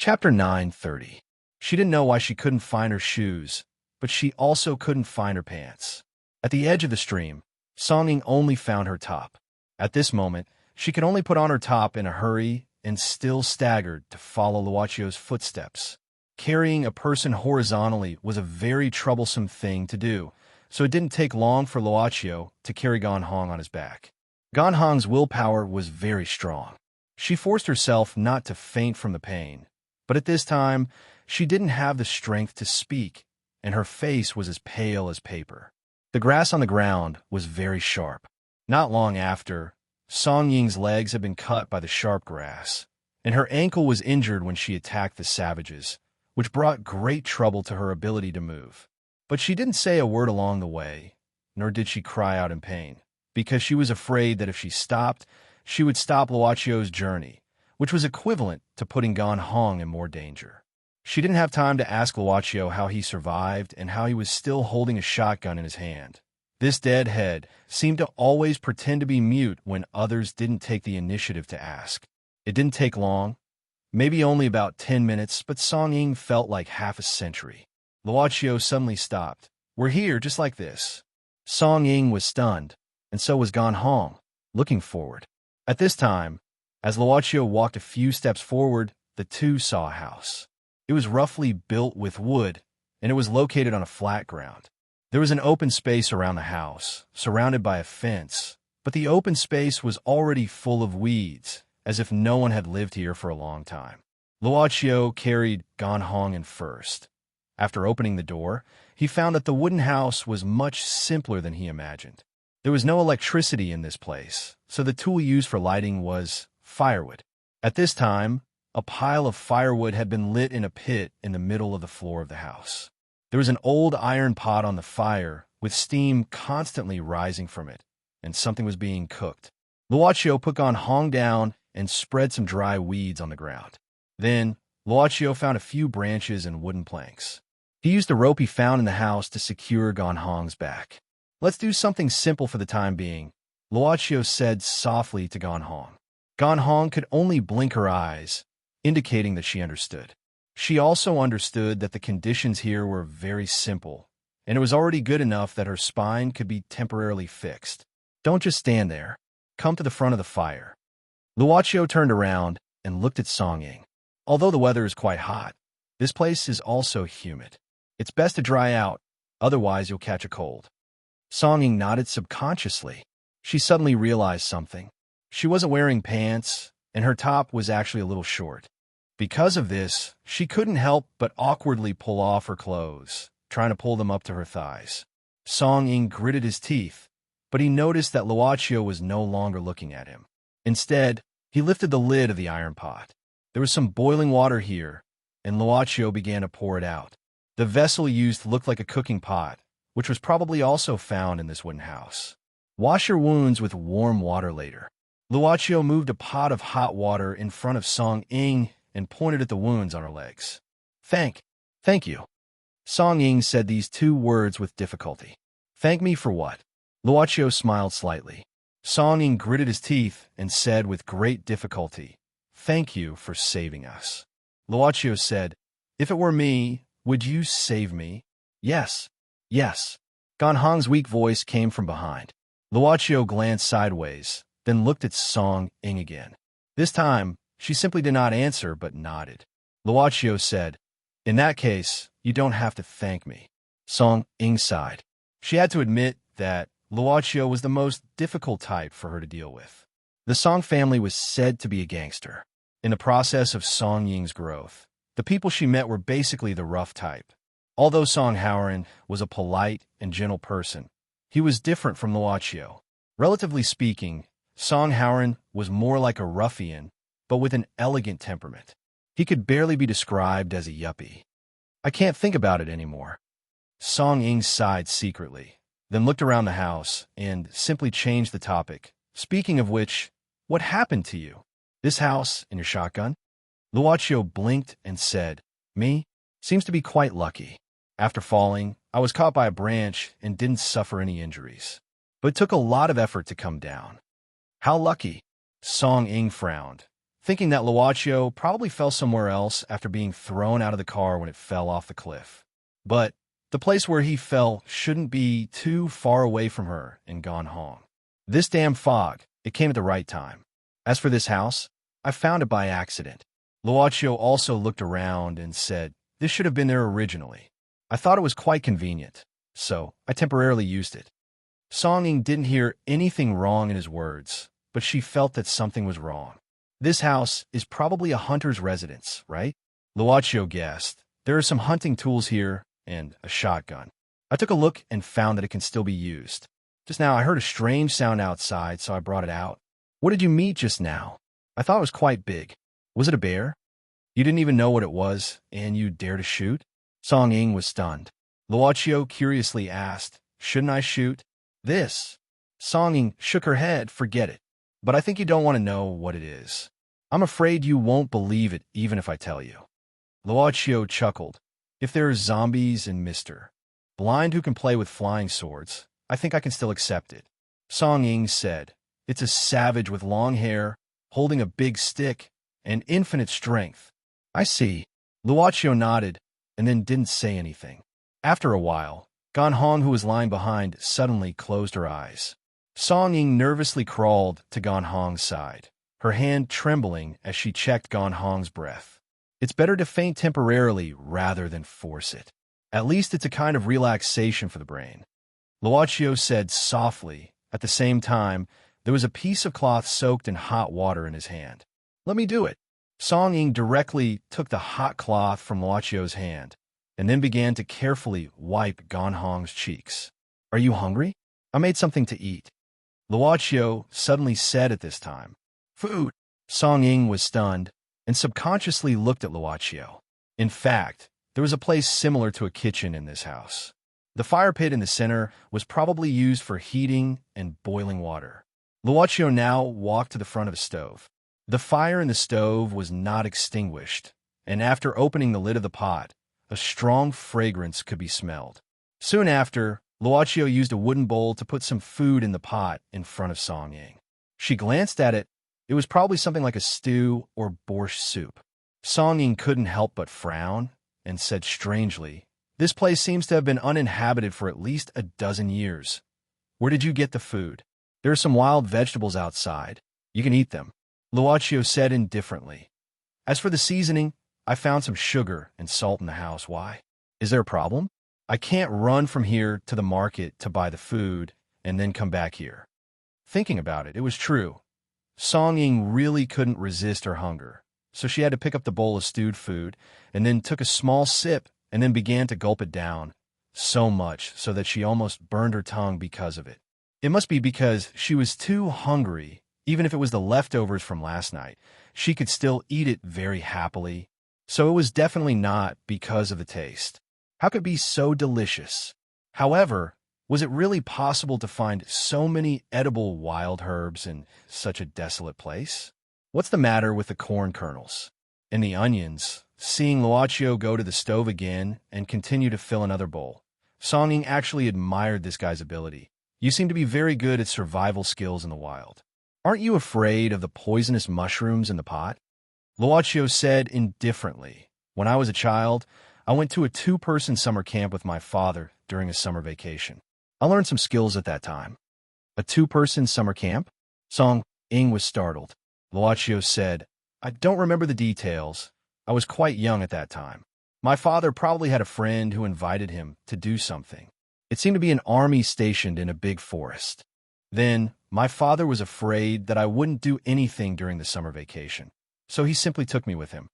Chapter 9:30. She didn't know why she couldn't find her shoes, but she also couldn't find her pants. At the edge of the stream, Song-Ying only found her top. At this moment, she could only put on her top in a hurry and still staggered to follow Luocchio's footsteps. Carrying a person horizontally was a very troublesome thing to do, so it didn't take long for Luocchio to carry Gan Hong on his back. Gan Hong's willpower was very strong. She forced herself not to faint from the pain, but at this time, she didn't have the strength to speak, and her face was as pale as paper. The grass on the ground was very sharp. Not long after, Song-Ying's legs had been cut by the sharp grass, and her ankle was injured when she attacked the savages, which brought great trouble to her ability to move. But she didn't say a word along the way, nor did she cry out in pain, because she was afraid that if she stopped, she would stop Luocchio's journey, which was equivalent to putting Gan Hong in more danger. She didn't have time to ask Luocchio how he survived and how he was still holding a shotgun in his hand. This dead head seemed to always pretend to be mute when others didn't take the initiative to ask. It didn't take long, maybe only about 10 minutes, but Song-Ying felt like half a century. Luocchio suddenly stopped. "We're here, just like this." Song-Ying was stunned, and so was Gan Hong, looking forward. At this time, as Luocchio walked a few steps forward, the two saw a house. It was roughly built with wood, and it was located on a flat ground. There was an open space around the house, surrounded by a fence, but the open space was already full of weeds, as if no one had lived here for a long time. Luocchio carried Gan Hong in first. After opening the door, he found that the wooden house was much simpler than he imagined. There was no electricity in this place, so the tool used for lighting was firewood. At this time, a pile of firewood had been lit in a pit in the middle of the floor of the house. There was an old iron pot on the fire, with steam constantly rising from it, and something was being cooked. Luocchio put Gan Hong down and spread some dry weeds on the ground. Then, Luocchio found a few branches and wooden planks. He used the rope he found in the house to secure Gan Hong's back. "Let's do something simple for the time being," Luocchio said softly to Gan Hong. Gan Hong could only blink her eyes, indicating that she understood. She also understood that the conditions here were very simple, and it was already good enough that her spine could be temporarily fixed. "Don't just stand there. Come to the front of the fire." Luocchio turned around and looked at Song-Ying. "Although the weather is quite hot, this place is also humid. It's best to dry out, otherwise you'll catch a cold." Song-Ying nodded subconsciously. She suddenly realized something. She wasn't wearing pants, and her top was actually a little short. Because of this, she couldn't help but awkwardly pull off her clothes, trying to pull them up to her thighs. Song-Ying gritted his teeth, but he noticed that Luocchio was no longer looking at him. Instead, he lifted the lid of the iron pot. There was some boiling water here, and Luocchio began to pour it out. The vessel used looked like a cooking pot, which was probably also found in this wooden house. "Wash your wounds with warm water later." Luocchio moved a pot of hot water in front of Song-Ying and pointed at the wounds on her legs. Thank you." Song-Ying said these two words with difficulty. "Thank me for what?" Luocchio smiled slightly. Song-Ying gritted his teeth and said with great difficulty, "Thank you for saving us." Luocchio said, "If it were me, would you save me?" Yes. Gan Hong's weak voice came from behind. Luocchio glanced sideways, then looked at Song-Ying again. This time, she simply did not answer but nodded. Luocchio said, "In that case, you don't have to thank me." Song-Ying sighed. She had to admit that Luocchio was the most difficult type for her to deal with. The Song family was said to be a gangster. In the process of Song-Ying's growth, the people she met were basically the rough type. Although Song Howren was a polite and gentle person, he was different from Luocchio. Relatively speaking, Song Howren was more like a ruffian, but with an elegant temperament. He could barely be described as a yuppie. "I can't think about it anymore." Song-Ying sighed secretly, then looked around the house and simply changed the topic. "Speaking of which, what happened to you? This house and your shotgun?" Luocchio blinked and said, "Me? Seems to be quite lucky. After falling, I was caught by a branch and didn't suffer any injuries. But it took a lot of effort to come down." "How lucky?" Song-Ying frowned. thinking that Luocio probably fell somewhere else after being thrown out of the car when it fell off the cliff. But the place where he fell shouldn't be too far away from her in Gone Hong. This damn fog, it came at the right time. As for this house, I found it by accident. Luocio also looked around and said, this should have been there originally. I thought it was quite convenient, so I temporarily used it. Song Ying didn't hear anything wrong in his words, but she felt that something was wrong. This house is probably a hunter's residence, right? Luocio guessed. There are some hunting tools here and a shotgun. I took a look and found that it can still be used. Just now I heard a strange sound outside, so I brought it out. What did you meet just now? I thought it was quite big. Was it a bear? You didn't even know what it was, and you dare to shoot? Song Ying was stunned. Luocio curiously asked, shouldn't I shoot? This. Song Ying shook her head, forget it. But I think you don't want to know what it is. I'm afraid you won't believe it even if I tell you. Luocio chuckled. If there are zombies and Mr. Blind who can play with flying swords, I think I can still accept it. Song Ying said, it's a savage with long hair, holding a big stick, and infinite strength. I see. Luocio nodded, and then didn't say anything. After a while, Gone Hong, who was lying behind, suddenly closed her eyes. Song Ying nervously crawled to Gone Hong's side, her hand trembling as she checked Gone Hong's breath. It's better to faint temporarily rather than force it. At least it's a kind of relaxation for the brain. Luocio said softly. At the same time, there was a piece of cloth soaked in hot water in his hand. Let me do it. Song Ying directly took the hot cloth from Luocio's hand and then began to carefully wipe Gone Hong's cheeks. Are you hungry? I made something to eat. Luocio suddenly said at this time. Food. Song Ying was stunned and subconsciously looked at Luocio. In fact, there was a place similar to a kitchen in this house. The fire pit in the center was probably used for heating and boiling water. Luocio now walked to the front of the stove. The fire in the stove was not extinguished, and after opening the lid of the pot, a strong fragrance could be smelled. Soon after, Luocio used a wooden bowl to put some food in the pot in front of Song Ying. She glanced at it. It was probably something like a stew or borscht soup. Song Ying couldn't help but frown and said strangely, this place seems to have been uninhabited for at least a dozen years. Where did you get the food? There are some wild vegetables outside. You can eat them. Luocio said indifferently. As for the seasoning, I found some sugar and salt in the house. Why? Is there a problem? I can't run from here to the market to buy the food and then come back here. Thinking about it, it was true. Song Ying really couldn't resist her hunger, so she had to pick up the bowl of stewed food and then took a small sip and then began to gulp it down, so much so that she almost burned her tongue because of it. It must be because she was too hungry. Even if it was the leftovers from last night, she could still eat it very happily. So it was definitely not because of the taste. How could it be so delicious? However, was it really possible to find so many edible wild herbs in such a desolate place? What's the matter with the corn kernels and the onions? Seeing Luocio go to the stove again and continue to fill another bowl, Song Ying actually admired this guy's ability. You seem to be very good at survival skills in the wild. Aren't you afraid of the poisonous mushrooms in the pot? Luocio said indifferently. When I was a child, I went to a 2-person summer camp with my father during a summer vacation. I learned some skills at that time. A 2-person summer camp? Song Ying was startled. Luocio said, I don't remember the details. I was quite young at that time. My father probably had a friend who invited him to do something. It seemed to be an army stationed in a big forest. Then, my father was afraid that I wouldn't do anything during the summer vacation, so he simply took me with him.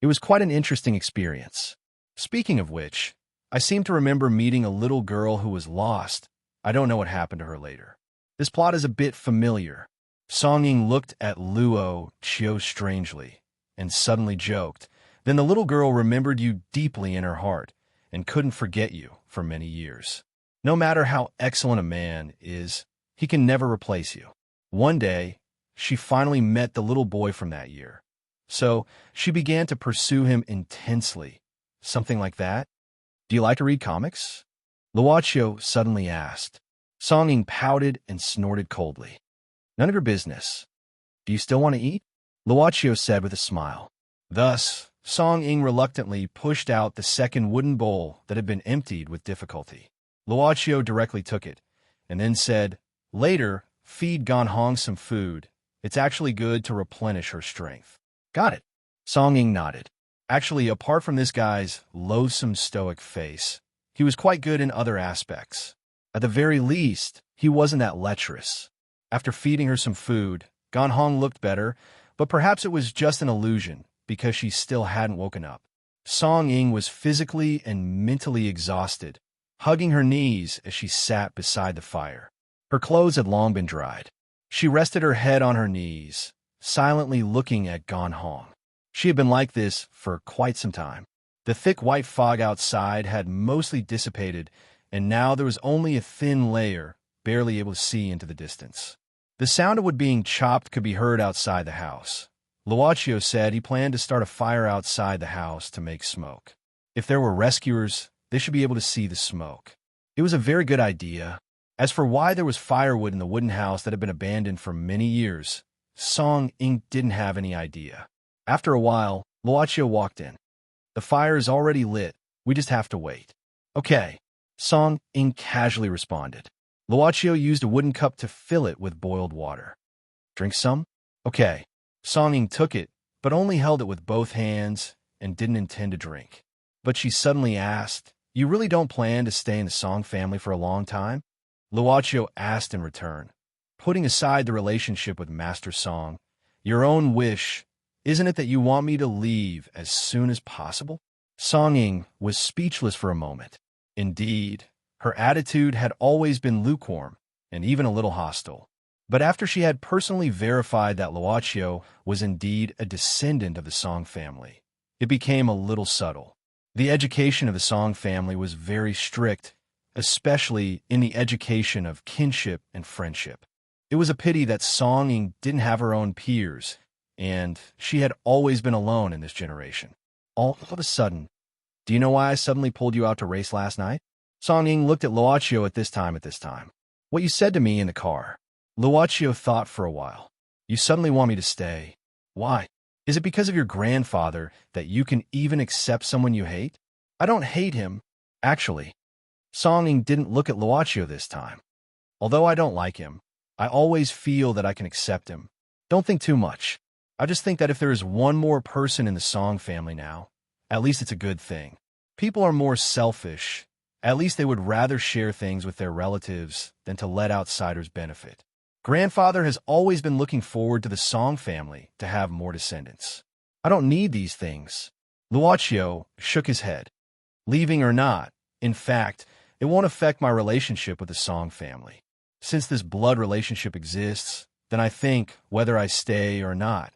It was quite an interesting experience. Speaking of which, I seem to remember meeting a little girl who was lost. I don't know what happened to her later. This plot is a bit familiar. Song Ying looked at Luocio strangely and suddenly joked. Then the little girl remembered you deeply in her heart and couldn't forget you for many years. No matter how excellent a man is, he can never replace you. One day, she finally met the little boy from that year. So she began to pursue him intensely. Something like that? Do you like to read comics? Luocio suddenly asked. Song Ying pouted and snorted coldly. None of your business. Do you still want to eat? Luochio said with a smile. Thus, Song Ying reluctantly pushed out the second wooden bowl that had been emptied with difficulty. Luochio directly took it, and then said, "Later, feed Ganhong some food. It's actually good to replenish her strength." Got it. Song Ying nodded. Actually, apart from this guy's loathsome stoic face, he was quite good in other aspects. At the very least, he wasn't that lecherous. After feeding her some food, Ganhong looked better, but perhaps it was just an illusion because she still hadn't woken up. Song Ying was physically and mentally exhausted, hugging her knees as she sat beside the fire. Her clothes had long been dried. She rested her head on her knees, silently looking at Ganhong. She had been like this for quite some time. The thick white fog outside had mostly dissipated, and now there was only a thin layer, barely able to see into the distance. The sound of wood being chopped could be heard outside the house. Luochio said he planned to start a fire outside the house to make smoke. If there were rescuers, they should be able to see the smoke. It was a very good idea. As for why there was firewood in the wooden house that had been abandoned for many years, Song Ying didn't have any idea. After a while, Luochio walked in. "The fire is already lit. We just have to wait." "Okay," Song Ying casually responded. Luochio used a wooden cup to fill it with boiled water. "Drink some?" "Okay." Song Ying took it, but only held it with both hands and didn't intend to drink. But she suddenly asked, "You really don't plan to stay in the Song family for a long time?" Luochio asked in return. "Putting aside the relationship with Master Song, your own wish, isn't it that you want me to leave as soon as possible?" Song Ying was speechless for a moment. Indeed, her attitude had always been lukewarm and even a little hostile. But after she had personally verified that Luochio was indeed a descendant of the Song family, it became a little subtle. The education of the Song family was very strict, especially in the education of kinship and friendship. It was a pity that Song Ying didn't have her own peers, and she had always been alone in this generation. All of a sudden, "Do you know why I suddenly pulled you out to race last night?" Song Ying looked at Luochio at this time. "What you said to me in the car." Luochio thought for a while. "You suddenly want me to stay. Why? Is it because of your grandfather that you can even accept someone you hate?" "I don't hate him, actually." Song Ying didn't look at Luochio this time. "Although I don't like him, I always feel that I can accept him. Don't think too much. I just think that if there is one more person in the Song family now, at least it's a good thing. People are more selfish. At least they would rather share things with their relatives than to let outsiders benefit. Grandfather has always been looking forward to the Song family to have more descendants. I don't need these things." Luochio shook his head. "Leaving or not, in fact, it won't affect my relationship with the Song family. Since this blood relationship exists, then I think, whether I stay or not,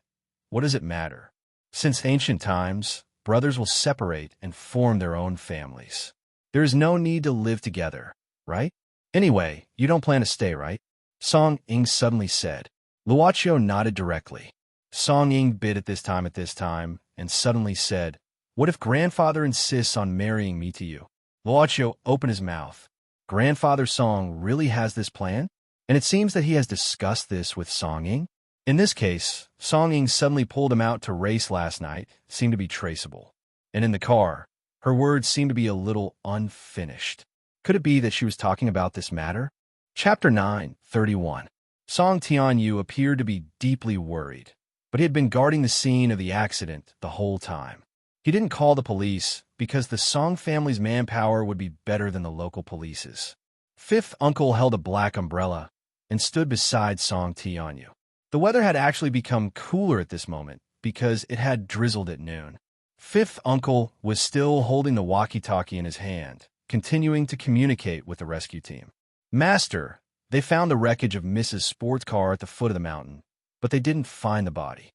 what does it matter? Since ancient times, brothers will separate and form their own families. There is no need to live together, right? Anyway, you don't plan to stay, right?" Song Ying suddenly said. Luochio nodded directly. Song Ying bit at this time, and suddenly said, "What if grandfather insists on marrying me to you?" Luochio opened his mouth. Grandfather Song really has this plan? And it seems that he has discussed this with Song Ying? In this case, Song Ying suddenly pulled him out to race last night seemed to be traceable. And in the car, her words seemed to be a little unfinished. Could it be that she was talking about this matter? Chapter 9:31. Song Tianyu appeared to be deeply worried, but he had been guarding the scene of the accident the whole time. He didn't call the police because the Song family's manpower would be better than the local police's. Fifth uncle held a black umbrella and stood beside Song Tianyu. The weather had actually become cooler at this moment because it had drizzled at noon. Fifth uncle was still holding the walkie-talkie in his hand, continuing to communicate with the rescue team. "Master, they found the wreckage of Mrs. Sport's car at the foot of the mountain, but they didn't find the body."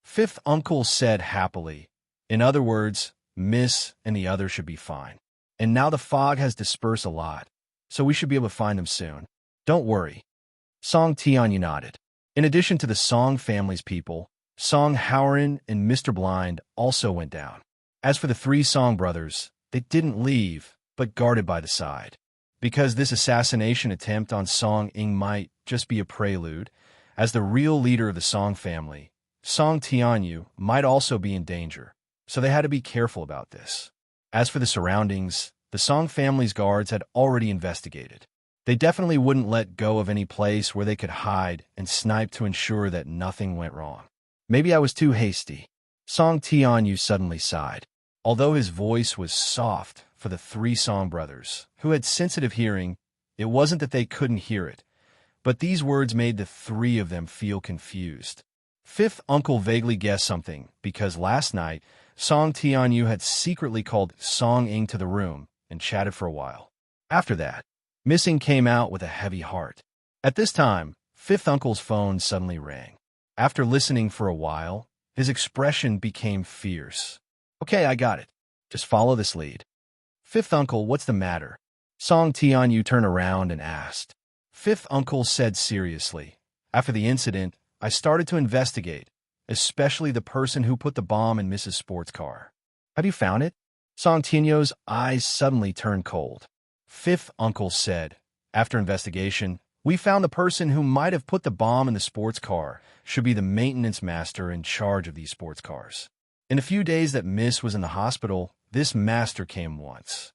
Fifth uncle said happily. In other words, Miss and the others should be fine. And now the fog has dispersed a lot, so we should be able to find them soon. Don't worry. Song Tianyu nodded. In addition to the Song family's people, Song Howren and Mr. Blind also went down. As for the three Song brothers, they didn't leave, but guarded by the side. Because this assassination attempt on Song Ying might just be a prelude, as the real leader of the Song family, Song Tianyu might also be in danger, so they had to be careful about this. As for the surroundings, the Song family's guards had already investigated. They definitely wouldn't let go of any place where they could hide and snipe to ensure that nothing went wrong. Maybe I was too hasty. Song Tianyu suddenly sighed. Although his voice was soft for the three Song brothers, who had sensitive hearing, it wasn't that they couldn't hear it, but these words made the three of them feel confused. Fifth uncle vaguely guessed something, because last night, Song Tianyu had secretly called Song Ying to the room and chatted for a while. After that, Missing came out with a heavy heart. At this time, Fifth uncle's phone suddenly rang. After listening for a while, his expression became fierce. Okay, I got it. Just follow this lead. Fifth uncle, what's the matter? Song Tianyu turned around and asked. Fifth uncle said seriously. After the incident, I started to investigate, especially the person who put the bomb in Mrs. Sport's car. Have you found it? Song Tianyu's eyes suddenly turned cold. Fifth uncle said, after investigation, we found the person who might have put the bomb in the sports car should be the maintenance master in charge of these sports cars. In a few days that Miss was in the hospital, this master came once.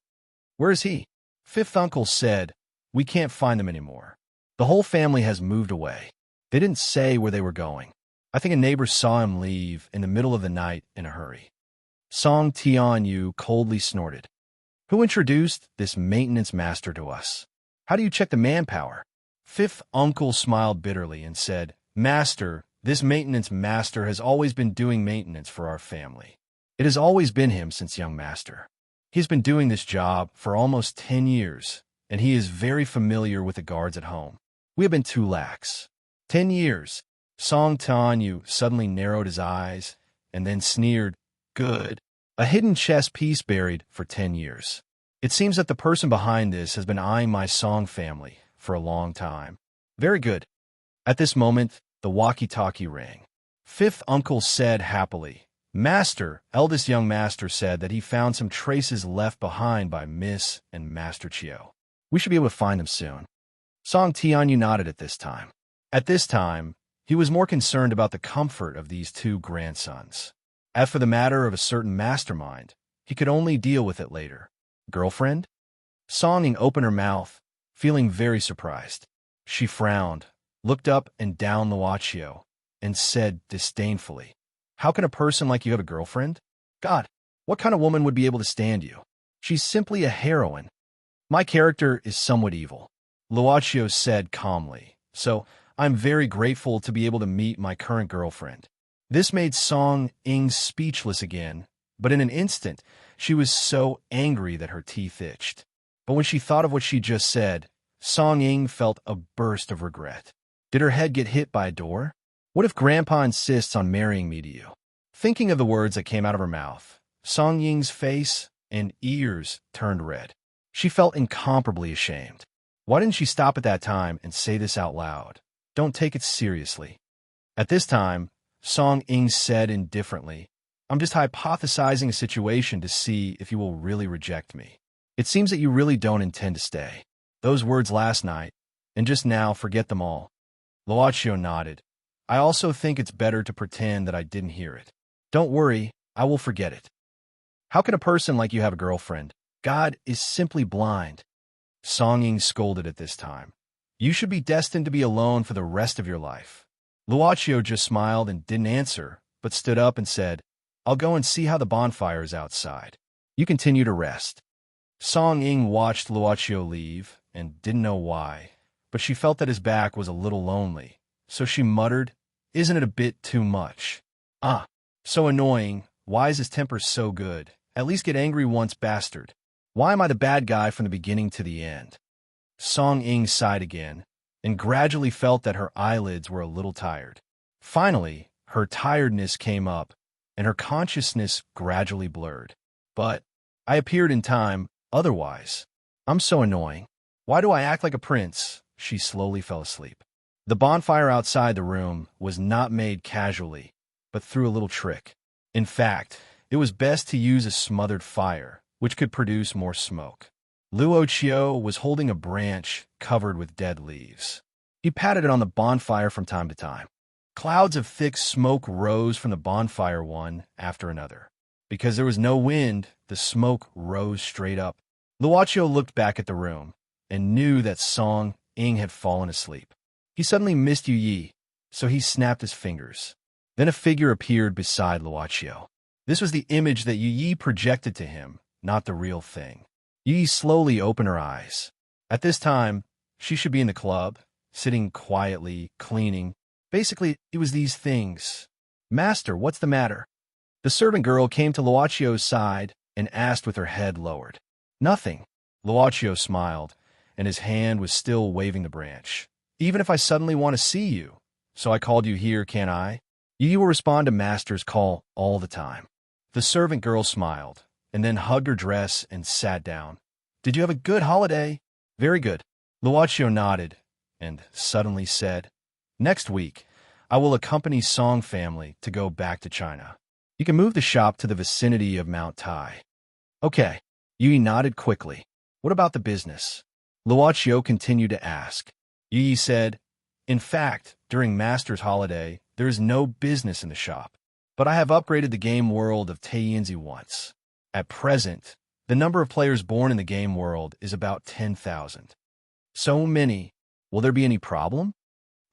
Where is he? Fifth uncle said, we can't find them anymore. The whole family has moved away. They didn't say where they were going. I think a neighbor saw him leave in the middle of the night in a hurry. Song Tianyu coldly snorted. Who introduced this maintenance master to us? How do you check the manpower? Fifth uncle smiled bitterly and said, Master, this maintenance master has always been doing maintenance for our family. It has always been him since young master. He's been doing this job for almost 10 years, and he is very familiar with the guards at home. We have been too lax. 10 years. Song Tianyu suddenly narrowed his eyes and then sneered, Good. A hidden chess piece buried for 10 years. It seems that the person behind this has been eyeing my Song family for a long time. Very good. At this moment, the walkie-talkie rang. Fifth uncle said happily, Master, eldest young master said that he found some traces left behind by Miss and Master Chiu. We should be able to find them soon. Song Tianyu nodded at this time. At this time, he was more concerned about the comfort of these two grandsons. As for the matter of a certain mastermind, he could only deal with it later. Girlfriend? Song Ying opened her mouth, feeling very surprised. She frowned, looked up and down Luochio, and said disdainfully, How can a person like you have a girlfriend? God, what kind of woman would be able to stand you? She's simply a heroine. My character is somewhat evil, Luochio said calmly, so I'm very grateful to be able to meet my current girlfriend. This made Song Ying speechless again, but in an instant, she was so angry that her teeth itched. But when she thought of what she just said, Song Ying felt a burst of regret. Did her head get hit by a door? What if Grandpa insists on marrying me to you? Thinking of the words that came out of her mouth, Song Ying's face and ears turned red. She felt incomparably ashamed. Why didn't she stop at that time and say this out loud? Don't take it seriously. At this time, Song Ying said indifferently, I'm just hypothesizing a situation to see if you will really reject me. It seems that you really don't intend to stay. Those words last night, and just now, forget them all. Luochio nodded. I also think it's better to pretend that I didn't hear it. Don't worry, I will forget it. How can a person like you have a girlfriend? God is simply blind. Song Ying scolded at this time. You should be destined to be alone for the rest of your life. Luochio just smiled and didn't answer, but stood up and said, I'll go and see how the bonfire is outside. You continue to rest. Song Ying watched Luochio leave and didn't know why, but she felt that his back was a little lonely, so she muttered, Isn't it a bit too much? Ah, so annoying. Why is his temper so good? At least get angry once, bastard. Why am I the bad guy from the beginning to the end? Song Ying sighed again, and gradually felt that her eyelids were a little tired. Finally, her tiredness came up, and her consciousness gradually blurred. But I appeared in time, otherwise. I'm so annoying. Why do I act like a prince? She slowly fell asleep. The bonfire outside the room was not made casually, but through a little trick. In fact, it was best to use a smothered fire, which could produce more smoke. Luochio was holding a branch covered with dead leaves. He patted it on the bonfire from time to time. Clouds of thick smoke rose from the bonfire one after another. Because there was no wind, the smoke rose straight up. Luocio looked back at the room and knew that Song Ying had fallen asleep. He suddenly missed Yu Yi, so he snapped his fingers. Then a figure appeared beside Luocio. This was the image that Yu Yi projected to him, not the real thing. Yu Yi slowly opened her eyes. At this time, she should be in the club, sitting quietly, cleaning. Basically, it was these things. "Master, what's the matter?" The servant girl came to Luocio's side and asked with her head lowered. "Nothing." Luocio smiled, and his hand was still waving the branch. "Even if I suddenly want to see you, so I called you here, can't I? You will respond to Master's call all the time." The servant girl smiled, and then hugged her dress and sat down. "Did you have a good holiday?" "Very good." Luocio nodded, and suddenly said, "Next week, I will accompany Song family to go back to China. You can move the shop to the vicinity of Mount Tai." "Okay." Yui nodded quickly. "What about the business?" Luocio continued to ask. Yui said, "In fact, during Master's holiday, there is no business in the shop. But I have upgraded the game world of Taiyinzi once. At present, the number of players born in the game world is about 10,000. So many. Will there be any problem?"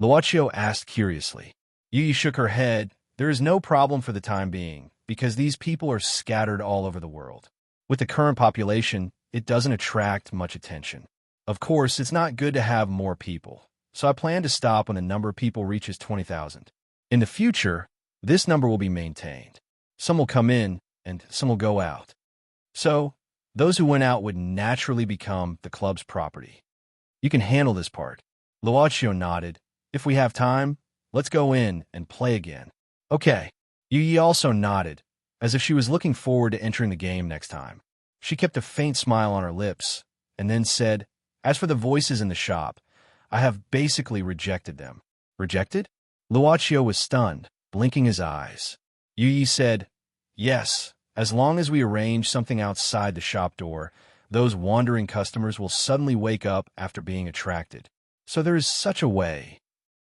Luocio asked curiously. Yui shook her head. "There is no problem for the time being, because these people are scattered all over the world. With the current population, it doesn't attract much attention. Of course, it's not good to have more people, so I plan to stop when the number of people reaches 20,000. In the future, this number will be maintained. Some will come in, and some will go out. So, those who went out would naturally become the club's property. You can handle this part." Luocio nodded. "If we have time, let's go in and play again." "Okay." Yu also nodded, as if she was looking forward to entering the game next time. She kept a faint smile on her lips, and then said, "As for the voices in the shop, I have basically rejected them." "Rejected?" Luocio was stunned, blinking his eyes. Yu said, "Yes, as long as we arrange something outside the shop door, those wandering customers will suddenly wake up after being attracted. So there is such a way."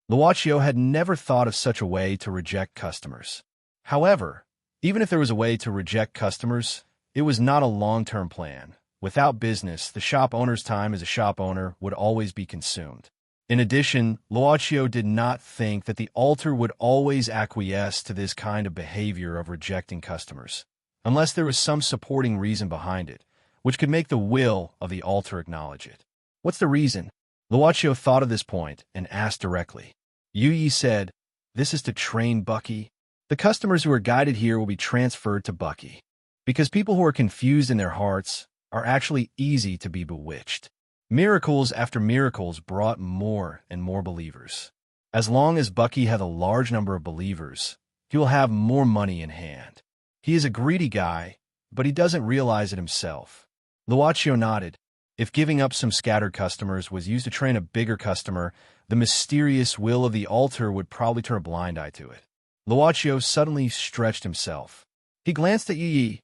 Luocio had never thought of such a way to reject customers. However, even if there was a way to reject customers, it was not a long-term plan. Without business, the shop owner's time as a shop owner would always be consumed. In addition, Luocio did not think that the altar would always acquiesce to this kind of behavior of rejecting customers, unless there was some supporting reason behind it, which could make the will of the altar acknowledge it. "What's the reason?" Luocio thought of this point and asked directly. Yu said, "This is to train Bucky. The customers who are guided here will be transferred to Bucky, because people who are confused in their hearts are actually easy to be bewitched." Miracles after miracles brought more and more believers. As long as Bucky had a large number of believers, he will have more money in hand. He is a greedy guy, but he doesn't realize it himself. Luocio nodded. If giving up some scattered customers was used to train a bigger customer, the mysterious will of the altar would probably turn a blind eye to it. Luocio suddenly stretched himself. He glanced at Yi,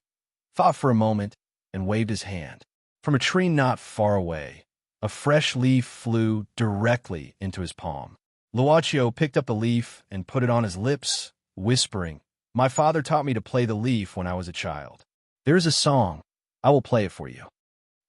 thought for a moment, and waved his hand. From a tree not far away, a fresh leaf flew directly into his palm. Luocio picked up the leaf and put it on his lips, whispering, "My father taught me to play the leaf when I was a child. There is a song. I will play it for you."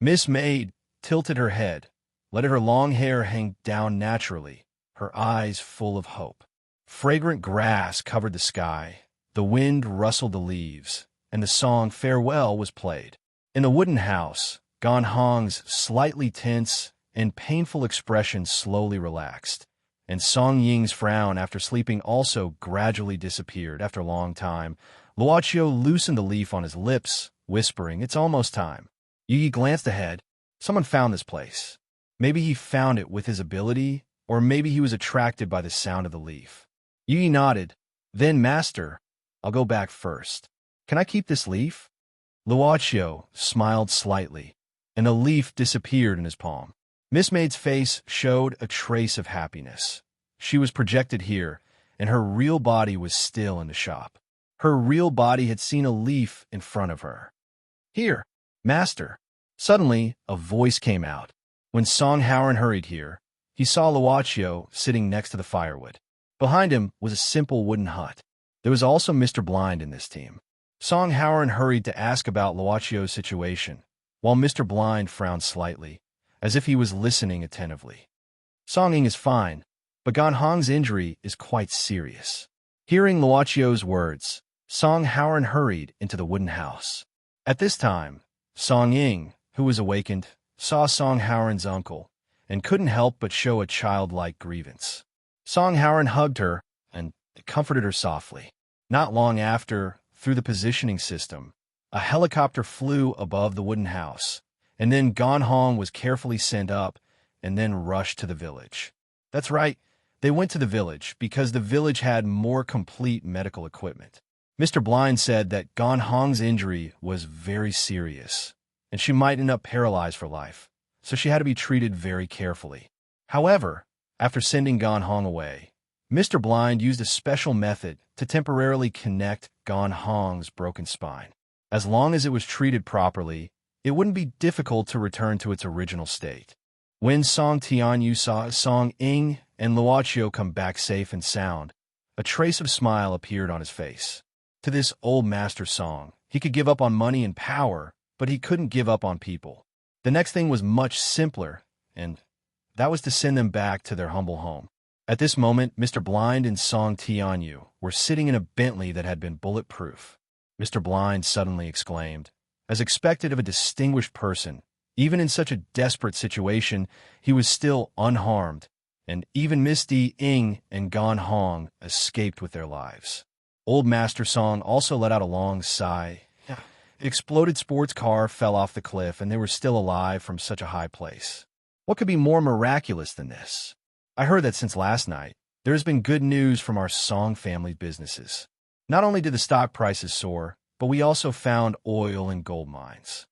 Miss Maid tilted her head, letting her long hair hang down naturally, her eyes full of hope. Fragrant grass covered the sky, the wind rustled the leaves, and the song Farewell was played. In the wooden house, Gan Hong's slightly tense and painful expression slowly relaxed, and Song Ying's frown after sleeping also gradually disappeared after a long time. Luocio loosened the leaf on his lips, whispering, "It's almost time." Yi glanced ahead. Someone found this place. Maybe he found it with his ability, or maybe he was attracted by the sound of the leaf. Yi nodded. "Then, Master, I'll go back first. Can I keep this leaf?" Luocio smiled slightly, and the leaf disappeared in his palm. Miss Maid's face showed a trace of happiness. She was projected here, and her real body was still in the shop. Her real body had seen a leaf in front of her. "Here, Master." Suddenly, a voice came out. When Song Howard hurried here, he saw Luocio sitting next to the firewood. Behind him was a simple wooden hut. There was also Mr. Blind in this team. Song Howard hurried to ask about Luacio's situation, while Mr. Blind frowned slightly, as if he was listening attentively. Song Ying is fine, but Gan Hong's injury is quite serious. Hearing Luacio's words, Song Howard hurried into the wooden house. At this time, Song Ying, who was awakened, saw Song Howard's uncle, and couldn't help but show a childlike grievance. Song Howard hugged her and comforted her softly. Not long after, through the positioning system, a helicopter flew above the wooden house, and then Gan Hong was carefully sent up and then rushed to the village. That's right, they went to the village because the village had more complete medical equipment. Mr. Blind said that Gan Hong's injury was very serious, and she might end up paralyzed for life, so she had to be treated very carefully. However, after sending Gan Hong away, Mr. Blind used a special method to temporarily connect Gan Hong's broken spine. As long as it was treated properly, it wouldn't be difficult to return to its original state. When Song Tianyu saw Song Ying and Luocio come back safe and sound, a trace of smile appeared on his face. To this old master Song, he could give up on money and power, but he couldn't give up on people. The next thing was much simpler, and that was to send them back to their humble home. At this moment, Mr. Blind and Song Tianyu were sitting in a Bentley that had been bulletproof. Mr. Blind suddenly exclaimed, as expected of a distinguished person, even in such a desperate situation, he was still unharmed, and even Misty, Ying, and Gan Hong escaped with their lives. Old Master Song also let out a long sigh. The exploded sports car fell off the cliff, and they were still alive from such a high place. What could be more miraculous than this? I heard that since last night, there has been good news from our Song family businesses. Not only did the stock prices soar, but we also found oil and gold mines.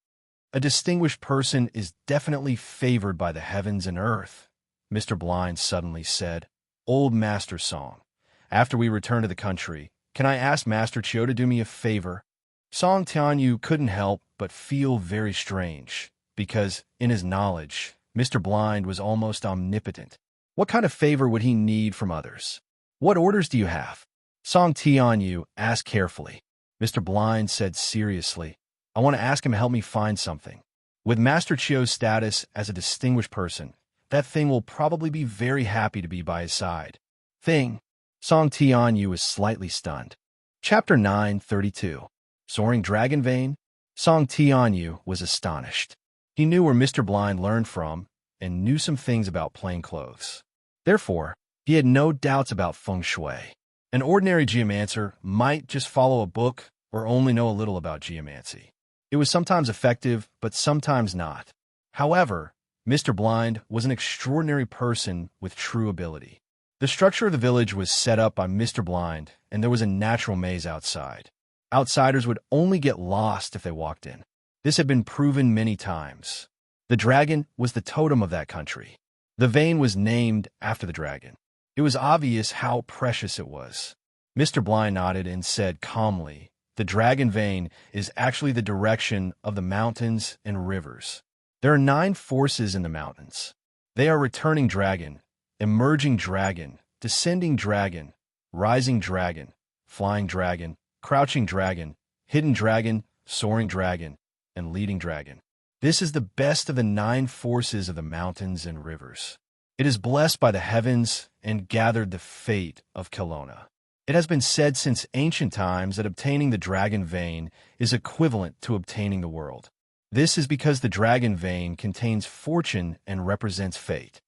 A distinguished person is definitely favored by the heavens and earth, Mr. Blind suddenly said. Old Master Song, after we return to the country, can I ask Master Chiu to do me a favor? Song Tianyu couldn't help but feel very strange, because, in his knowledge, Mr. Blind was almost omnipotent. What kind of favor would he need from others? What orders do you have? Song Tianyu asked carefully. Mr. Blind said seriously, I want to ask him to help me find something. With Master Chiu's status as a distinguished person, that thing will probably be very happy to be by his side. Thing? Song Tianyu was slightly stunned. Chapter 932. Soaring Dragon Vein? Song Tianyu was astonished. He knew where Mr. Blind learned from, and knew some things about plain clothes. Therefore, he had no doubts about feng shui. An ordinary geomancer might just follow a book or only know a little about geomancy. It was sometimes effective, but sometimes not. However, Mr. Blind was an extraordinary person with true ability. The structure of the village was set up by Mr. Blind, and there was a natural maze outside. Outsiders would only get lost if they walked in. This had been proven many times. The dragon was the totem of that country. The vein was named after the dragon. It was obvious how precious it was. Mr. Blind nodded and said calmly, the dragon vein is actually the direction of the mountains and rivers. There are 9 forces in the mountains. They are returning dragon, emerging dragon, descending dragon, rising dragon, flying dragon, crouching dragon, hidden dragon, soaring dragon, and leading dragon. This is the best of the 9 forces of the mountains and rivers. It is blessed by the heavens and gathered the fate of Kelowna. It has been said since ancient times that obtaining the dragon vein is equivalent to obtaining the world. This is because the dragon vein contains fortune and represents fate.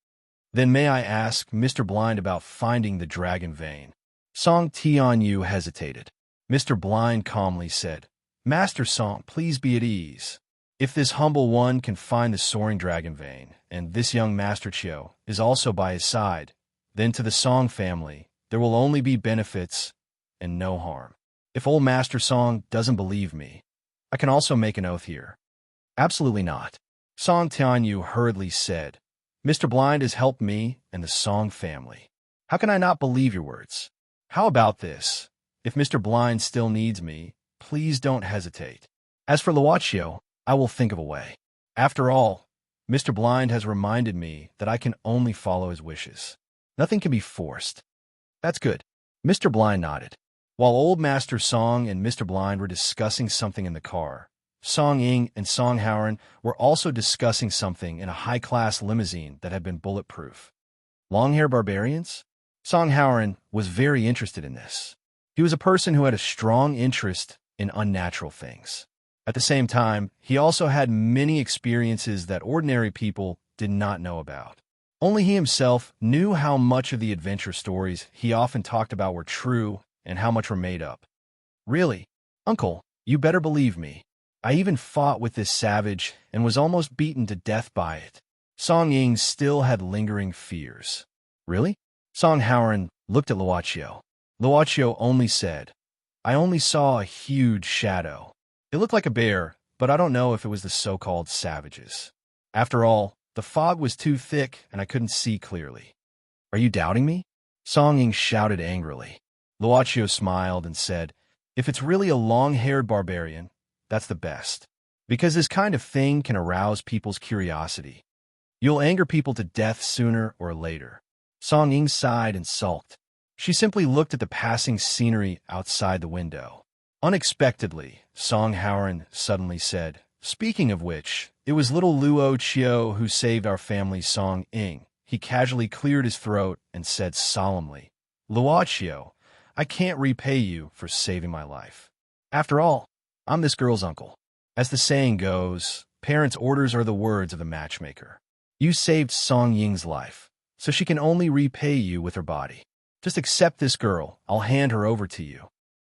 Then may I ask Mr. Blind about finding the dragon vein? Song Tianyu hesitated. Mr. Blind calmly said, Master Song, please be at ease. If this humble one can find the soaring dragon vein, and this young Master Chiu is also by his side, then to the Song family there will only be benefits and no harm. If old Master Song doesn't believe me, I can also make an oath here. Absolutely not. Song Tianyu hurriedly said, Mr. Blind has helped me and the Song family. How can I not believe your words? How about this? If Mr. Blind still needs me, please don't hesitate. As for Luocio, I will think of a way. After all, Mr. Blind has reminded me that I can only follow his wishes. Nothing can be forced. That's good. Mr. Blind nodded. While Old Master Song and Mr. Blind were discussing something in the car, Song Ying and Song Howren were also discussing something in a high-class limousine that had been bulletproof. Long-hair barbarians? Song Howren was very interested in this. He was a person who had a strong interest in unnatural things. At the same time, he also had many experiences that ordinary people did not know about. Only he himself knew how much of the adventure stories he often talked about were true and how much were made up. Really, Uncle, you better believe me. I even fought with this savage and was almost beaten to death by it. Song Ying still had lingering fears. Really? Song Howren looked at Luochio. Luochio only said, I only saw a huge shadow. It looked like a bear, but I don't know if it was the so-called savages. After all, the fog was too thick and I couldn't see clearly. Are you doubting me? Song Ying shouted angrily. Luochio smiled and said, if it's really a long-haired barbarian, that's the best. Because this kind of thing can arouse people's curiosity. You'll anger people to death sooner or later. Song Ying sighed and sulked. She simply looked at the passing scenery outside the window. Unexpectedly, Song Howren suddenly said, speaking of which, it was little Luochio who saved our family, Song Ying. He casually cleared his throat and said solemnly, Luochio, I can't repay you for saving my life. After all, I'm this girl's uncle. As the saying goes, parents' orders are the words of the matchmaker. You saved Song Ying's life, so she can only repay you with her body. Just accept this girl, I'll hand her over to you.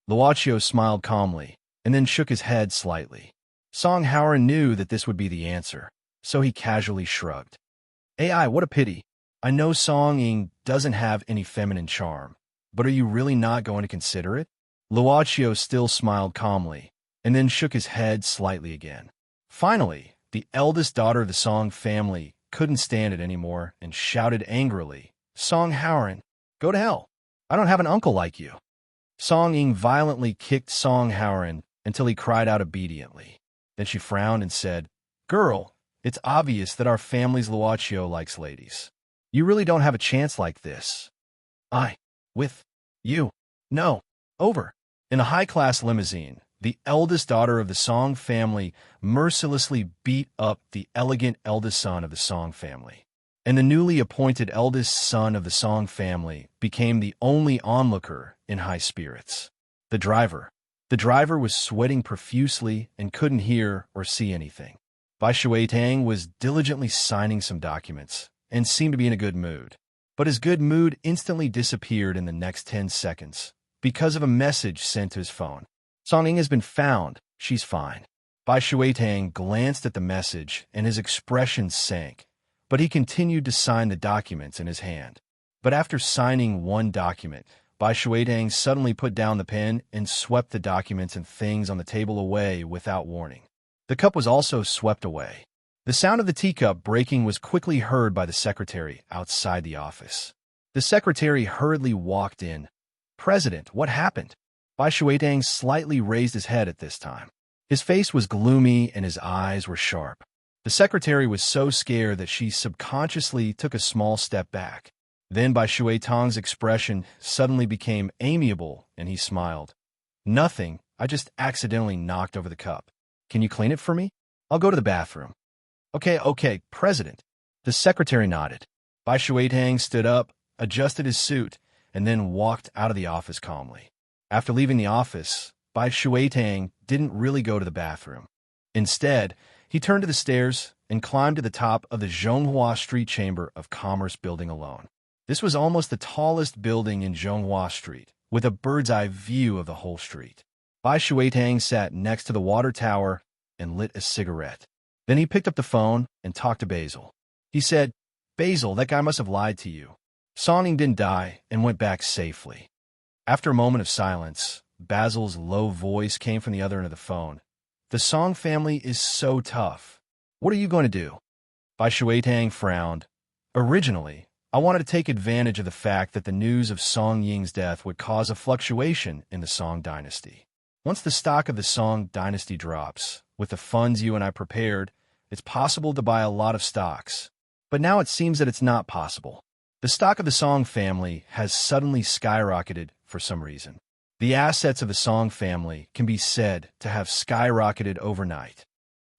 Luochio smiled calmly, and then shook his head slightly. Song Howren knew that this would be the answer, so he casually shrugged. AI, what a pity. I know Song Ying doesn't have any feminine charm, but are you really not going to consider it? Luochio still smiled calmly, and then shook his head slightly again. Finally, the eldest daughter of the Song family couldn't stand it anymore and shouted angrily, Song Howren, go to hell. I don't have an uncle like you. Song Ying violently kicked Song Howren until he cried out obediently. Then she frowned and said, Girl, it's obvious that our family's Luochio likes ladies. You really don't have a chance like this. With you. No, over. In a high-class limousine, the eldest daughter of the Song family mercilessly beat up the elegant eldest son of the Song family. And the newly appointed eldest son of the Song family became the only onlooker in high spirits. The driver was sweating profusely and couldn't hear or see anything. Bai Shuitang was diligently signing some documents and seemed to be in a good mood. But his good mood instantly disappeared in the next 10 seconds because of a message sent to his phone. Song Ying has been found. She's fine. Bai Shuitang glanced at the message and his expression sank, but he continued to sign the documents in his hand. But after signing one document, Bai Shuitang suddenly put down the pen and swept the documents and things on the table away without warning. The cup was also swept away. The sound of the teacup breaking was quickly heard by the secretary outside the office. The secretary hurriedly walked in. President, what happened? Bai Shuitang slightly raised his head at this time. His face was gloomy and his eyes were sharp. The secretary was so scared that she subconsciously took a small step back. Then Bai Shuitang's expression suddenly became amiable and he smiled. Nothing, I just accidentally knocked over the cup. Can you clean it for me? I'll go to the bathroom. Okay, President. The secretary nodded. Bai Shuitang stood up, adjusted his suit, and then walked out of the office calmly. After leaving the office, Bai Shuitang didn't really go to the bathroom. Instead, he turned to the stairs and climbed to the top of the Zhonghua Street Chamber of Commerce building alone. This was almost the tallest building in Zhonghua Street, with a bird's-eye view of the whole street. Bai Shuitang sat next to the water tower and lit a cigarette. Then he picked up the phone and talked to Basil. He said, Basil, that guy must have lied to you. Song Ying didn't die and went back safely. After a moment of silence, Basil's low voice came from the other end of the phone. The Song family is so tough. What are you going to do? Bai Shuitang frowned. Originally, I wanted to take advantage of the fact that the news of Song Ying's death would cause a fluctuation in the Song dynasty. Once the stock of the Song dynasty drops, with the funds you and I prepared, it's possible to buy a lot of stocks. But now it seems that it's not possible. The stock of the Song family has suddenly skyrocketed for some reason. The assets of the Song family can be said to have skyrocketed overnight.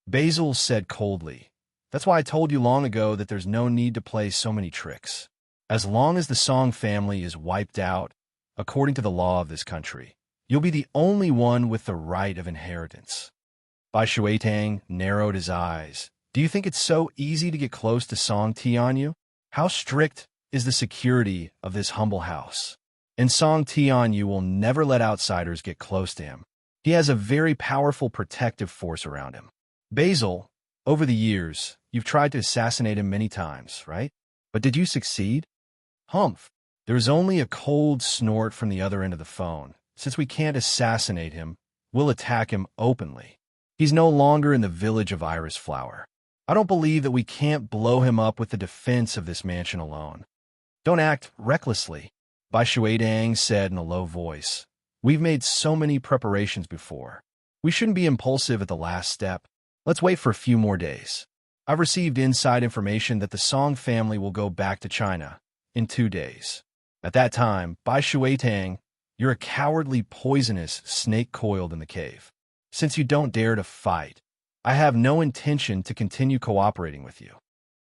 Basil said coldly, "That's why I told you long ago that there's no need to play so many tricks. As long as the Song family is wiped out, according to the law of this country, you'll be the only one with the right of inheritance." Bai Shuetang narrowed his eyes. "Do you think it's so easy to get close to Song Tianyu? How strict is the security of this humble house? And Song Tianyu will never let outsiders get close to him. He has a very powerful protective force around him. Basil, over the years, you've tried to assassinate him many times, right? But did you succeed?" "Humph." There was only a cold snort from the other end of the phone. "Since we can't assassinate him, we'll attack him openly. He's no longer in the village of Iris Flower. I don't believe that we can't blow him up with the defense of this mansion alone." "Don't act recklessly," Bai Shuedang said in a low voice. "We've made so many preparations before. We shouldn't be impulsive at the last step. Let's wait for a few more days. I've received inside information that the Song family will go back to China in 2 days. At that time, Bai Shuetang, you're a cowardly, poisonous snake coiled in the cave. Since you don't dare to fight, I have no intention to continue cooperating with you."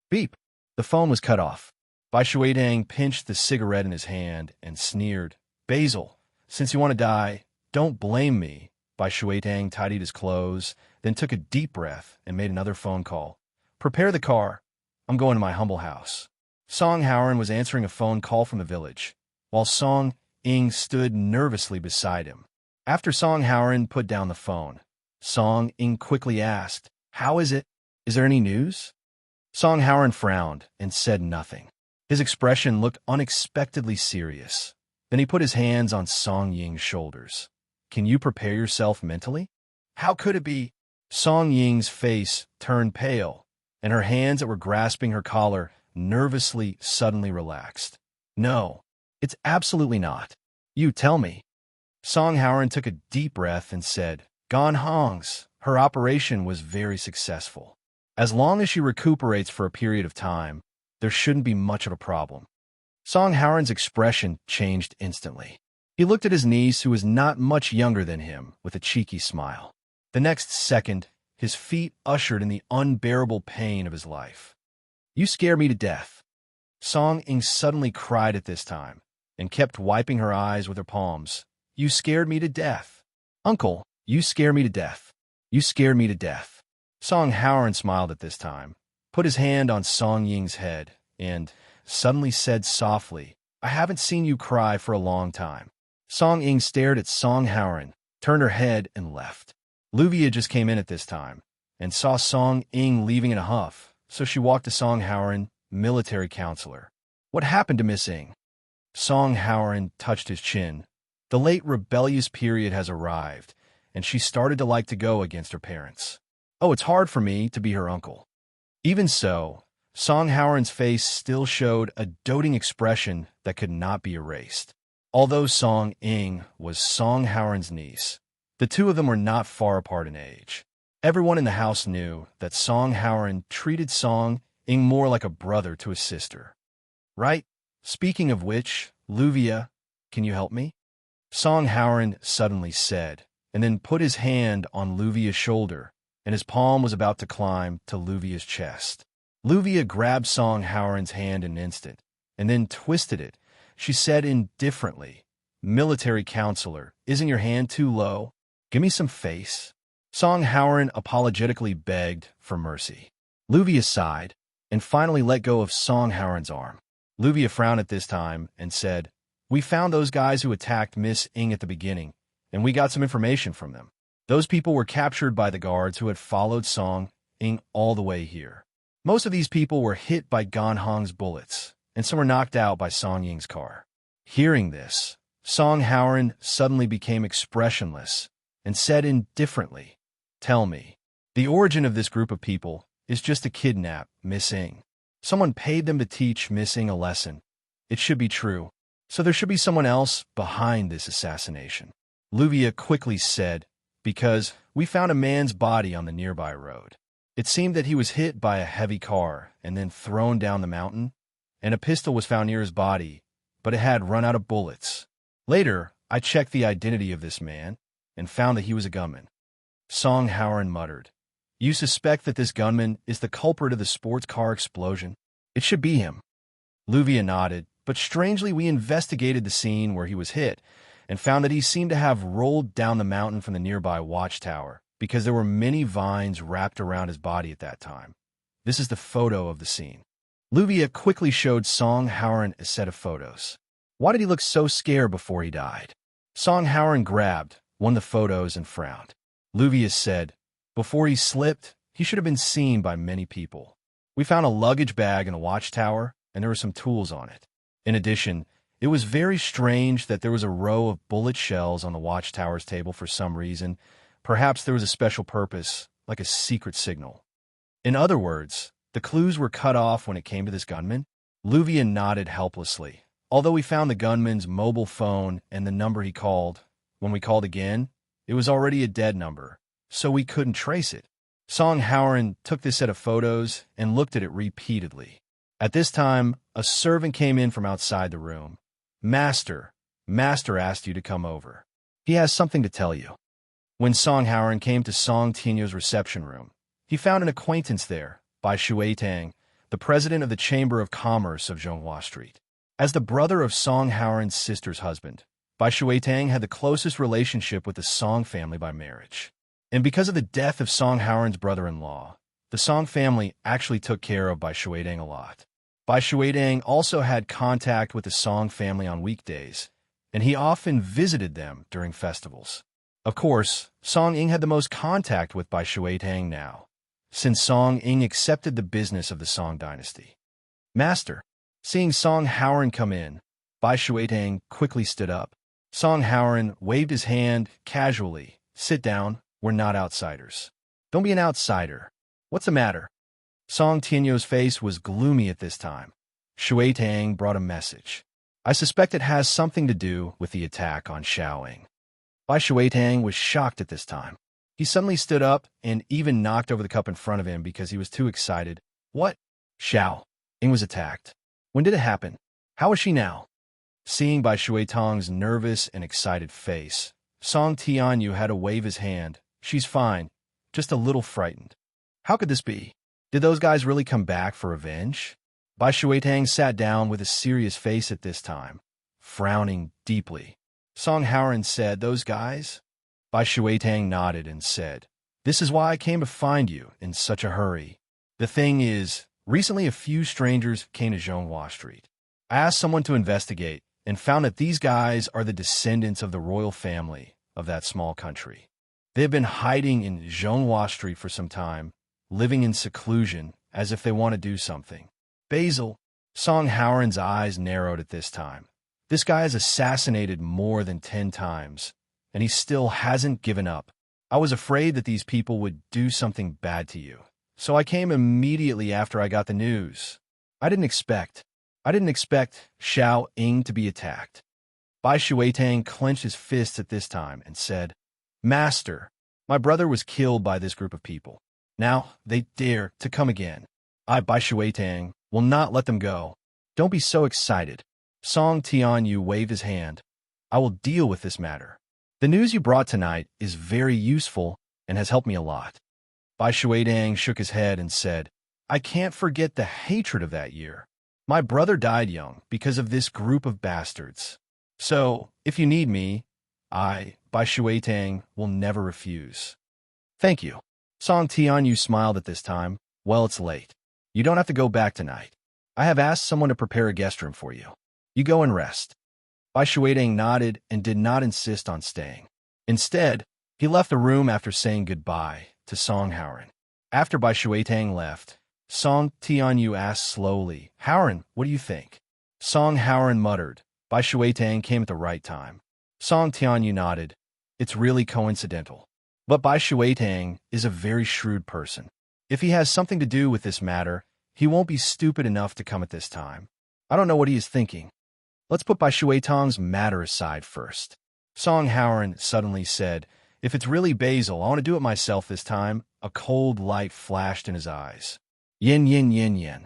Beep. The phone was cut off. Bai Shuetang pinched the cigarette in his hand and sneered. "Basil, since you want to die, don't blame me." Bai Shuetang tidied his clothes, then took a deep breath and made another phone call. "Prepare the car. I'm going to my humble house." Song Howren was answering a phone call from the village, while Song Ying stood nervously beside him. After Song Howren put down the phone, Song Ying quickly asked, "How is it? Is there any news?" Song Howren frowned and said nothing. His expression looked unexpectedly serious. Then he put his hands on Song Ying's shoulders. "Can you prepare yourself mentally?" "How could it be?" Song Ying's face turned pale, and her hands that were grasping her collar nervously suddenly relaxed. "No, it's absolutely not. You tell me." Song Howren took a deep breath and said, "Gan Hong's, her operation was very successful. As long as she recuperates for a period of time, there shouldn't be much of a problem." Song Howren's expression changed instantly. He looked at his niece, who was not much younger than him, with a cheeky smile. The next second, his feet ushered in the unbearable pain of his life. "You scare me to death." Song Ying suddenly cried at this time, and kept wiping her eyes with her palms. "You scared me to death. Uncle, you scare me to death. You scared me to death." Song Howren smiled at this time, put his hand on Song Ying's head, and suddenly said softly, "I haven't seen you cry for a long time." Song Ying stared at Song Howren, turned her head, and left. Luvia just came in at this time, and saw Song Ying leaving in a huff, so she walked to Song Howren, military counselor. "What happened to Miss Ying?" Song Howren touched his chin. "The late rebellious period has arrived, and she started to like to go against her parents. Oh, it's hard for me to be her uncle." Even so, Song Howren's face still showed a doting expression that could not be erased. Although Song Ying was Song Howren's niece, the two of them were not far apart in age. Everyone in the house knew that Song Howren treated Song Ying more like a brother to his sister. "Right? Speaking of which, Luvia, can you help me?" Song Howren suddenly said, and then put his hand on Luvia's shoulder, and his palm was about to climb to Luvia's chest. Luvia grabbed Song Howren's hand in an instant, and then twisted it. She said indifferently, "Military counselor, isn't your hand too low? Give me some face." Song Howren apologetically begged for mercy. Luvia sighed, and finally let go of Song Howren's arm. Luvia frowned at this time and said, "We found those guys who attacked Miss Ying at the beginning, and we got some information from them. Those people were captured by the guards who had followed Song Ying all the way here. Most of these people were hit by Gan Hong's bullets, and some were knocked out by Song Ying's car." Hearing this, Song Howren suddenly became expressionless and said indifferently, "Tell me, the origin of this group of people is just to kidnap Miss Ying. Someone paid them to teach Miss Ying a lesson. It should be true. So there should be someone else behind this assassination." Luvia quickly said, "Because we found a man's body on the nearby road. It seemed that he was hit by a heavy car and then thrown down the mountain. and a pistol was found near his body, but it had run out of bullets. Later, I checked the identity of this man and found that he was a gunman. Song Howard muttered, "You suspect that this gunman is the culprit of the sports car explosion? It should be him." Luvia nodded, but strangely we investigated the scene where he was hit and found that he seemed to have rolled down the mountain from the nearby watchtower because there were many vines wrapped around his body at that time. This is the photo of the scene. Luvia quickly showed Song Howard a set of photos. Why did he look so scared before he died? Song Howard grabbed one of the photos and frowned. Luvia said, "Before he slipped, he should have been seen by many people. We found a luggage bag in the watchtower, and there were some tools on it. In addition, it was very strange that there was a row of bullet shells on the watchtower's table for some reason. Perhaps there was a special purpose, like a secret signal. In other words, the clues were cut off when it came to this gunman." Luvia nodded helplessly. Although we found the gunman's mobile phone and the number he called, when we called again, it was already a dead number, so we couldn't trace it. Song Howard took this set of photos and looked at it repeatedly. At this time, a servant came in from outside the room. Master asked you to come over. He has something to tell you." When Song Howard came to Song Tinyo's reception room, he found an acquaintance there, Bai Shuitang, the president of the Chamber of Commerce of Zhonghua Street. As the brother of Song Howard's sister's husband, Bai Shuitang had the closest relationship with the Song family by marriage. And because of the death of Song Howard's brother-in-law, the Song family actually took care of Bai Shuitang a lot. Bai Shuitang also had contact with the Song family on weekdays, and he often visited them during festivals. Of course, Song Ying had the most contact with Bai Shuitang now, since Song Ying accepted the business of the Song dynasty. "Master." Seeing Song Howard come in, Bai Shuitang quickly stood up. Song Howard waved his hand casually. "Sit down, we're not outsiders." "Don't be an outsider. What's the matter?" Song Tinyo's face was gloomy at this time. Shuitang brought a message. "I suspect it has something to do with the attack on Xiaoying." Bai Shuitang was shocked at this time. He suddenly stood up and even knocked over the cup in front of him because he was too excited. "What? Xiaoying was attacked? When did it happen? How is she now?" Seeing Bai Shuitang's nervous and excited face, Song Tianyu had to wave his hand. "She's fine, just a little frightened." "How could this be? Did those guys really come back for revenge?" Bai Shuitang sat down with a serious face at this time, frowning deeply. Song Howard said, "Those guys?" Bai Shuitang nodded and said, "This is why I came to find you in such a hurry. The thing is, recently a few strangers came to Zhonghua Street. I asked someone to investigate and found that these guys are the descendants of the royal family of that small country. They have been hiding in Zhonghua Street for some time, living in seclusion as if they want to do something." "Basil." Song Howard's eyes narrowed at this time. "This guy has assassinated more than 10 times, and he still hasn't given up. I was afraid that these people would do something bad to you, so I came immediately after I got the news. I didn't expect Xiao Ying to be attacked." Bai Shuitang clenched his fists at this time and said, "Master, my brother was killed by this group of people. Now they dare to come again. I, Bai Shuitang, will not let them go. Don't be so excited." Song Tianyu waved his hand. "I will deal with this matter. The news you brought tonight is very useful and has helped me a lot." Bai Shuitang shook his head and said, "I can't forget the hatred of that year. My brother died young because of this group of bastards. So, if you need me, I, Bai Shuitang, will never refuse." "Thank you." Song Tianyu smiled at this time. "Well, it's late. You don't have to go back tonight. I have asked someone to prepare a guest room for you. You go and rest." Bai Shuitang nodded and did not insist on staying. Instead, he left the room after saying goodbye to Song Howard. After Bai Shuitang left, Song Tianyu asked slowly, "Howard, what do you think?" Song Howard muttered. Bai Shuitang came at the right time. Song Tianyu nodded. "It's really coincidental. But Bai Shuitang is a very shrewd person. If he has something to do with this matter, he won't be stupid enough to come at this time. I don't know what he is thinking. Let's put Bai Shuitang's matter aside first." Song Howard suddenly said, "If it's really Basil, I want to do it myself this time." A cold light flashed in his eyes. "Yin, yin, yin, yin."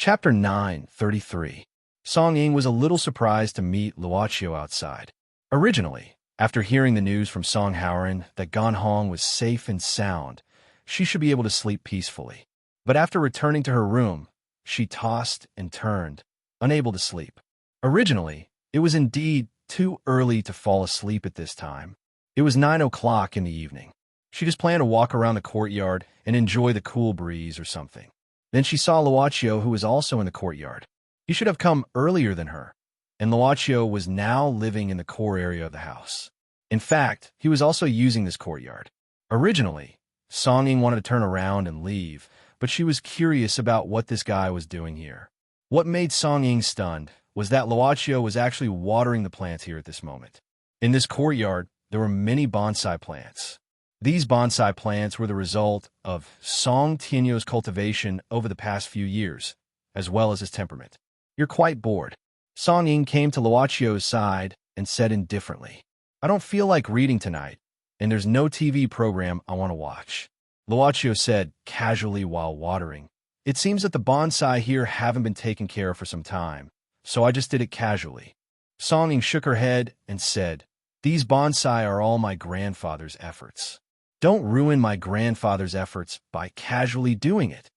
Chapter 9:33. Song Ying was a little surprised to meet Luochio outside. Originally, after hearing the news from Song Haoran that Gan Hong was safe and sound, she should be able to sleep peacefully. But after returning to her room, she tossed and turned, unable to sleep. Originally, it was indeed too early to fall asleep at this time. It was 9 o'clock in the evening. She just planned to walk around the courtyard and enjoy the cool breeze or something. Then she saw Luochio, who was also in the courtyard. He should have come earlier than her, and Luochio was now living in the core area of the house. In fact, he was also using this courtyard. Originally, Song Ying wanted to turn around and leave, but she was curious about what this guy was doing here. What made Song Ying stunned was that Luochio was actually watering the plants here at this moment. In this courtyard, there were many bonsai plants. These bonsai plants were the result of Song Tianyo's cultivation over the past few years, as well as his temperament. "You're quite bored." Song Ying came to Luochio's side and said indifferently, "I don't feel like reading tonight, and there's no TV program I want to watch." Luochio said casually while watering, "It seems that the bonsai here haven't been taken care of for some time, so I just did it casually." Song Ying shook her head and said, "These bonsai are all my grandfather's efforts. Don't ruin my grandfather's efforts by casually doing it."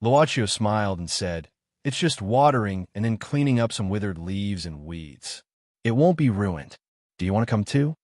Luochio smiled and said, "It's just watering and then cleaning up some withered leaves and weeds. It won't be ruined. Do you want to come too?"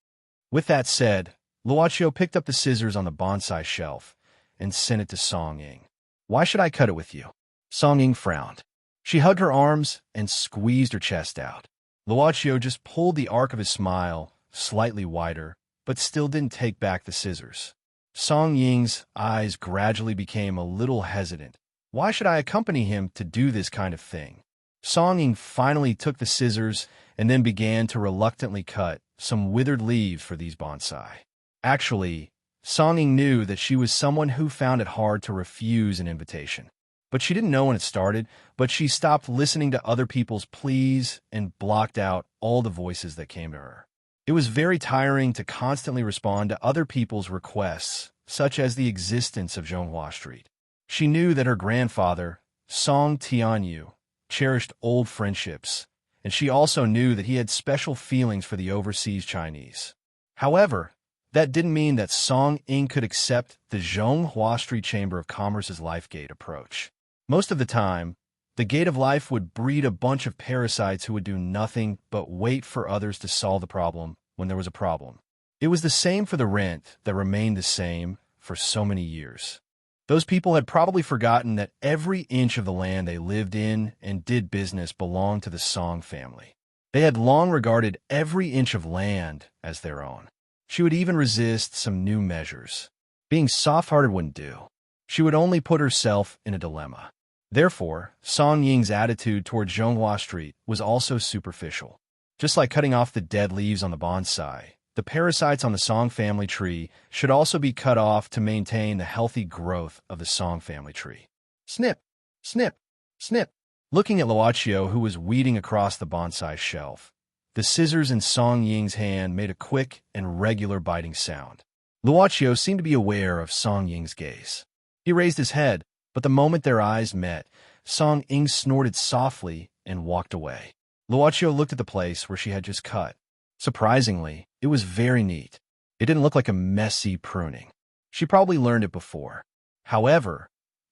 With that said, Luochio picked up the scissors on the bonsai shelf and sent it to Song Ying. "Why should I cut it with you?" Song Ying frowned. She hugged her arms and squeezed her chest out. Luochio just pulled the arc of his smile slightly wider, but still didn't take back the scissors. Song Ying's eyes gradually became a little hesitant. Why should I accompany him to do this kind of thing? Song Ying finally took the scissors and then began to reluctantly cut some withered leaves for these bonsai. Actually, Song Ying knew that she was someone who found it hard to refuse an invitation. But she didn't know when it started, but she stopped listening to other people's pleas and blocked out all the voices that came to her. It was very tiring to constantly respond to other people's requests, such as the existence of Zhonghua Street. She knew that her grandfather, Song Tianyu, cherished old friendships, and she also knew that he had special feelings for the overseas Chinese. However, that didn't mean that Song Ying could accept the Zhonghua Street Chamber of Commerce's Life Gate approach. Most of the time, the Gate of Life would breed a bunch of parasites who would do nothing but wait for others to solve the problem when there was a problem. It was the same for the rent that remained the same for so many years. Those people had probably forgotten that every inch of the land they lived in and did business belonged to the Song family. They had long regarded every inch of land as their own. She would even resist some new measures. Being soft-hearted wouldn't do. She would only put herself in a dilemma. Therefore, Song Ying's attitude toward Zhonghua Street was also superficial. Just like cutting off the dead leaves on the bonsai, the parasites on the Song family tree should also be cut off to maintain the healthy growth of the Song family tree. Snip, snip, snip. Looking at Luochio, who was weeding across the bonsai shelf, the scissors in Song Ying's hand made a quick and regular biting sound. Luochio seemed to be aware of Song Ying's gaze. He raised his head, but the moment their eyes met, Song Ying snorted softly and walked away. Luochio looked at the place where she had just cut. Surprisingly, it was very neat. It didn't look like a messy pruning. She probably learned it before. However,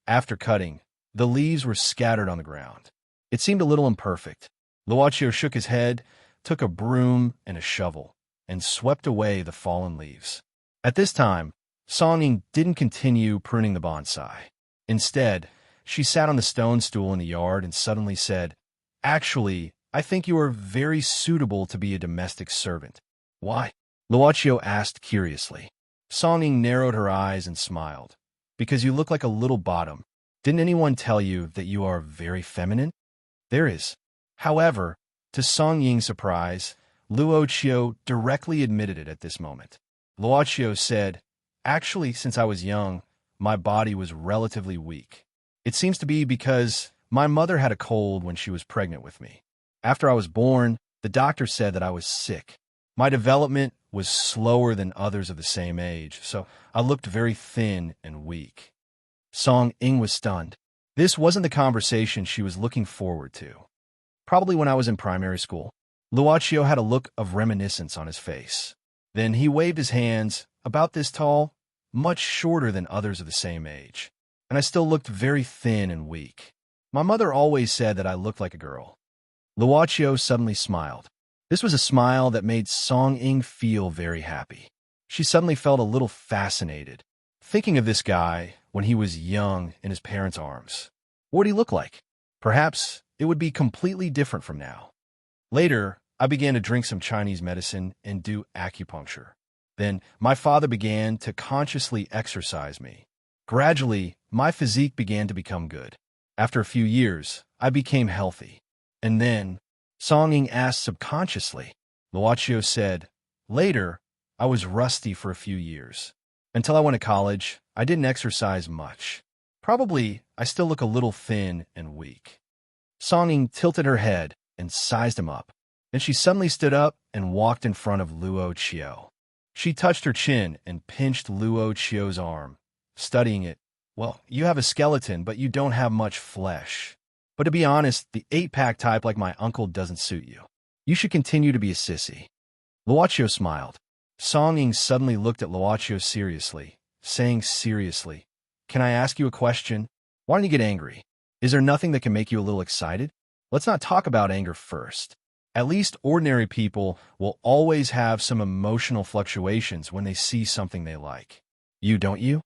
after cutting, the leaves were scattered on the ground. It seemed a little imperfect. Luochio shook his head, took a broom and a shovel, and swept away the fallen leaves. At this time, Song Ying didn't continue pruning the bonsai. Instead, she sat on the stone stool in the yard and suddenly said, "Actually, I think you are very suitable to be a domestic servant." "Why?" Luochio asked curiously. Song Ying narrowed her eyes and smiled. "Because you look like a little bottom. Didn't anyone tell you that you are very feminine?" "There is." However, to Song Ying's surprise, Luochio directly admitted it at this moment. Luochio said, "Actually, since I was young, my body was relatively weak. It seems to be because my mother had a cold when she was pregnant with me. After I was born, the doctor said that I was sick. My development was slower than others of the same age, so I looked very thin and weak." Song Ying was stunned. This wasn't the conversation she was looking forward to. Probably when I was in primary school. Luochio had a look of reminiscence on his face. Then he waved his hands, about this tall, much shorter than others of the same age. And I still looked very thin and weak. My mother always said that I looked like a girl. Luochio suddenly smiled. This was a smile that made Song Ying feel very happy. She suddenly felt a little fascinated, thinking of this guy when he was young in his parents' arms. What would he look like? Perhaps it would be completely different from now. Later, I began to drink some Chinese medicine and do acupuncture. Then, my father began to consciously exercise me. Gradually, my physique began to become good. After a few years, I became healthy. And then, Song Ying asked subconsciously. Luochio said, later, I was rusty for a few years. Until I went to college, I didn't exercise much. Probably, I still look a little thin and weak. Song Ying tilted her head and sized him up. Then she suddenly stood up and walked in front of Luochio. She touched her chin and pinched Luochio's arm, studying it. Well, you have a skeleton, but you don't have much flesh. But to be honest, the 8-pack type like my uncle doesn't suit you. You should continue to be a sissy. Luochio smiled. Song Ying suddenly looked at Luochio seriously, saying seriously, "Can I ask you a question? Why don't you get angry? Is there nothing that can make you a little excited? Let's not talk about anger first. At least ordinary people will always have some emotional fluctuations when they see something they like. You, don't you?"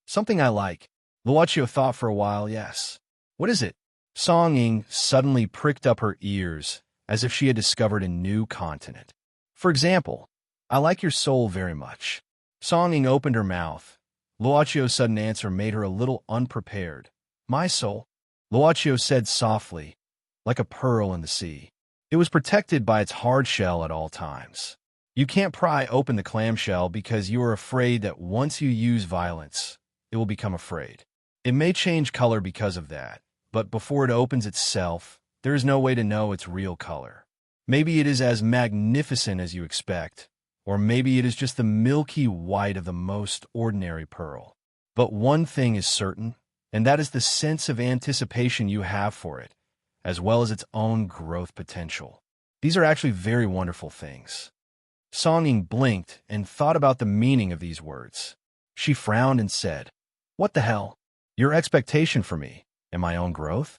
"Something I like." Luochio thought for a while, yes. "What is it?" Song Ying suddenly pricked up her ears as if she had discovered a new continent. "For example, I like your soul very much." Song Ying opened her mouth. Luochio's sudden answer made her a little unprepared. "My soul?" Luochio said softly, "Like a pearl in the sea. It was protected by its hard shell at all times. You can't pry open the clamshell because you are afraid that once you use violence, it will become afraid. It may change color because of that, but before it opens itself, there is no way to know its real color. Maybe it is as magnificent as you expect, or maybe it is just the milky white of the most ordinary pearl. But one thing is certain, and that is the sense of anticipation you have for it, as well as its own growth potential. These are actually very wonderful things." Song Ying blinked and thought about the meaning of these words. She frowned and said, "What the hell? Your expectation for me and my own growth?"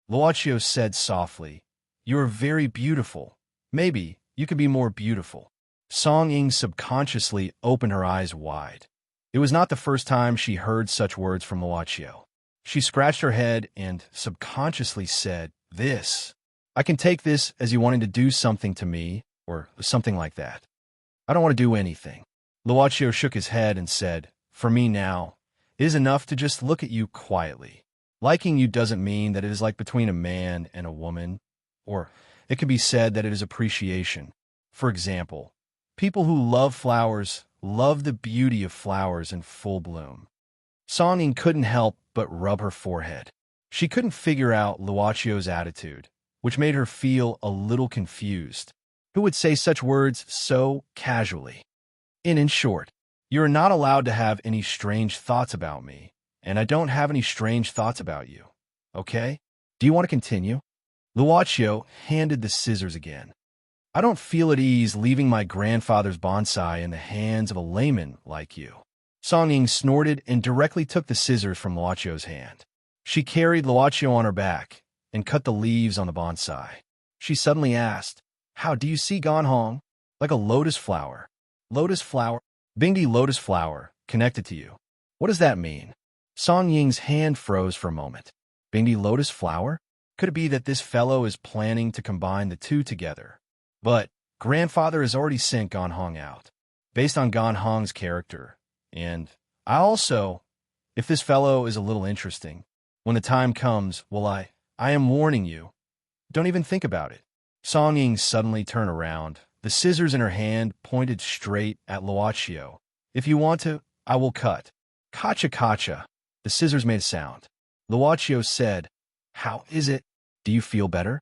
Luochio said softly, "You are very beautiful. Maybe you could be more beautiful." Song Ying subconsciously opened her eyes wide. It was not the first time she heard such words from Luochio. She scratched her head and subconsciously said, "This. I can take this as you wanting to do something to me, or something like that." "I don't want to do anything." Luochio shook his head and said, "For me now, it is enough to just look at you quietly. Liking you doesn't mean that it is like between a man and a woman, or it can be said that it is appreciation. For example, people who love flowers love the beauty of flowers in full bloom." Song Ying couldn't help but rub her forehead. She couldn't figure out Luochio's attitude, which made her feel a little confused. Who would say such words so casually? In short, you are not allowed to have any strange thoughts about me, and I don't have any strange thoughts about you. Okay? Do you want to continue? Luochio handed the scissors again. "I don't feel at ease leaving my grandfather's bonsai in the hands of a layman like you." Song Ying snorted and directly took the scissors from Luochio's hand. She carried Luochio on her back and cut the leaves on the bonsai. She suddenly asked, "How do you see Ganhong?" "Like a lotus flower." "Lotus flower?" "Bingdi lotus flower, connected to you." "What does that mean?" Song Ying's hand froze for a moment. "Bingdi lotus flower? Could it be that this fellow is planning to combine the two together? But grandfather has already sent Ganhong out, based on Ganhong's character. And I also, if this fellow is a little interesting, when the time comes, well, I am warning you. Don't even think about it." Song Ying suddenly turned around. The scissors in her hand pointed straight at Luochio. "If you want to, I will cut." "Kacha kacha." The scissors made a sound. Luochio said, "How is it? Do you feel better?"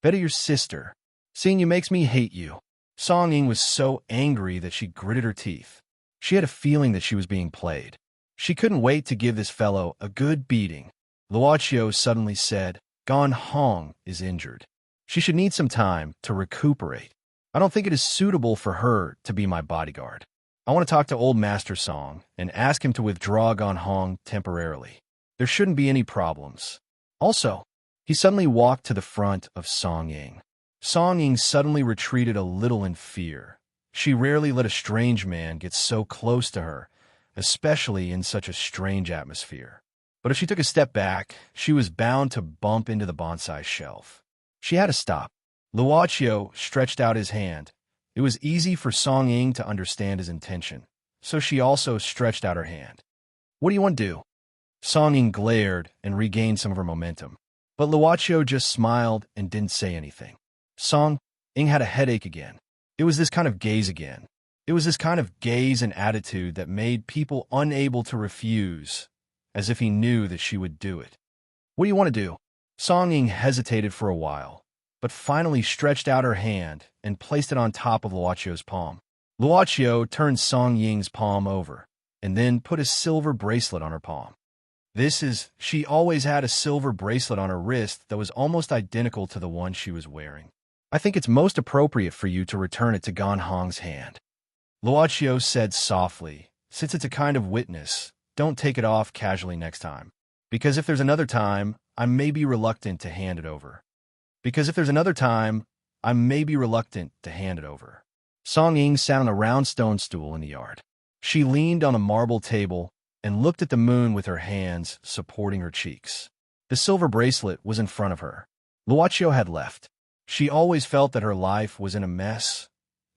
"Better your sister. Seeing you makes me hate you." Song Ying was so angry that she gritted her teeth. She had a feeling that she was being played. She couldn't wait to give this fellow a good beating. Luochio suddenly said, Gan Hong is injured. She should need some time to recuperate. I don't think it is suitable for her to be my bodyguard. I want to talk to old Master Song and ask him to withdraw Gan Hong temporarily. There shouldn't be any problems. Also, he suddenly walked to the front of Song Ying. Song Ying suddenly retreated a little in fear. She rarely let a strange man get so close to her, especially in such a strange atmosphere. But if she took a step back, she was bound to bump into the bonsai shelf. She had to stop. Luochio stretched out his hand. It was easy for Song Ying to understand his intention, so she also stretched out her hand. What do you want to do? Song Ying glared and regained some of her momentum. But Luochio just smiled and didn't say anything. Song Ying had a headache again. It was this kind of gaze again. It was this kind of gaze and attitude that made people unable to refuse, as if he knew that she would do it. What do you want to do? Song Ying hesitated for a while, but finally stretched out her hand and placed it on top of Luochio's palm. Luochio turned Song Ying's palm over, and then put a silver bracelet on her palm. She always had a silver bracelet on her wrist that was almost identical to the one she was wearing. I think it's most appropriate for you to return it to Gan Hong's hand. Luochio said softly, since it's a kind of witness, don't take it off casually next time. Because if there's another time, I may be reluctant to hand it over. Song Ying sat on a round stone stool in the yard. She leaned on a marble table and looked at the moon with her hands supporting her cheeks. The silver bracelet was in front of her. Luochio had left. She always felt that her life was in a mess.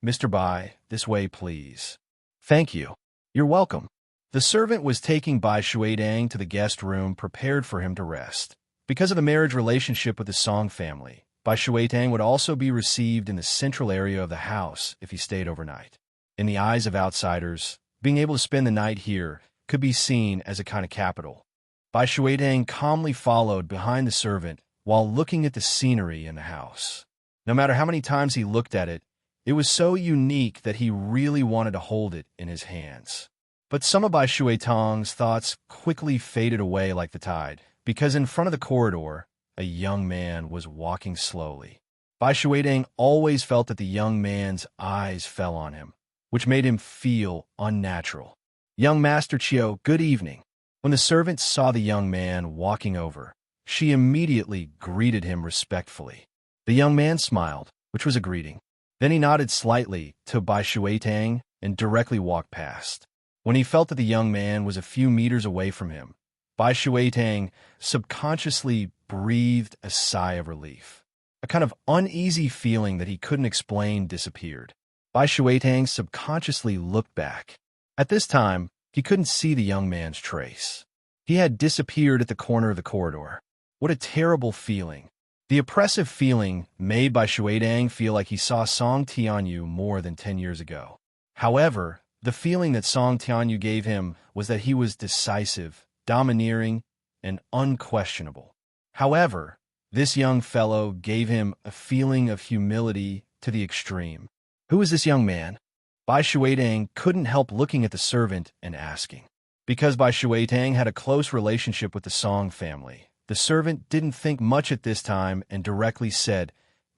Mr. Bai, this way, please. Thank you. You're welcome. The servant was taking Bai Shuidang to the guest room prepared for him to rest. Because of the marriage relationship with the Song family, Bai Shuidang would also be received in the central area of the house if he stayed overnight. In the eyes of outsiders, being able to spend the night here could be seen as a kind of capital. Bai Shuidang calmly followed behind the servant while looking at the scenery in the house. No matter how many times he looked at it, it was so unique that he really wanted to hold it in his hands. But some of Bai Shuidang's thoughts quickly faded away like the tide, because in front of the corridor, a young man was walking slowly. Bai Shuidang always felt that the young man's eyes fell on him, which made him feel unnatural. Young Master Chiu, good evening. When the servant saw the young man walking over, she immediately greeted him respectfully. The young man smiled, which was a greeting. Then he nodded slightly to Bai Shuidang and directly walked past. When he felt that the young man was a few meters away from him, Bai Shuidang subconsciously breathed a sigh of relief. A kind of uneasy feeling that he couldn't explain disappeared. Bai Shuidang subconsciously looked back. At this time, he couldn't see the young man's trace. He had disappeared at the corner of the corridor. What a terrible feeling. The oppressive feeling made Bai Shuidang feel like he saw Song Tianyu more than 10 years ago. However, the feeling that Song Tianyu gave him was that he was decisive, domineering, and unquestionable. However, this young fellow gave him a feeling of humility to the extreme. Who is this young man? Bai Shuidang couldn't help looking at the servant and asking. Because Bai Shuidang had a close relationship with the Song family, the servant didn't think much at this time and directly said,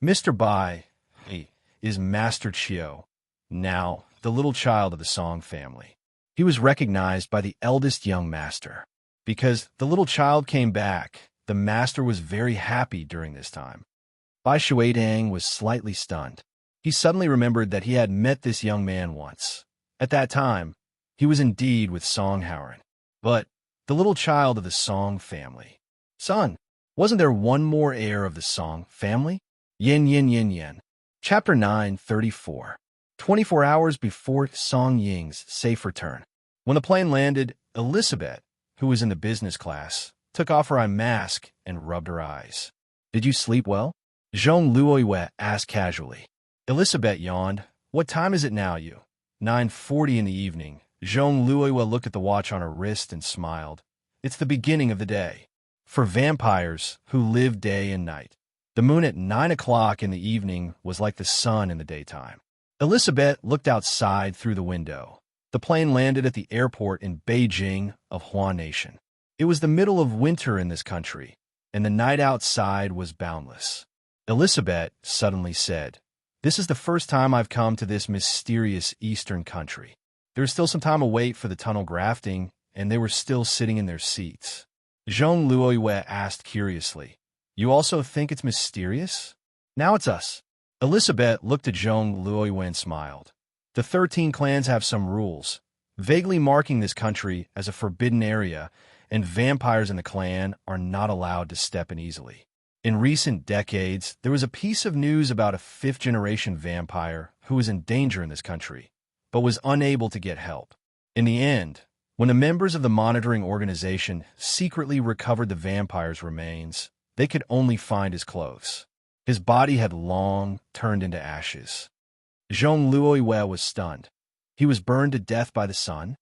Mr. Bai is Master Chiu, now the little child of the Song family. He was recognized by the eldest young master. Because the little child came back, the master was very happy during this time. Bai Shuidang was slightly stunned. He suddenly remembered that he had met this young man once. At that time, he was indeed with Song Howard, but the little child of the Song family. Son, wasn't there one more heir of the Song family? Yin yin yin yin. Chapter 9:34. 24 hours before Song Ying's safe return. When the plane landed, Elizabeth, who was in the business class, took off her eye mask and rubbed her eyes. Did you sleep well? Zhong Luoyue asked casually. Elizabeth yawned. What time is it now, you? 9:40 in the evening. Zhong Luoyue looked at the watch on her wrist and smiled. It's the beginning of the day. For vampires who live day and night, the moon at 9 o'clock in the evening was like the sun in the daytime. Elizabeth looked outside through the window. The plane landed at the airport in Beijing of Hua Nation. It was the middle of winter in this country, and the night outside was boundless. Elizabeth suddenly said, "This is the first time I've come to this mysterious eastern country." There was still some time to wait for the tunnel grafting, and they were still sitting in their seats. Zhong Luoyue asked curiously, "You also think it's mysterious?" "Now it's us." Elizabeth looked at Zhong Luoyue and smiled. "The 13 clans have some rules, vaguely marking this country as a forbidden area, and vampires in the clan are not allowed to step in easily. In recent decades, there was a piece of news about a 5th-generation vampire who was in danger in this country, but was unable to get help. In the end, when the members of the monitoring organization secretly recovered the vampire's remains, they could only find his clothes. His body had long turned into ashes. Zhong Luoyue was stunned. He was burned to death by the sun?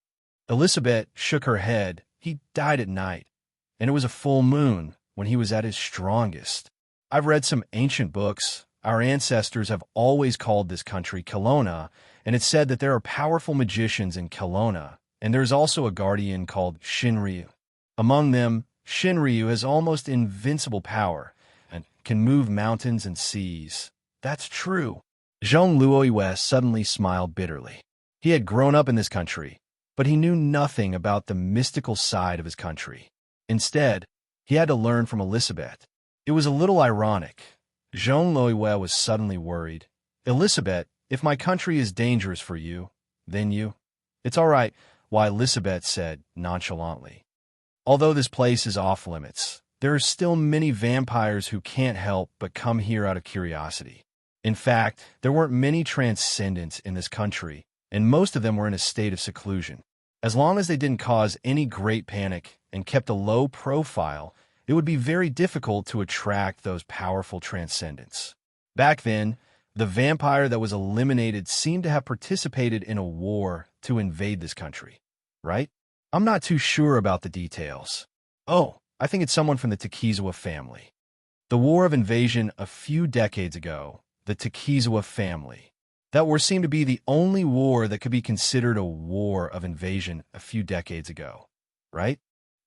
Elizabeth shook her head. He died at night, and it was a full moon when he was at his strongest. I've read some ancient books. Our ancestors have always called this country Kelowna, and it's said that there are powerful magicians in Kelowna, and there's also a guardian called Shinryu. Among them, Shinryu has almost invincible power and can move mountains and seas. That's true. Zhong Luoyue suddenly smiled bitterly. He had grown up in this country, but he knew nothing about the mystical side of his country. Instead, he had to learn from Elizabeth. It was a little ironic. Zhong Luoyue was suddenly worried. "Elizabeth, if my country is dangerous for you, then you—" "It's all right," Elizabeth said nonchalantly. "Although this place is off limits, there are still many vampires who can't help but come here out of curiosity. In fact, there weren't many transcendents in this country, and most of them were in a state of seclusion. As long as they didn't cause any great panic and kept a low profile, it would be very difficult to attract those powerful transcendents. Back then, the vampire that was eliminated seemed to have participated in a war to invade this country, right? I'm not too sure about the details. Oh, I think it's someone from the Tekizawa family. The war of invasion a few decades ago, the Tekizawa family. That war seemed to be the only war that could be considered a war of invasion a few decades ago, right?"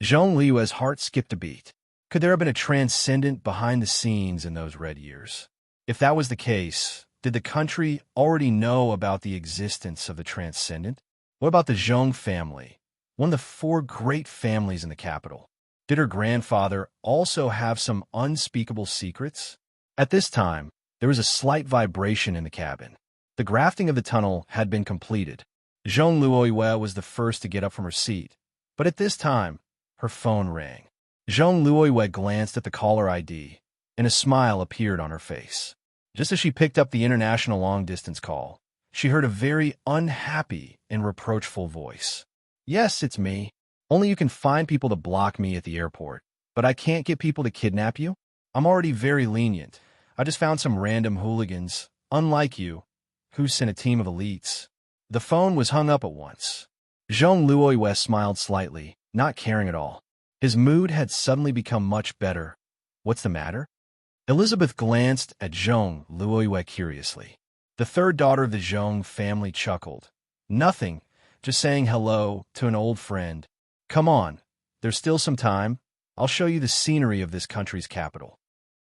Zhong Liu's heart skipped a beat. Could there have been a transcendent behind the scenes in those red years? If that was the case, did the country already know about the existence of the transcendent? What about the Zhong family, one of the 4 great families in the capital? Did her grandfather also have some unspeakable secrets? At this time, there was a slight vibration in the cabin. The grafting of the tunnel had been completed. Zhong Luoyue was the first to get up from her seat, but at this time, her phone rang. Zhong Luoyue glanced at the caller ID, and a smile appeared on her face. Just as she picked up the international long-distance call, she heard a very unhappy and reproachful voice. "Yes, it's me. Only you can find people to block me at the airport, but I can't get people to kidnap you? I'm already very lenient. I just found some random hooligans, unlike you, who sent a team of elites." The phone was hung up at once. Zhong Luoyue smiled slightly, not caring at all. His mood had suddenly become much better. "What's the matter?" Elizabeth glanced at Zhong Luoyue curiously. The 3rd daughter of the Zhong family chuckled. "Nothing, just saying hello to an old friend. Come on, there's still some time. I'll show you the scenery of this country's capital."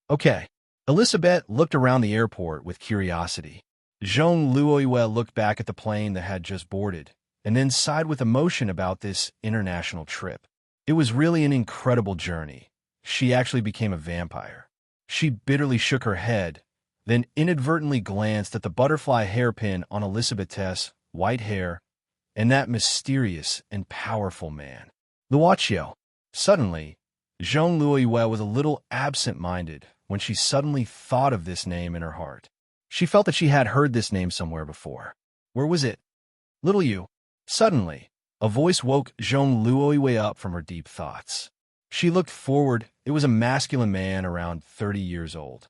"Okay." Elizabeth looked around the airport with curiosity. Zhong Luoyue looked back at the plane that had just boarded, and then sighed with emotion about this international trip. It was really an incredible journey. She actually became a vampire. She bitterly shook her head, then inadvertently glanced at the butterfly hairpin on Elizabeth's white hair and that mysterious and powerful man, Luochio. Suddenly, Zhong Luoyue was a little absent-minded when she suddenly thought of this name in her heart. She felt that she had heard this name somewhere before. Where was it? "Little you." Suddenly, a voice woke Zhong Luoyue up from her deep thoughts. She looked forward. It was a masculine man around 30 years old.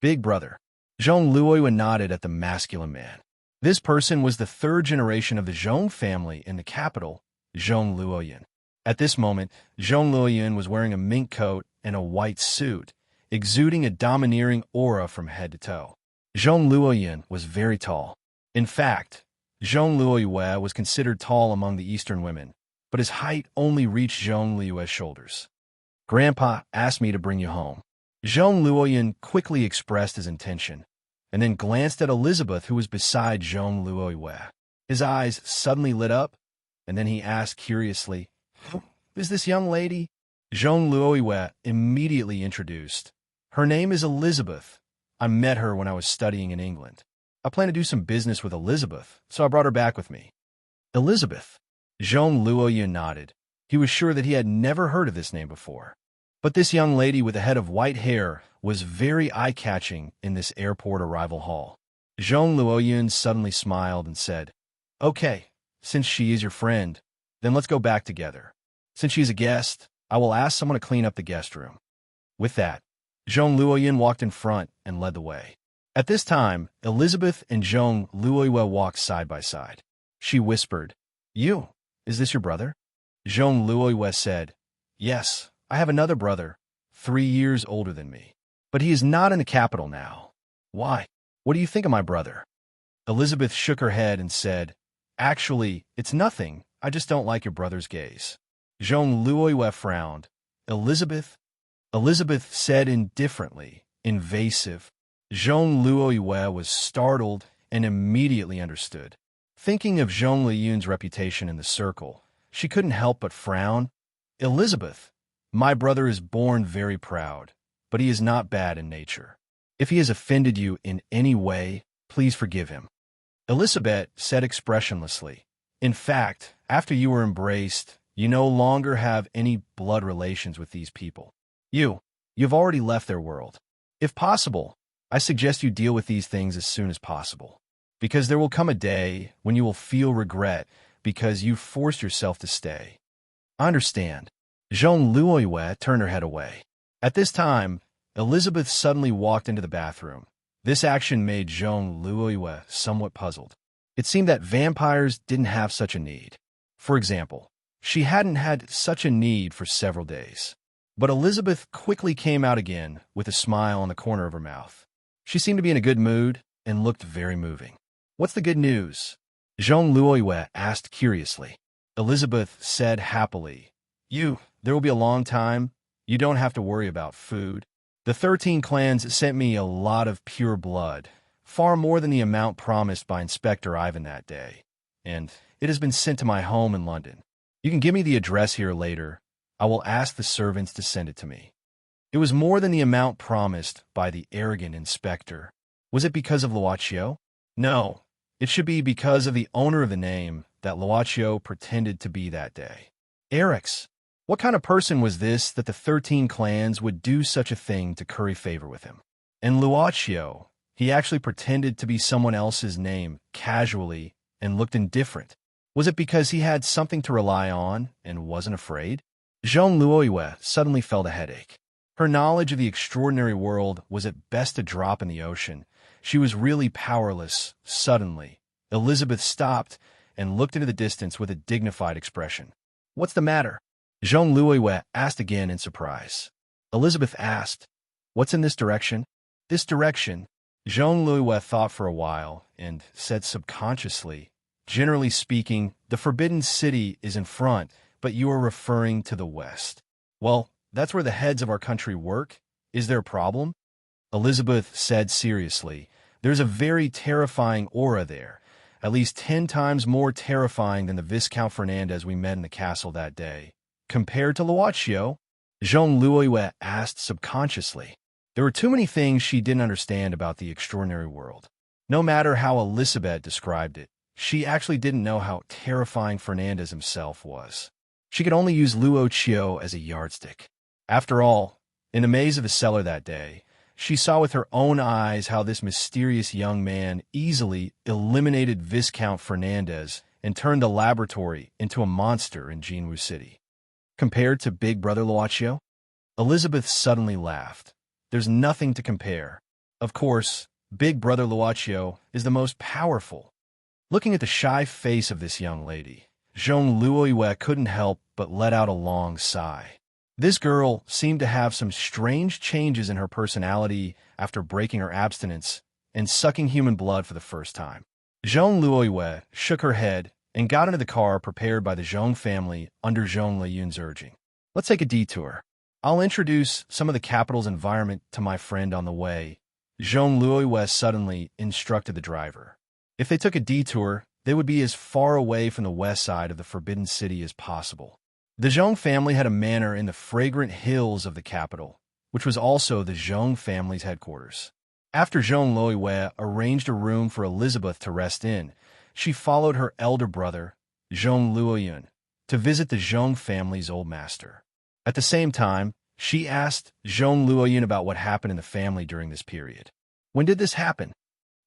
"Big brother." Zhong Luoyue nodded at the masculine man. This person was the 3rd generation of the Zhong family in the capital, Zhong Luoyun. At this moment, Zhong Luoyun was wearing a mink coat and a white suit, exuding a domineering aura from head to toe. Zhong Luoyun was very tall. In fact, Zhong Luoyue was considered tall among the Eastern women, but his height only reached Zhong Liu's shoulders. "Grandpa asked me to bring you home." Zhong Luoyuan quickly expressed his intention, and then glanced at Elizabeth, who was beside Zhong Luoyue. His eyes suddenly lit up, and then he asked curiously, "Who is this young lady?" Zhong Luoyue immediately introduced. "Her name is Elizabeth. I met her when I was studying in England. I plan to do some business with Elizabeth, so I brought her back with me." Elizabeth. Zhong Luoyuan nodded. He was sure that he had never heard of this name before. But this young lady with a head of white hair was very eye-catching in this airport arrival hall. Zhong Luoyuan suddenly smiled and said, "Okay, since she is your friend, then let's go back together. Since she's a guest, I will ask someone to clean up the guest room." With that, Zhong Luoyuan walked in front and led the way. At this time, Elizabeth and Zhong Luoyue walked side by side. She whispered, Is this your brother?" Zhong Luoyue said, "Yes, I have another brother, 3 years older than me. But he is not in the capital now." "Why? What do you think of my brother?" Elizabeth shook her head and said, "Actually, it's nothing. I just don't like your brother's gaze." Zhong Luoyue frowned. Elizabeth said indifferently, invasive. Zhong Luoyue was startled and immediately understood. Thinking of Zhong Liyun's reputation in the circle, she couldn't help but frown. "Elizabeth, my brother is born very proud, but he is not bad in nature. If he has offended you in any way, please forgive him." Elizabeth said expressionlessly, "In fact, after you were embraced, you no longer have any blood relations with these people. You've already left their world. If possible, I suggest you deal with these things as soon as possible, because there will come a day when you will feel regret because you forced yourself to stay." "I understand." Zhong Luoyue turned her head away. At this time, Elizabeth suddenly walked into the bathroom. This action made Zhong Luoyue somewhat puzzled. It seemed that vampires didn't have such a need. For example, she hadn't had such a need for several days. But Elizabeth quickly came out again with a smile on the corner of her mouth. She seemed to be in a good mood and looked very moving. "What's the good news?" Zhong Luoyue asked curiously. Elizabeth said happily, There will be a long time. You don't have to worry about food. The 13 clans sent me a lot of pure blood, far more than the amount promised by Inspector Ivan that day, and it has been sent to my home in London. You can give me the address here later. I will ask the servants to send it to me." It was more than the amount promised by the arrogant inspector. Was it because of Luochio? No, it should be because of the owner of the name that Luochio pretended to be that day. Eric's. What kind of person was this that the 13 clans would do such a thing to curry favor with him? And Luochio, he actually pretended to be someone else's name casually and looked indifferent. Was it because he had something to rely on and wasn't afraid? Zhong Luoyue suddenly felt a headache. Her knowledge of the extraordinary world was at best a drop in the ocean. She was really powerless. Suddenly, Elizabeth stopped and looked into the distance with a dignified expression. "What's the matter?" Zhong Luoyue asked again in surprise. Elizabeth asked, "What's in this direction?" "This direction?" Zhong Luoyue thought for a while and said subconsciously, "Generally speaking, the Forbidden City is in front, but you are referring to the west." "Well, that's where the heads of our country work. Is there a problem?" Elizabeth said seriously, "There's a very terrifying aura there, at least 10 times more terrifying than the Viscount Fernandez we met in the castle that day." "Compared to Luochio?" Zhong Luoyue asked subconsciously. There were too many things she didn't understand about the extraordinary world. No matter how Elizabeth described it, she actually didn't know how terrifying Fernandez himself was. She could only use Luochio as a yardstick. After all, in the maze of the cellar that day, she saw with her own eyes how this mysterious young man easily eliminated Viscount Fernandez and turned the laboratory into a monster in Jinwu City. Compared to Big Brother Luochio? Elizabeth suddenly laughed. There's nothing to compare. Of course, Big Brother Luochio is the most powerful. Looking at the shy face of this young lady, Zhong Luoyue couldn't help but let out a long sigh. This girl seemed to have some strange changes in her personality after breaking her abstinence and sucking human blood for the first time. Zhong Luoyue shook her head and got into the car prepared by the Zhong family under Zhong Liyun's urging. Let's take a detour. I'll introduce some of the capital's environment to my friend on the way, Zhong Luoyue suddenly instructed the driver. If they took a detour, they would be as far away from the west side of the Forbidden City as possible. The Zhong family had a manor in the fragrant hills of the capital, which was also the Zhong family's headquarters. After Zhong Luoyue arranged a room for Elizabeth to rest in, she followed her elder brother, Zhong Luoyun, to visit the Zhong family's old master. At the same time, she asked Zhong Luoyun about what happened in the family during this period. When did this happen?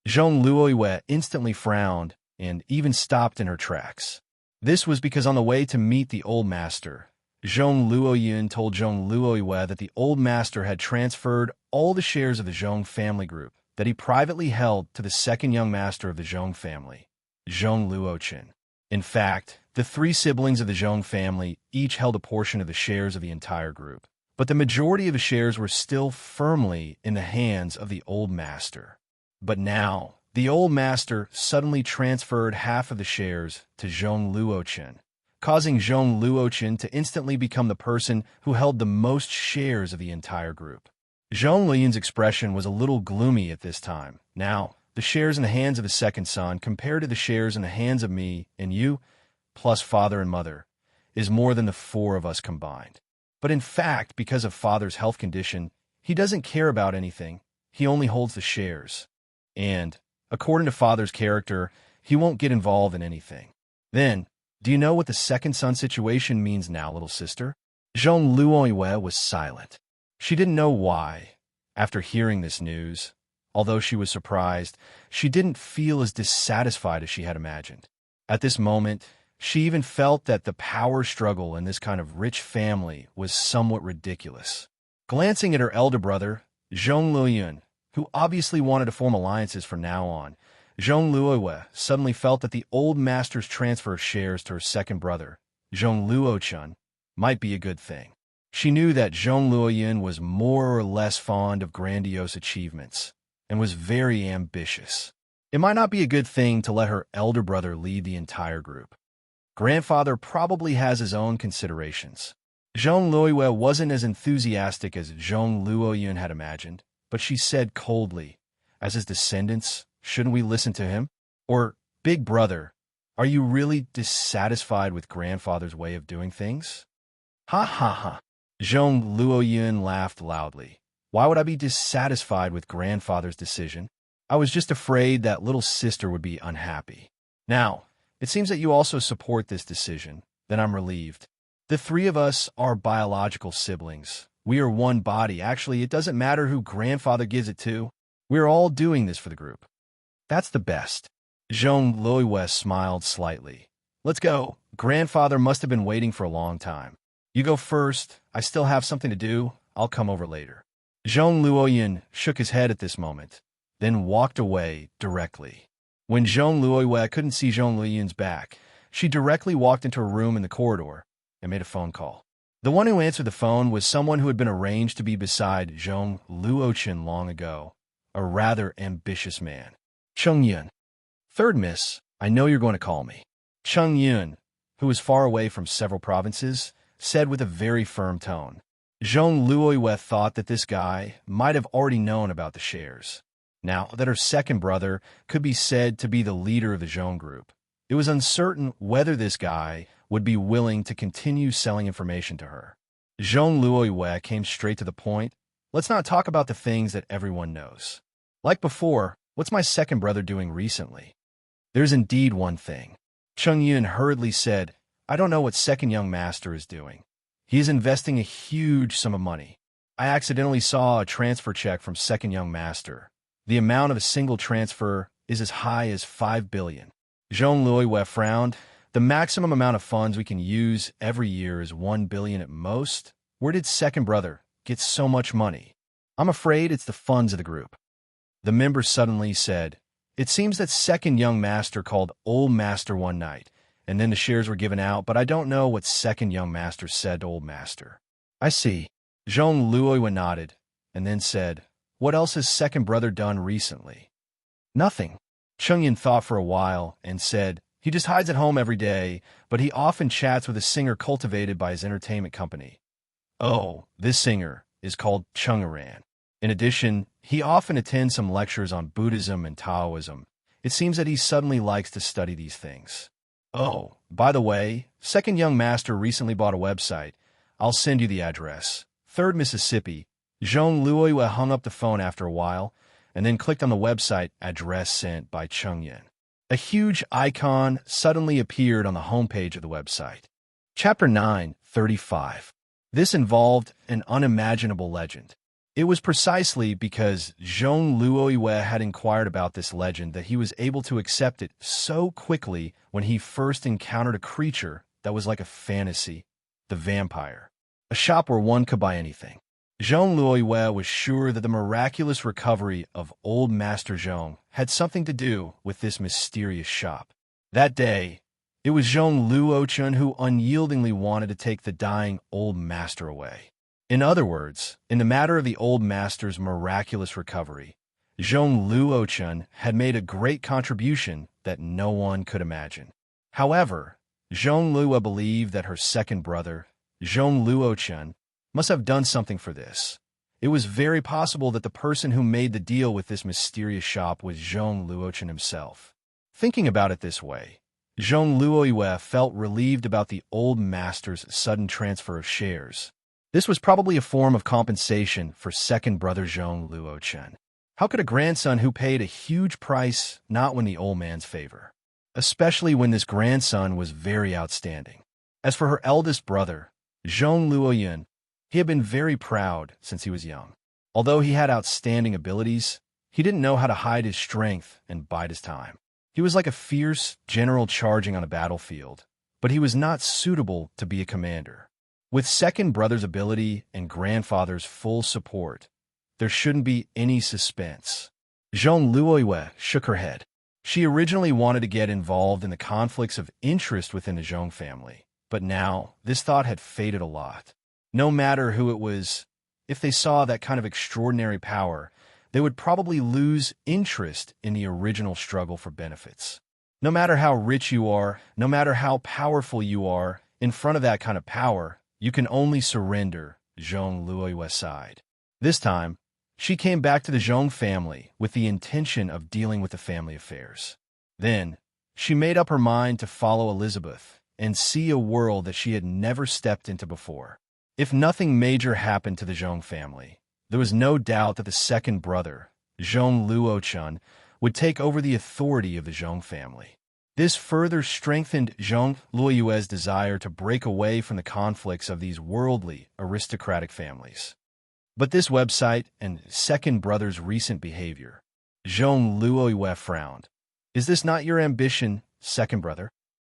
Zhong Luoyue instantly frowned and even stopped in her tracks. This was because on the way to meet the old master, Zhong Luoyun told Zhong Luoyue that the old master had transferred all the shares of the Zhong family group that he privately held to the second young master of the Zhong family, Zhong Luochen. In fact, the three siblings of the Zhong family each held a portion of the shares of the entire group, but the majority of the shares were still firmly in the hands of the old master. But now, the old master suddenly transferred half of the shares to Zhong Luochen, causing Zhong Luochen to instantly become the person who held the most shares of the entire group. Zhong Liyun's expression was a little gloomy at this time. Now, the shares in the hands of the second son compared to the shares in the hands of me and you, plus father and mother, is more than the four of us combined. But in fact, because of father's health condition, he doesn't care about anything. He only holds the shares. And, according to father's character, he won't get involved in anything. Then, do you know what the second son situation means now, little sister? Zhong Luoyue was silent. She didn't know why. After hearing this news, although she was surprised, she didn't feel as dissatisfied as she had imagined. At this moment, she even felt that the power struggle in this kind of rich family was somewhat ridiculous. Glancing at her elder brother, Zhong Luoyun, who obviously wanted to form alliances from now on, Zhong Luoyue suddenly felt that the old master's transfer of shares to her second brother, Zhong Luochun, might be a good thing. She knew that Zhong Luoyun was more or less fond of grandiose achievements and was very ambitious. It might not be a good thing to let her elder brother lead the entire group. Grandfather probably has his own considerations. Zhong Luoyue wasn't as enthusiastic as Zhong Luoyun had imagined, but she said coldly, as his descendants, shouldn't we listen to him? Or, big brother, are you really dissatisfied with grandfather's way of doing things? Ha ha ha. Zhong Luoyun laughed loudly. Why would I be dissatisfied with grandfather's decision? I was just afraid that little sister would be unhappy. Now, it seems that you also support this decision. Then I'm relieved. The three of us are biological siblings. We are one body. Actually, it doesn't matter who grandfather gives it to. We're all doing this for the group. That's the best. Zhong Luoyue smiled slightly. Let's go. Grandfather must have been waiting for a long time. You go first. I still have something to do. I'll come over later. Zhong Luoyun shook his head at this moment, then walked away directly. When Zhong Luoyue couldn't see Zhong Liyun's back, she directly walked into a room in the corridor and made a phone call. The one who answered the phone was someone who had been arranged to be beside Zhong Luochen long ago, a rather ambitious man. Cheng Yun. Third miss, I know you're going to call me. Cheng Yun, who was far away from several provinces, said with a very firm tone. Zhong Luoyue thought that this guy might have already known about the shares. Now that her second brother could be said to be the leader of the Zhong group, it was uncertain whether this guy would be willing to continue selling information to her. Zhong Luoyue came straight to the point. Let's not talk about the things that everyone knows. Like before, what's my second brother doing recently? There's indeed one thing. Cheng Yun hurriedly said, I don't know what second young master is doing. He is investing a huge sum of money. I accidentally saw a transfer check from second young master. The amount of a single transfer is as high as 5 billion. Zhong Luoyue frowned. The maximum amount of funds we can use every year is 1 billion at most. Where did second brother get so much money? I'm afraid it's the funds of the group. The member suddenly said, It seems that second young master called old master one night, and then the shares were given out, but I don't know what second young master said to old master. I see. Zhong Luoyue nodded, and then said, What else has second brother done recently? Nothing. Cheng Yun thought for a while and said, He just hides at home every day, but he often chats with a singer cultivated by his entertainment company. Oh, this singer is called Chungaran. In addition, he often attends some lectures on Buddhism and Taoism. It seems that he suddenly likes to study these things. Oh, by the way, Second Young Master recently bought a website. I'll send you the address. 3rd Mississippi. Zhong Luoyue hung up the phone after a while, and then clicked on the website address sent by Chungyan. A huge icon suddenly appeared on the homepage of the website. Chapter 9:35. This involved an unimaginable legend. It was precisely because Zhong Luoyue had inquired about this legend that he was able to accept it so quickly when he first encountered a creature that was like a fantasy, the vampire, a shop where one could buy anything. Zhong Luoyue was sure that the miraculous recovery of old Master Zhong had something to do with this mysterious shop. That day, it was Zhong Luochun who unyieldingly wanted to take the dying old master away. In other words, in the matter of the old master's miraculous recovery, Zhong Luochun had made a great contribution that no one could imagine. However, Zhong Luo believed that her second brother, Zhong Luochun, must have done something for this. It was very possible that the person who made the deal with this mysterious shop was Zhong Luochun himself. Thinking about it this way, Zhong Luoyue felt relieved about the old master's sudden transfer of shares. This was probably a form of compensation for second brother Zhong Luochun. How could a grandson who paid a huge price not win the old man's favor? Especially when this grandson was very outstanding. As for her eldest brother, Zhong Luoyun, he had been very proud since he was young. Although he had outstanding abilities, he didn't know how to hide his strength and bide his time. He was like a fierce general charging on a battlefield, but he was not suitable to be a commander. With second brother's ability and grandfather's full support, there shouldn't be any suspense. Zhong Luoyue shook her head. She originally wanted to get involved in the conflicts of interest within the Zhong family, but now this thought had faded a lot. No matter who it was, if they saw that kind of extraordinary power, they would probably lose interest in the original struggle for benefits. No matter how rich you are, no matter how powerful you are, in front of that kind of power, you can only surrender, Zhong Luoyue sighed. This time, she came back to the Zhong family with the intention of dealing with the family affairs. Then, she made up her mind to follow Elizabeth and see a world that she had never stepped into before. If nothing major happened to the Zhong family, there was no doubt that the second brother, Zhong Luochun, would take over the authority of the Zhong family. This further strengthened Zhong Luoyue's desire to break away from the conflicts of these worldly, aristocratic families. But this website and second brother's recent behavior, Zhong Luoyue frowned. Is this not your ambition, second brother?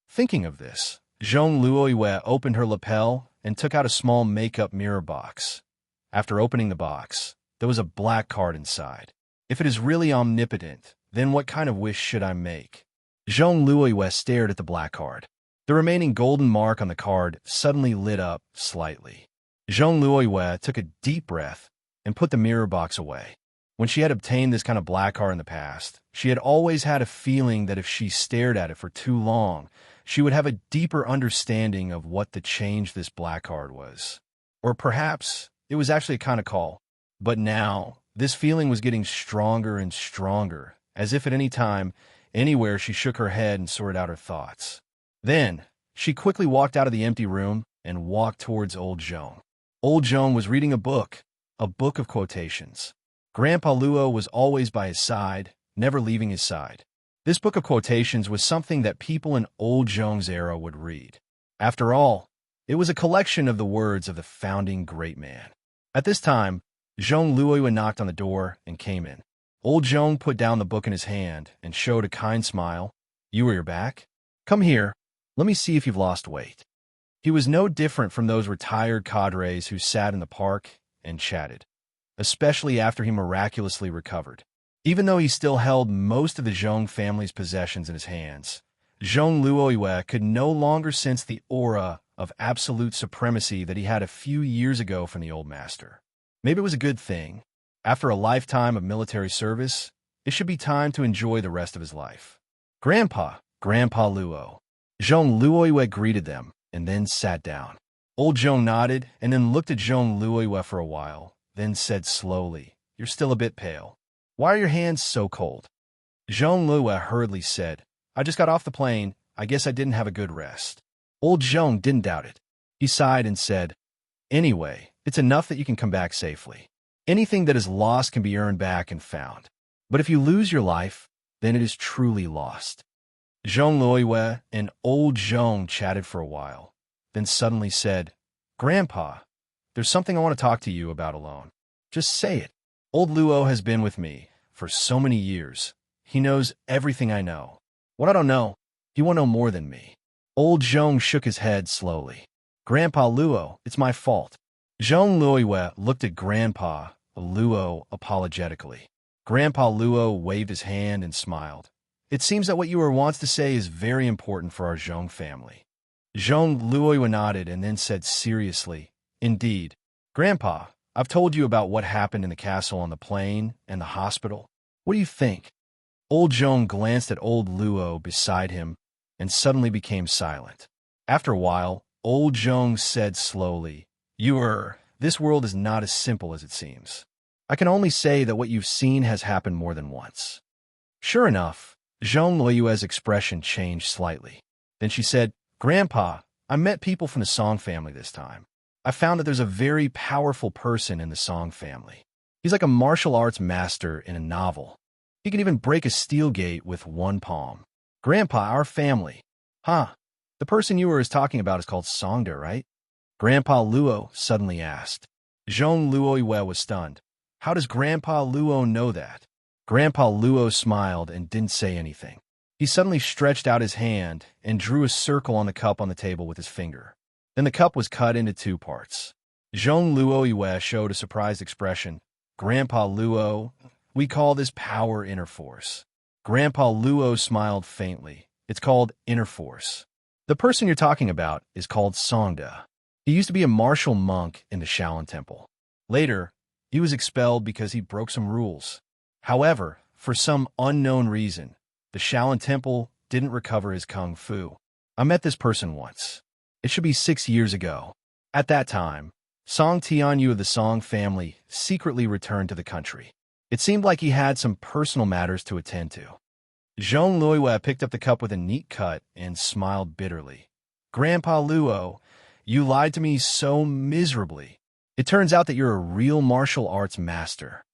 Thinking of this, Zhong Luoyue opened her lapel and took out a small makeup mirror box. After opening the box, there was a black card inside. If it is really omnipotent, then what kind of wish should I make? Zhong Luoyue stared at the black card. The remaining golden mark on the card suddenly lit up slightly. Zhong Luoyue took a deep breath and put the mirror box away. When she had obtained this kind of black card in the past, she had always had a feeling that if she stared at it for too long, she would have a deeper understanding of what the change this black card was. Or perhaps it was actually a kind of call. But now, this feeling was getting stronger and stronger, as if at any time, anywhere she shook her head and sorted out her thoughts. Then, she quickly walked out of the empty room and walked towards old Zhong. Old Zhong was reading a book of quotations. Grandpa Luo was always by his side, never leaving his side. This book of quotations was something that people in old Zhong's era would read. After all, it was a collection of the words of the founding great man. At this time, Zhong Luoyue knocked on the door and came in. Old Zhong put down the book in his hand and showed a kind smile. You are back? Come here. Let me see if you've lost weight. He was no different from those retired cadres who sat in the park and chatted, especially after he miraculously recovered. Even though he still held most of the Zhong family's possessions in his hands, Zhong Luoyue could no longer sense the aura of absolute supremacy that he had a few years ago from the old master. Maybe it was a good thing. After a lifetime of military service, it should be time to enjoy the rest of his life. Grandpa, Grandpa Luo. Zhong Luoyue greeted them and then sat down. Old Zhong nodded and then looked at Zhong Luoyue for a while, then said slowly, "You're still a bit pale. Why are your hands so cold?" Zhong Luoyue hurriedly said, "I just got off the plane. I guess I didn't have a good rest." Old Zhong didn't doubt it. He sighed and said, "Anyway, it's enough that you can come back safely. Anything that is lost can be earned back and found. But if you lose your life, then it is truly lost." Zhong Luoyue and Old Zhong chatted for a while, then suddenly said, "Grandpa, there's something I want to talk to you about alone. Just say it." Old Luo has been with me for so many years. He knows everything I know. What I don't know, he won't know more than me. Old Zhong shook his head slowly. "Grandpa Luo, it's my fault." Zhong Luoyue looked at Grandpa Luo apologetically. Grandpa Luo waved his hand and smiled. "It seems that what you were wants to say is very important for our Zhong family." Zhong Luoyue nodded and then said seriously, "Indeed. Grandpa, I've told you about what happened in the castle on the plane and the hospital. What do you think?" Old Zhong glanced at Old Luo beside him and suddenly became silent. After a while, Old Zhong said slowly, This world is not as simple as it seems. I can only say that what you've seen has happened more than once." Sure enough, Zhong Luoyue's expression changed slightly. Then she said, "Grandpa, I met people from the Song family this time. I found that there's a very powerful person in the Song family. He's like a martial arts master in a novel. He can even break a steel gate with one palm. Grandpa, our family." "Huh, the person you were talking about is called Songda, right?" Grandpa Luo suddenly asked. Zhong Luoyue was stunned. "How does Grandpa Luo know that?" Grandpa Luo smiled and didn't say anything. He suddenly stretched out his hand and drew a circle on the cup on the table with his finger. Then the cup was cut into two parts. Zhong Luoyue showed a surprised expression. "Grandpa Luo, we call this power inner force." Grandpa Luo smiled faintly. "It's called inner force. The person you're talking about is called Songda. He used to be a martial monk in the Shaolin Temple. Later, he was expelled because he broke some rules. However, for some unknown reason, the Shaolin Temple didn't recover his kung fu. I met this person once. It should be 6 years ago. At that time, Song Tianyu of the Song family secretly returned to the country. It seemed like he had some personal matters to attend to." Zhong Luoyue picked up the cup with a neat cut and smiled bitterly. "Grandpa Luo, you lied to me so miserably. It turns out that you're a real martial arts master."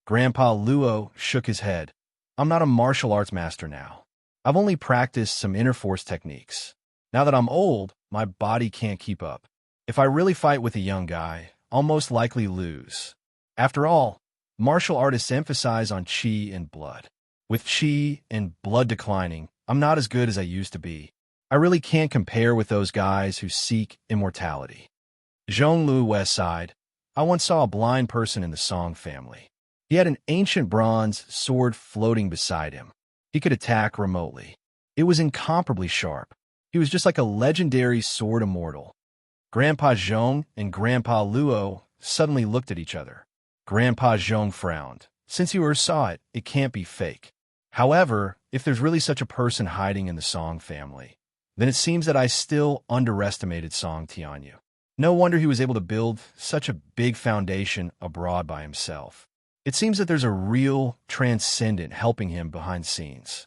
Grandpa Luo shook his head. "I'm not a martial arts master now. I've only practiced some inner force techniques. Now that I'm old, my body can't keep up. If I really fight with a young guy, I'll most likely lose. After all, martial artists emphasize on qi and blood. With qi and blood declining, I'm not as good as I used to be. I really can't compare with those guys who seek immortality." Zhong Luoyue sighed. "I once saw a blind person in the Song family. He had an ancient bronze sword floating beside him. He could attack remotely. It was incomparably sharp. He was just like a legendary sword immortal." Grandpa Zhong and Grandpa Luo suddenly looked at each other. Grandpa Zhong frowned. "Since you saw it, it can't be fake. However, if there's really such a person hiding in the Song family, then it seems that I still underestimated Song Tianyu. No wonder he was able to build such a big foundation abroad by himself. It seems that there's a real transcendent helping him behind scenes."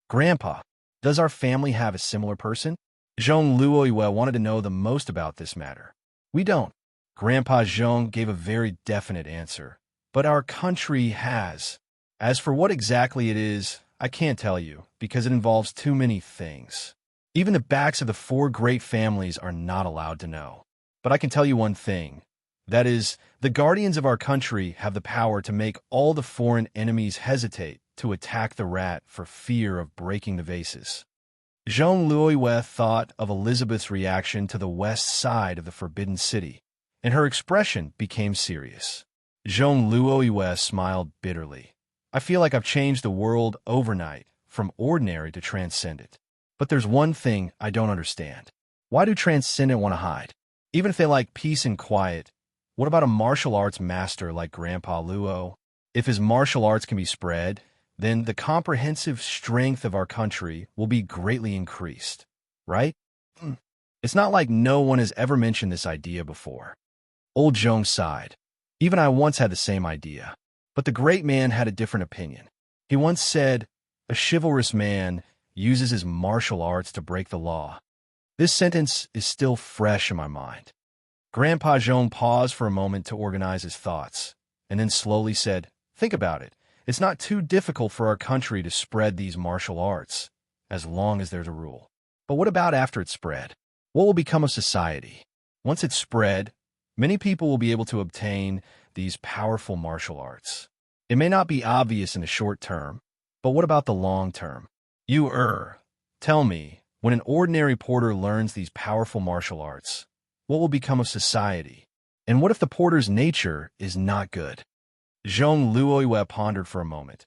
"Grandpa, does our family have a similar person?" Zhong Luoyue wanted to know the most about this matter. "We don't." Grandpa Zhong gave a very definite answer. "But our country has. As for what exactly it is, I can't tell you, because it involves too many things. Even the backs of the 4 great families are not allowed to know. But I can tell you one thing. That is, the guardians of our country have the power to make all the foreign enemies hesitate to attack the rat for fear of breaking the vases." Zhong Luoyue thought of Elizabeth's reaction to the west side of the Forbidden City, and her expression became serious. Zhong Luoyue smiled bitterly. "I feel like I've changed the world overnight, from ordinary to transcendent. But there's one thing I don't understand. Why do transcendent want to hide? Even if they like peace and quiet, what about a martial arts master like Grandpa Luo? If his martial arts can be spread, then the comprehensive strength of our country will be greatly increased, right? It's not like no one has ever mentioned this idea before. Old Zhong sighed. Even I once had the same idea. But the great man had a different opinion. He once said, "A chivalrous man uses his martial arts to break the law." This sentence is still fresh in my mind. Grandpa Zhong paused for a moment to organize his thoughts, and then slowly said, "Think about it. It's not too difficult for our country to spread these martial arts, as long as there's a rule. But what about after it's spread? What will become of society? Once it's spread, many people will be able to obtain these powerful martial arts. It may not be obvious in the short term, but what about the long term? Tell me, when an ordinary porter learns these powerful martial arts, what will become of society? And what if the porter's nature is not good?" Zhong Luoyue pondered for a moment.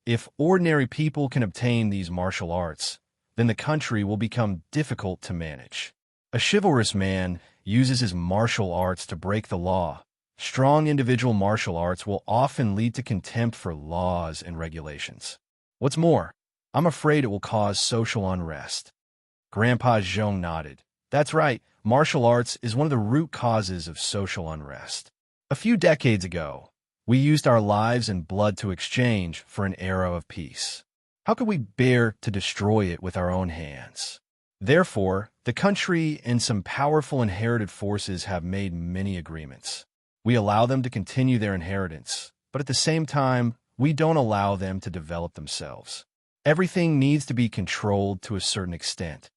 If ordinary people can obtain these martial arts, then the country will become difficult to manage. A chivalrous man uses his martial arts to break the law. Strong individual martial arts will often lead to contempt for laws and regulations. What's more, I'm afraid it will cause social unrest. Grandpa Zhong nodded. That's right, martial arts is one of the root causes of social unrest. A few decades ago, we used our lives and blood to exchange for an era of peace. How could we bear to destroy it with our own hands? Therefore, the country and some powerful inherited forces have made many agreements. We allow them to continue their inheritance, but at the same time, we don't allow them to develop themselves. Everything needs to be controlled to a certain extent.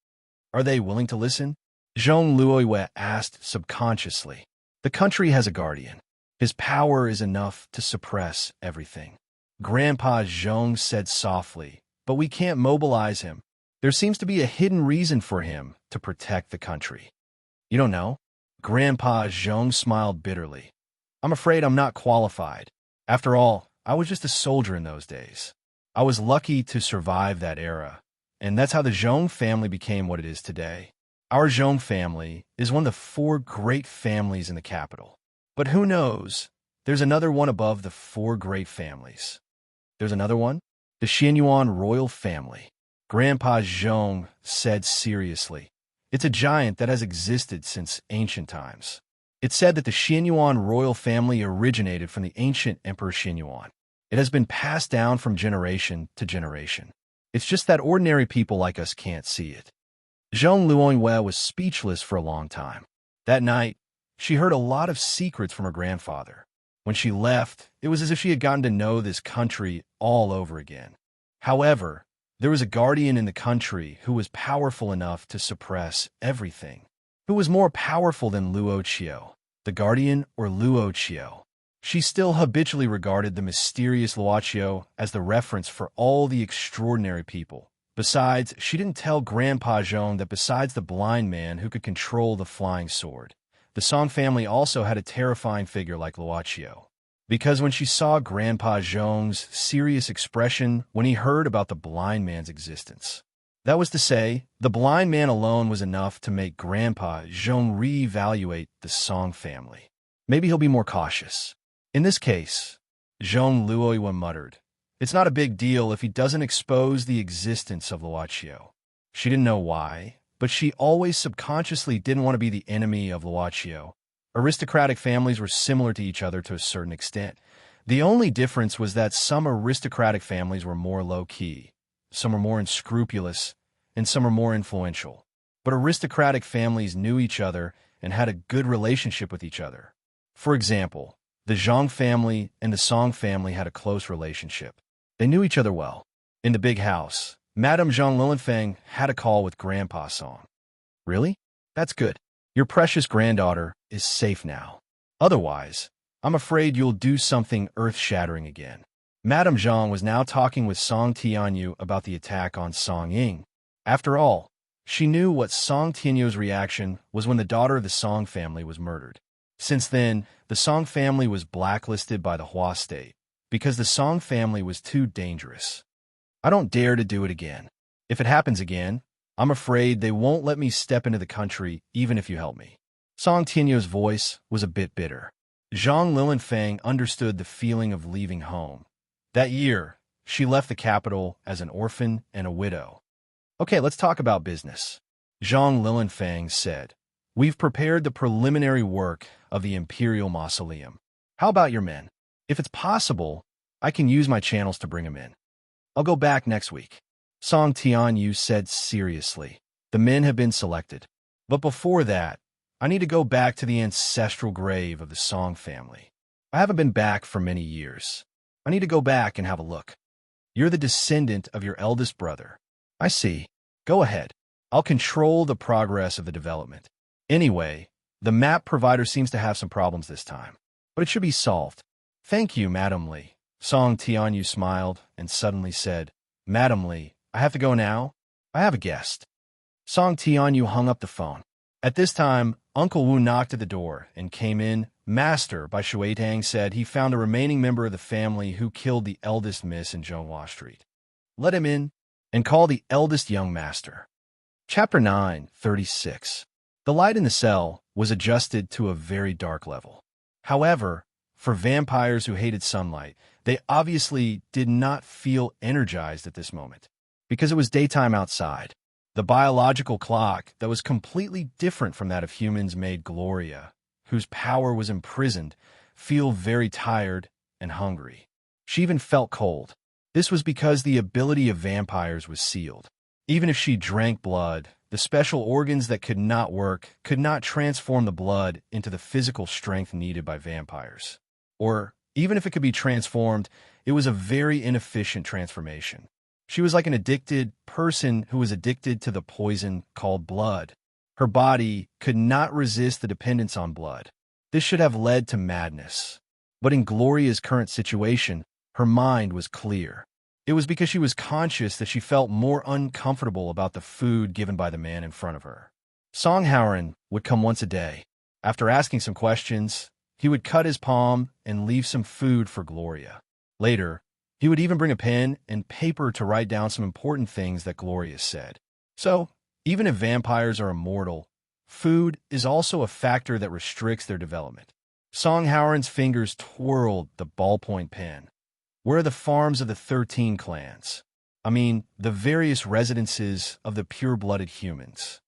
Are they willing to listen? Zhong Luoyue asked subconsciously. The country has a guardian. His power is enough to suppress everything. Grandpa Zhong said softly, but we can't mobilize him. There seems to be a hidden reason for him to protect the country. You don't know? Grandpa Zhong smiled bitterly. I'm afraid I'm not qualified. After all, I was just a soldier in those days. I was lucky to survive that era, and that's how the Zhong family became what it is today. Our Zhong family is one of the 4 great families in the capital. But who knows? There's another one above the 4 great families. There's another one? The Xianyuan royal family. Grandpa Zhong said seriously. It's a giant that has existed since ancient times. It's said that the Xianyuan royal family originated from the ancient Emperor Xianyuan. It has been passed down from generation to generation. It's just that ordinary people like us can't see it. Zhong Luoyue was speechless for a long time. That night, she heard a lot of secrets from her grandfather. When she left, it was as if she had gotten to know this country all over again. However, there was a guardian in the country who was powerful enough to suppress everything. Who was more powerful than Luo Qiu, the guardian or Luo Qiu? She still habitually regarded the mysterious Luo Qiu as the reference for all the extraordinary people. Besides, she didn't tell Grandpa Zhong that besides the blind man who could control the flying sword, the Song family also had a terrifying figure like Luo Qiu. Because when she saw Grandpa Zhong's serious expression when he heard about the blind man's existence, that was to say, the blind man alone was enough to make Grandpa Zhong reevaluate the Song family. Maybe he'll be more cautious. In this case, Zhong Luoyue muttered, it's not a big deal if he doesn't expose the existence of Luo Qiu. She didn't know why, but she always subconsciously didn't want to be the enemy of Luo Qiu. Aristocratic families were similar to each other to a certain extent. The only difference was that some aristocratic families were more low-key, some were more unscrupulous, and some were more influential. But aristocratic families knew each other and had a good relationship with each other. For example, the Zhang family and the Song family had a close relationship. They knew each other well. In the big house, Madame Zhang Lilinfeng had a call with Grandpa Song. Really? That's good. Your precious granddaughter is safe now. Otherwise, I'm afraid you'll do something earth-shattering again. Madame Zhang was now talking with Song Tianyu about the attack on Song Ying. After all, she knew what Song Tianyu's reaction was when the daughter of the Song family was murdered. Since then, the Song family was blacklisted by the Hua state because the Song family was too dangerous. I don't dare to do it again. If it happens again, I'm afraid they won't let me step into the country even if you help me. Song Tianyu's voice was a bit bitter. Zhang Lilinfeng understood the feeling of leaving home. That year, she left the capital as an orphan and a widow. Okay, let's talk about business. Zhang Lilanfang said, "We've prepared the preliminary work of the Imperial Mausoleum. How about your men? If it's possible, I can use my channels to bring them in. I'll go back next week." Song Tianyu said seriously, "The men have been selected. But before that, I need to go back to the ancestral grave of the Song family. I haven't been back for many years. I need to go back and have a look." "You're the descendant of your eldest brother." "I see. Go ahead. I'll control the progress of the development. Anyway, the map provider seems to have some problems this time, but it should be solved." "Thank you, Madam Li." Song Tianyu smiled and suddenly said, "Madam Li, I have to go now. I have a guest." Song Tianyu hung up the phone. At this time, Uncle Wu knocked at the door and came in. "Master," Bai Shuitang said he found a remaining member of the family who killed the eldest miss in Zhonghua Street. "Let him in and call the eldest young master." Chapter 9:36. The light in the cell was adjusted to a very dark level. However, for vampires who hated sunlight, they obviously did not feel energized at this moment, because it was daytime outside. The biological clock that was completely different from that of humans made Gloria, whose power was imprisoned, feel very tired and hungry. She even felt cold. This was because the ability of vampires was sealed. Even if she drank blood, the special organs that could not work could not transform the blood into the physical strength needed by vampires. Or, even if it could be transformed, it was a very inefficient transformation. She was like an addicted person who was addicted to the poison called blood. Her body could not resist the dependence on blood. This should have led to madness. But in Gloria's current situation, her mind was clear. It was because she was conscious that she felt more uncomfortable about the food given by the man in front of her. Song Howren would come once a day. After asking some questions, he would cut his palm and leave some food for Gloria. Later, he would even bring a pen and paper to write down some important things that Gloria said. So, even if vampires are immortal, food is also a factor that restricts their development. Song Howren's fingers twirled the ballpoint pen. Where are the farms of the 13 clans? I mean, the various residences of the pure-blooded humans.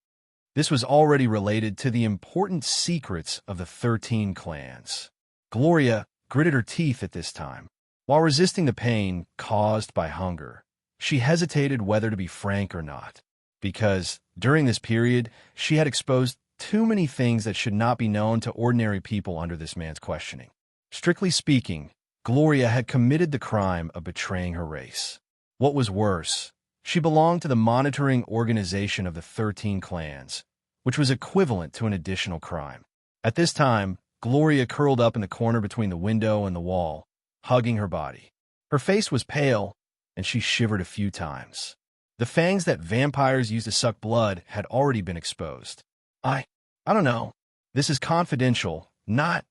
This was already related to the important secrets of the 13 clans. Gloria gritted her teeth at this time. While resisting the pain caused by hunger, she hesitated whether to be frank or not, because during this period, she had exposed too many things that should not be known to ordinary people under this man's questioning. Strictly speaking, Gloria had committed the crime of betraying her race. What was worse, she belonged to the monitoring organization of the 13 clans, which was equivalent to an additional crime. At this time, Gloria curled up in the corner between the window and the wall, hugging her body. Her face was pale, and she shivered a few times. The fangs that vampires use to suck blood had already been exposed. I don't know. This is confidential, not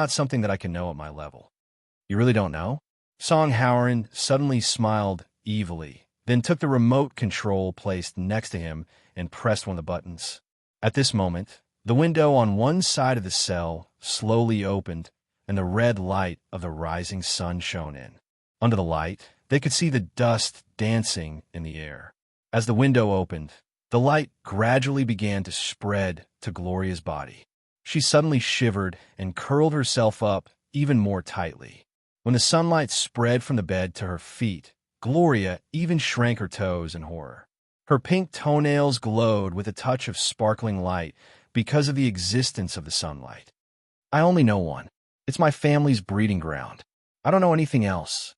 something that I can know at my level." "You really don't know?" Song Howren suddenly smiled evilly, then took the remote control placed next to him and pressed one of the buttons. At this moment, the window on one side of the cell slowly opened, and the red light of the rising sun shone in. Under the light, they could see the dust dancing in the air. As the window opened, the light gradually began to spread to Gloria's body. She suddenly shivered and curled herself up even more tightly. When the sunlight spread from the bed to her feet, Gloria even shrank her toes in horror. Her pink toenails glowed with a touch of sparkling light because of the existence of the sunlight. "I only know one. It's my family's breeding ground. I don't know anything else."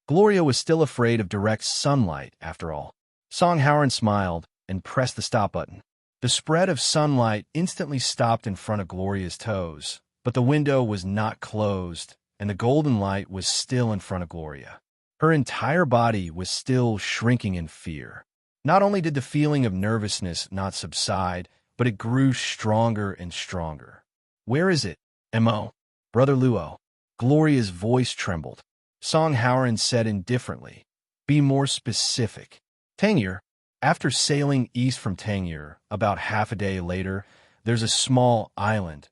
Gloria was still afraid of direct sunlight, after all. Song Howren smiled and pressed the stop button. The spread of sunlight instantly stopped in front of Gloria's toes, but the window was not closed, and the golden light was still in front of Gloria. Her entire body was still shrinking in fear. Not only did the feeling of nervousness not subside, but it grew stronger and stronger. "Where is it, M.O.? Brother Luo?" Gloria's voice trembled. Song Howren said indifferently, "Be more specific." "Tangier." After sailing east from Tangier, about half a day later, there's a small island.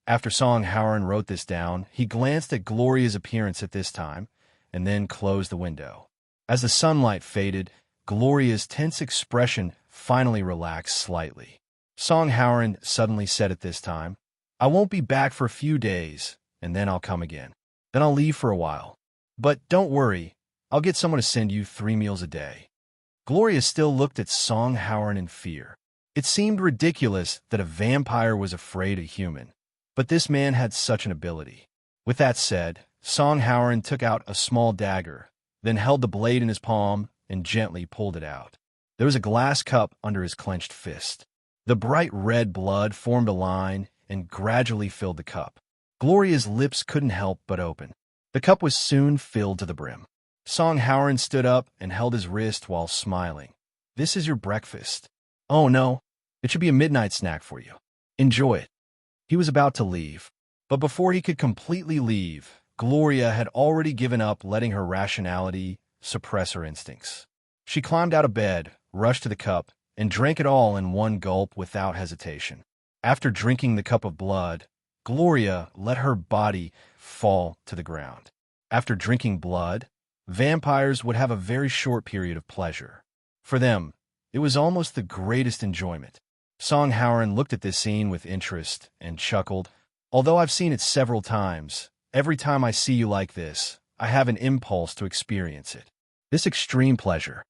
After Song Howren wrote this down, he glanced at Gloria's appearance at this time, and then closed the window. As the sunlight faded, Gloria's tense expression finally relaxed slightly. Song Howard suddenly said at this time, "I won't be back for a few days, and then I'll come again. Then I'll leave for a while. But don't worry, I'll get someone to send you 3 meals a day." Gloria still looked at Song Howard in fear. It seemed ridiculous that a vampire was afraid of a human, but this man had such an ability. With that said, Song Howard took out a small dagger, then held the blade in his palm and gently pulled it out. There was a glass cup under his clenched fist. The bright red blood formed a line and gradually filled the cup. Gloria's lips couldn't help but open. The cup was soon filled to the brim. Song Howard stood up and held his wrist while smiling. "This is your breakfast." "Oh no, it should be a midnight snack for you. Enjoy it." He was about to leave, but before he could completely leave, Gloria had already given up letting her rationality suppress her instincts. She climbed out of bed, rushed to the cup, and drank it all in one gulp without hesitation. After drinking the cup of blood, Gloria let her body fall to the ground. After drinking blood, vampires would have a very short period of pleasure. For them, it was almost the greatest enjoyment. Song Howard looked at this scene with interest and chuckled. "Although I've seen it several times, every time I see you like this, I have an impulse to experience it. This extreme pleasure."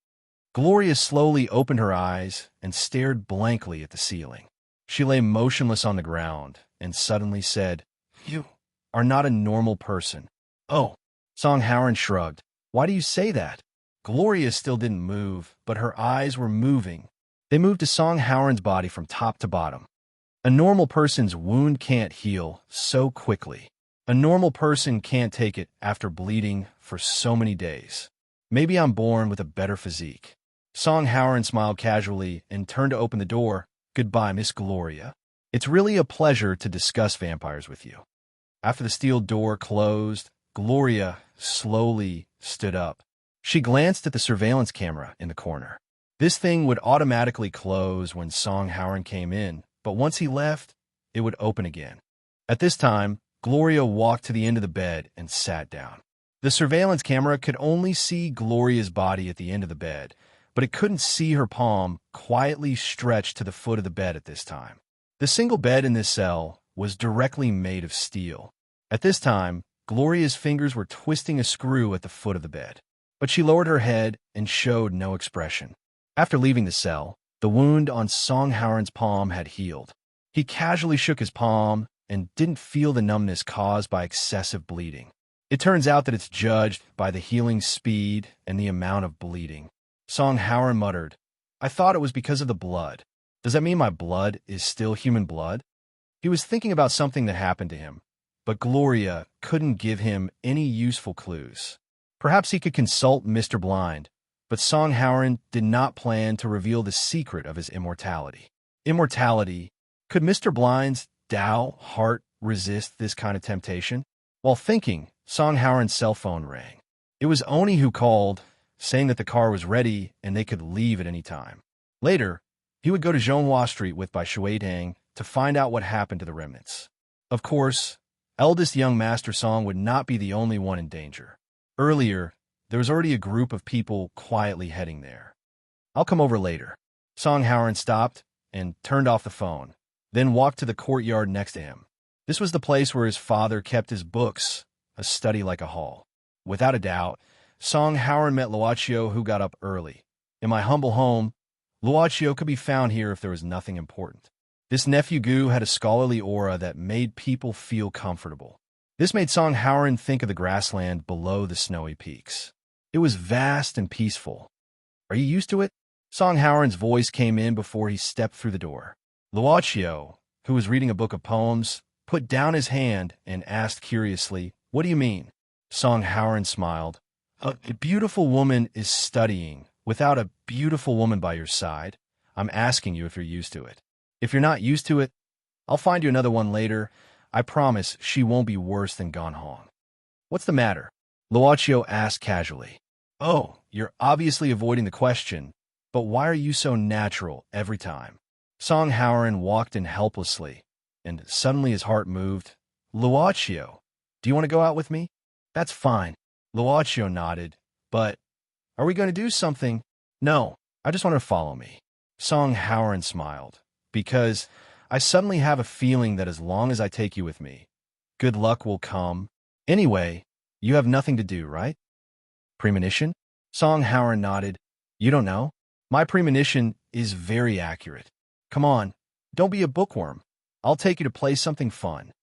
Gloria slowly opened her eyes and stared blankly at the ceiling. She lay motionless on the ground and suddenly said, "You are not a normal person." "Oh." Song Howard shrugged. "Why do you say that?" Gloria still didn't move, but her eyes were moving. They moved to Song Howard's body from top to bottom. "A normal person's wound can't heal so quickly. A normal person can't take it after bleeding for so many days. Maybe I'm born with a better physique." Song Howard smiled casually and turned to open the door. "Goodbye, Miss Gloria. It's really a pleasure to discuss vampires with you." After the steel door closed, Gloria slowly stood up. She glanced at the surveillance camera in the corner. This thing would automatically close when Song Howard came in, but once he left, it would open again. At this time, Gloria walked to the end of the bed and sat down. The surveillance camera could only see Gloria's body at the end of the bed, but it couldn't see her palm quietly stretched to the foot of the bed at this time. The single bed in this cell was directly made of steel. At this time, Gloria's fingers were twisting a screw at the foot of the bed, but she lowered her head and showed no expression. After leaving the cell, the wound on Song Howard's palm had healed. He casually shook his palm and didn't feel the numbness caused by excessive bleeding. It turns out that it's judged by the healing speed and the amount of bleeding. Song Howard muttered, "I thought it was because of the blood. Does that mean my blood is still human blood?" He was thinking about something that happened to him, but Gloria couldn't give him any useful clues. Perhaps he could consult Mr. Blind, but Song Howard did not plan to reveal the secret of his immortality. Immortality? Could Mr. Blind's Tao heart resist this kind of temptation? While thinking, Song Howard's cell phone rang. It was Oni who called, saying that the car was ready and they could leave at any time. Later, he would go to Zhonghua Street with Bai Shuidang to find out what happened to the remnants. Of course, eldest young Master Song would not be the only one in danger. Earlier, there was already a group of people quietly heading there. "I'll come over later." Song Howard stopped and turned off the phone, then walked to the courtyard next to him. This was the place where his father kept his books, a study like a hall. Without a doubt, Song Howard met Luochio, who got up early. "In my humble home, Luochio could be found here if there was nothing important." This nephew Gu had a scholarly aura that made people feel comfortable. This made Song Howard think of the grassland below the snowy peaks. It was vast and peaceful. "Are you used to it?" Song Howard's voice came in before he stepped through the door. Luochio, who was reading a book of poems, put down his hand and asked curiously, "What do you mean?" Song Howard smiled. A beautiful woman is studying without a beautiful woman by your side. I'm asking you if you're used to it. If you're not used to it, I'll find you another one later. I promise she won't be worse than Ganhong." "What's the matter?" Luochio asked casually. "Oh, you're obviously avoiding the question, but why are you so natural every time?" Song Howard walked in helplessly, and suddenly his heart moved. "Luochio, do you want to go out with me?" "That's fine." Luochio nodded, "But Are we going to do something? No, I just want her to follow me. Song Howren smiled. Because I suddenly have a feeling that as long as I take you with me, good luck will come. Anyway, you have nothing to do, right? Premonition? Song Howren nodded. You don't know? My premonition is very accurate. Come on, don't be a bookworm. I'll take you to play something fun.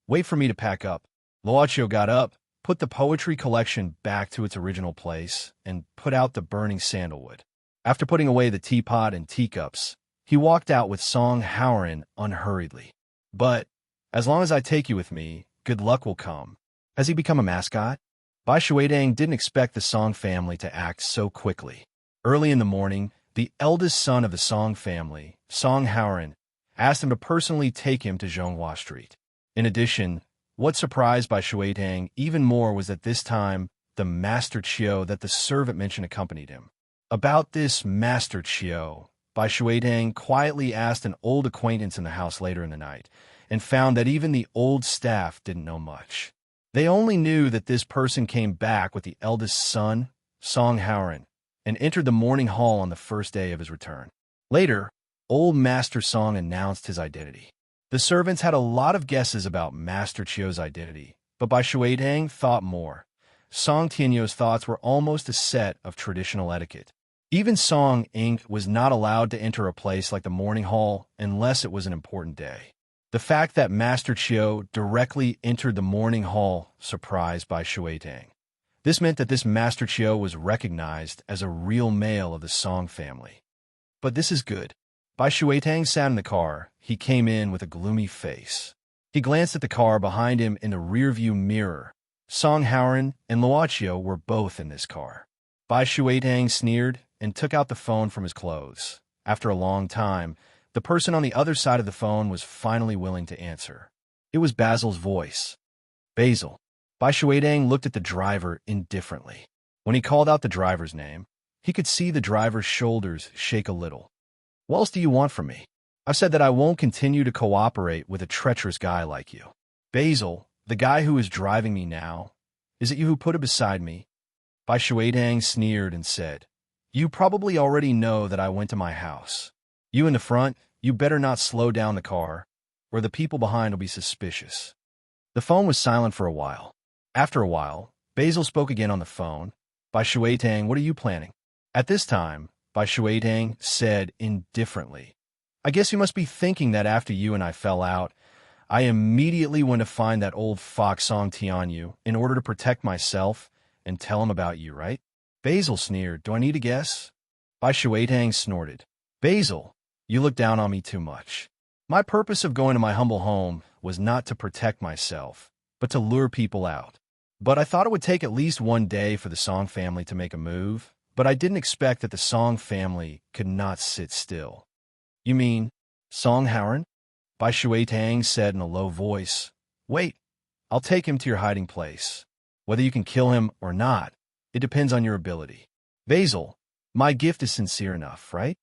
Wait for me to pack up. Loachio got up, put the poetry collection back to its original place, and put out the burning sandalwood. After putting away the teapot and teacups, he walked out with Song Howren unhurriedly. But, as long as I take you with me, good luck will come. Has he become a mascot? Bai Shuidang didn't expect the Song family to act so quickly. Early in the morning, the eldest son of the Song family, Song Howren, asked him to personally take him to Zhonghua Street. In addition, what surprised Bai Shuidang even more was that this time, the Master Chiu that the servant mentioned accompanied him. About this Master Chiu, Bai Shuidang quietly asked an old acquaintance in the house later in the night, and found that even the old staff didn't know much. They only knew that this person came back with the eldest son, Song Howren, and entered the morning hall on the first day of his return. Later, old Master Song announced his identity. The servants had a lot of guesses about Master Chiu's identity, but Bai Shuidang thought more. Song Tianyou's thoughts were almost a set of traditional etiquette. Even Song Inc. was not allowed to enter a place like the morning hall unless it was an important day. The fact that Master Chiu directly entered the morning hall surprised Bai Shuidang. This meant that this Master Chiu was recognized as a real male of the Song family. But this is good. Bai Shuidang sat in the car. He came in with a gloomy face. He glanced at the car behind him in the rearview mirror. Song Howren and Loachio were both in this car. Bai Shuidang sneered and took out the phone from his clothes. After a long time, the person on the other side of the phone was finally willing to answer. It was Basil's voice. Basil. Bai Shuidang looked at the driver indifferently. When he called out the driver's name, he could see the driver's shoulders shake a little. What else do you want from me? I've said that I won't continue to cooperate with a treacherous guy like you. Basil, the guy who is driving me now, is it you who put it beside me? Bai Shuidang sneered and said, You probably already know that I went to my house. You in the front, you better not slow down the car, or the people behind will be suspicious. The phone was silent for a while. After a while, Basil spoke again on the phone. Bai Shuidang, what are you planning? At this time, Bai Shuidang said indifferently, I guess you must be thinking that after you and I fell out, I immediately went to find that old fox Song Tianyu in order to protect myself and tell him about you, right? Basil sneered, do I need to guess? Bai Shuidang snorted, Basil, you look down on me too much. My purpose of going to my humble home was not to protect myself, but to lure people out. But I thought it would take at least one day for the Song family to make a move, but I didn't expect that the Song family could not sit still. You mean Song Howren? Bai Shuidang said in a low voice. Wait, I'll take him to your hiding place. Whether you can kill him or not, it depends on your ability. Basil, my gift is sincere enough, right?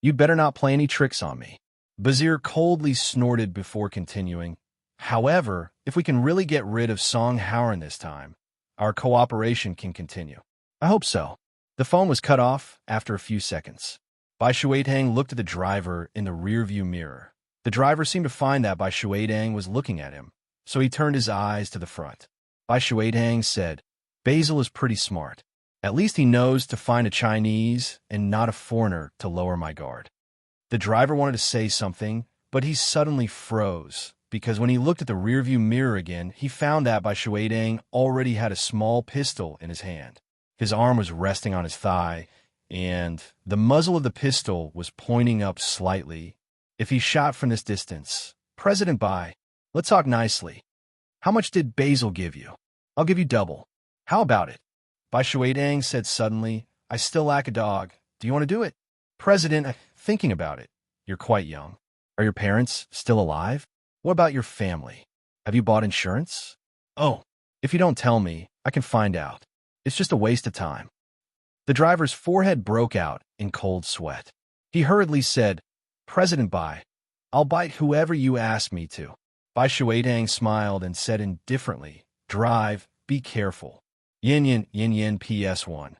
You'd better not play any tricks on me. Bazir coldly snorted before continuing. However, if we can really get rid of Song Howren this time, our cooperation can continue. I hope so. The phone was cut off after a few seconds. Bai Shuidang looked at the driver in the rearview mirror. The driver seemed to find that Bai Shuidang was looking at him, so he turned his eyes to the front. Bai Shuidang said, Basil is pretty smart. At least he knows to find a Chinese and not a foreigner to lower my guard. The driver wanted to say something, but he suddenly froze, because when he looked at the rearview mirror again, he found that Bai Shuidang already had a small pistol in his hand. His arm was resting on his thigh, and the muzzle of the pistol was pointing up slightly. If he shot from this distance, President Bai, let's talk nicely. How much did Basil give you? I'll give you double. How about it? Bai Shuidang said suddenly, I still lack a dog. Do you want to do it? President, thinking about it. You're quite young. Are your parents still alive? What about your family? Have you bought insurance? Oh, if you don't tell me, I can find out. It's just a waste of time. The driver's forehead broke out in cold sweat. He hurriedly said, President Bai, I'll bite whoever you ask me to. Bai Shuidang smiled and said indifferently, Drive, be careful. Yin Yin PS1.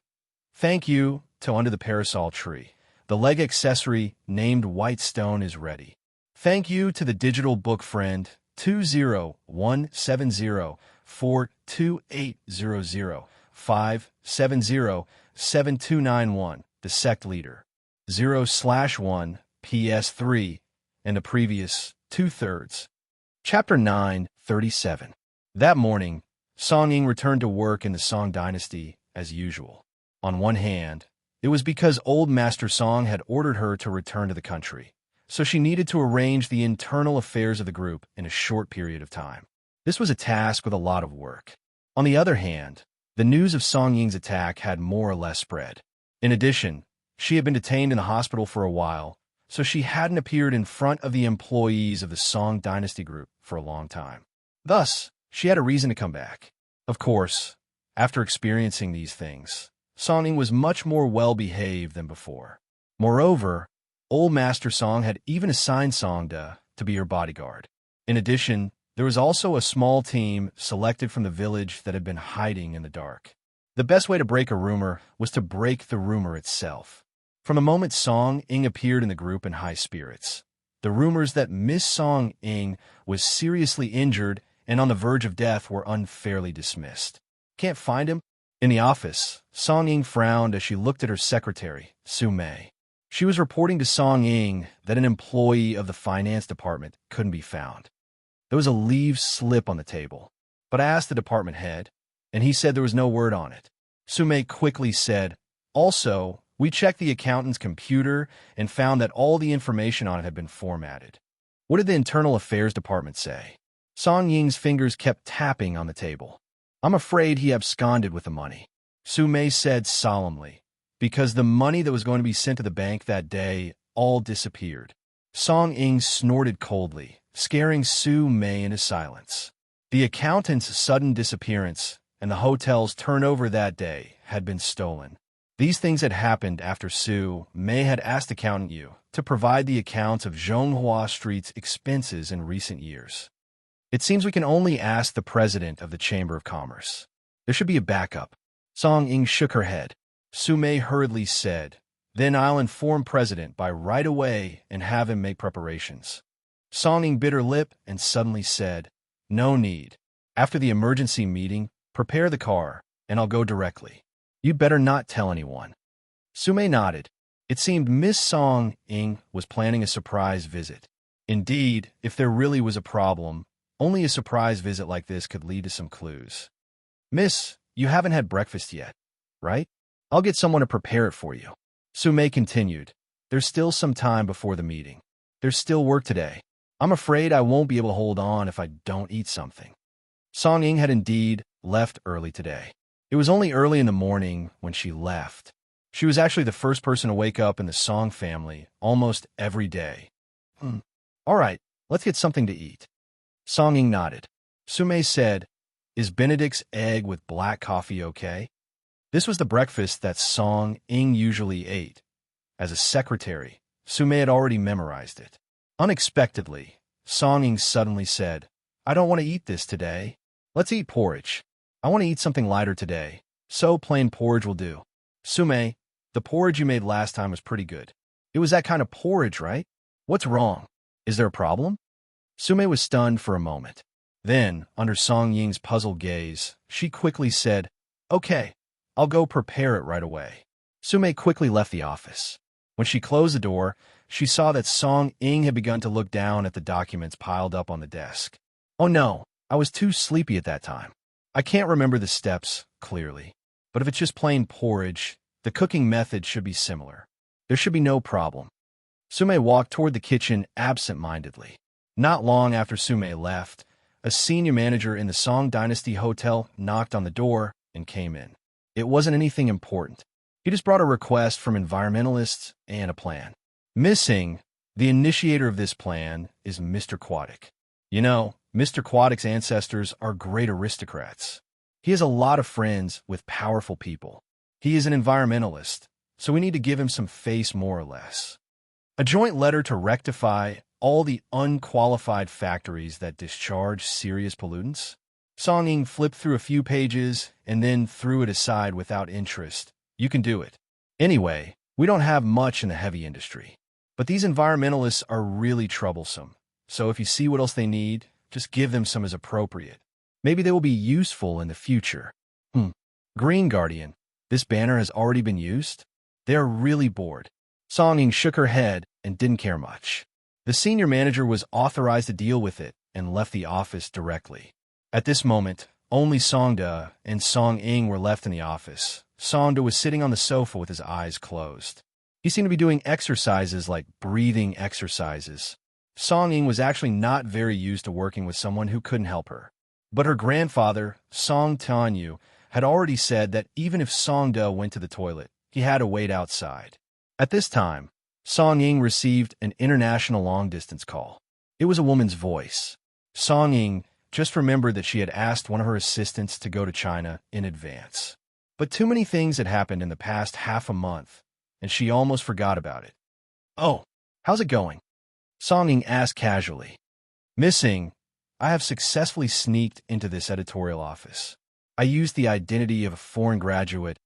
Thank you to under the parasol tree. The leg accessory named White Stone is ready. Thank you to the digital book friend 20170428005707291, the sect leader 0/1 PS3, and the previous 2/3. Chapter 9:37. That morning, Song Ying returned to work in the Song dynasty as usual. On one hand, it was because old Master Song had ordered her to return to the country, so she needed to arrange the internal affairs of the group in a short period of time. This was a task with a lot of work. On the other hand, the news of Song Ying's attack had more or less spread. In addition, she had been detained in the hospital for a while, so she hadn't appeared in front of the employees of the Song dynasty group for a long time. Thus, she had a reason to come back. Of course, after experiencing these things, Song Ying was much more well-behaved than before. Moreover, old Master Song had even assigned Song to be her bodyguard. In addition, there was also a small team selected from the village that had been hiding in the dark. The best way to break a rumor was to break the rumor itself. From the moment Song Ying appeared in the group in high spirits, the rumors that Miss Song Ying was seriously injured and on the verge of death were unfairly dismissed. Can't find him? In the office, Song Ying frowned as she looked at her secretary, Su Mei. She was reporting to Song Ying that an employee of the finance department couldn't be found. There was a leave slip on the table, but I asked the department head, and he said there was no word on it. Su Mei quickly said, also, we checked the accountant's computer and found that all the information on it had been formatted. What did the internal affairs department say? Song Ying's fingers kept tapping on the table. I'm afraid he absconded with the money, Su Mei said solemnly, because the money that was going to be sent to the bank that day all disappeared. Song Ying snorted coldly, scaring Su Mei into silence. The accountant's sudden disappearance and the hotel's turnover that day had been stolen. These things had happened after Su Mei had asked Accountant Yu to provide the accounts of Zhonghua Street's expenses in recent years. It seems we can only ask the president of the Chamber of Commerce. There should be a backup. Song Ying shook her head. Su Mei hurriedly said, then I'll inform president by right away and have him make preparations. Song Ying bit her lip and suddenly said, no need. After the emergency meeting, prepare the car, and I'll go directly. You'd better not tell anyone. Su Mei nodded. It seemed Miss Song Ying was planning a surprise visit. Indeed, if there really was a problem, only a surprise visit like this could lead to some clues. Miss, you haven't had breakfast yet, right? I'll get someone to prepare it for you. Su Mei continued. There's still some time before the meeting. There's still work today. I'm afraid I won't be able to hold on if I don't eat something. Song Ying had indeed left early today. It was only early in the morning when she left. She was actually the first person to wake up in the Song family almost every day. All right, let's get something to eat. Song Ying nodded. Su Mei said, is Benedict's egg with black coffee okay? This was the breakfast that Song Ying usually ate. As a secretary, Su Mei had already memorized it. Unexpectedly, Song Ying suddenly said, I don't want to eat this today. Let's eat porridge. I want to eat something lighter today, so plain porridge will do. Su Mei, the porridge you made last time was pretty good. It was that kind of porridge, right? What's wrong? Is there a problem? Su Mei was stunned for a moment. Then, under Song Ying's puzzled gaze, she quickly said, okay, I'll go prepare it right away. Su Mei quickly left the office. When she closed the door, she saw that Song Ying had begun to look down at the documents piled up on the desk. Oh no, I was too sleepy at that time. I can't remember the steps clearly, but if it's just plain porridge, the cooking method should be similar. There should be no problem. Su Mei walked toward the kitchen absent-mindedly. Not long after Su Mei left, a senior manager in the Song Dynasty Hotel knocked on the door and came in. It wasn't anything important. He just brought a request from environmentalists and a plan. Missing, the initiator of this plan is Mr. Quadic. You know, Mr. Quadic's ancestors are great aristocrats. He has a lot of friends with powerful people. He is an environmentalist, so we need to give him some face more or less. A joint letter to rectify all the unqualified factories that discharge serious pollutants? Song Ying flipped through a few pages and then threw it aside without interest, You can do it. Anyway, we don't have much in the heavy industry. But these environmentalists are really troublesome. So if you see what else they need, just give them some as appropriate. Maybe they will be useful in the future. Green Guardian. This banner has already been used? They are really bored. Song Ying shook her head and didn't care much. The senior manager was authorized to deal with it and left the office directly. At this moment, only Songda and Song Ying were left in the office. Songda was sitting on the sofa with his eyes closed. He seemed to be doing exercises like breathing exercises. Song Ying was actually not very used to working with someone who couldn't help her. But her grandfather, Song Tanyu, had already said that even if Songda went to the toilet, he had to wait outside. At this time, Song Ying received an international long-distance call. It was a woman's voice. Song Ying just remembered that she had asked one of her assistants to go to China in advance. But too many things had happened in the past half a month, and she almost forgot about it. "Oh, how's it going?" Song Ying asked casually. "Missing, I have successfully sneaked into this editorial office. I used the identity of a foreign graduate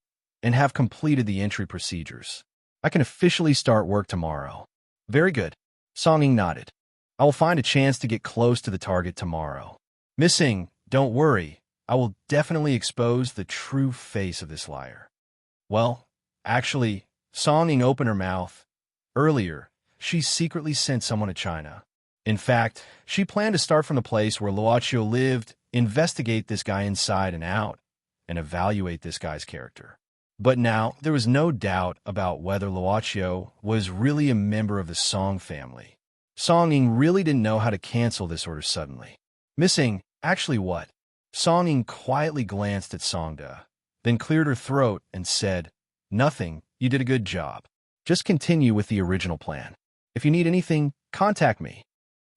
and have completed the entry procedures. I can officially start work tomorrow." "Very good." Song Ying nodded. "I will find a chance to get close to the target tomorrow." "Missing, don't worry. I will definitely expose the true face of this liar." "Well, actually," Song Ying opened her mouth. Earlier, she secretly sent someone to China. In fact, she planned to start from the place where Luochio lived, investigate this guy inside and out, and evaluate this guy's character. But now, there was no doubt about whether Luochio was really a member of the Song family. Song Ying really didn't know how to cancel this order suddenly. "Missing, actually what?" Song Ying quietly glanced at Songda, then cleared her throat and said, "Nothing, you did a good job. Just continue with the original plan. If you need anything, contact me."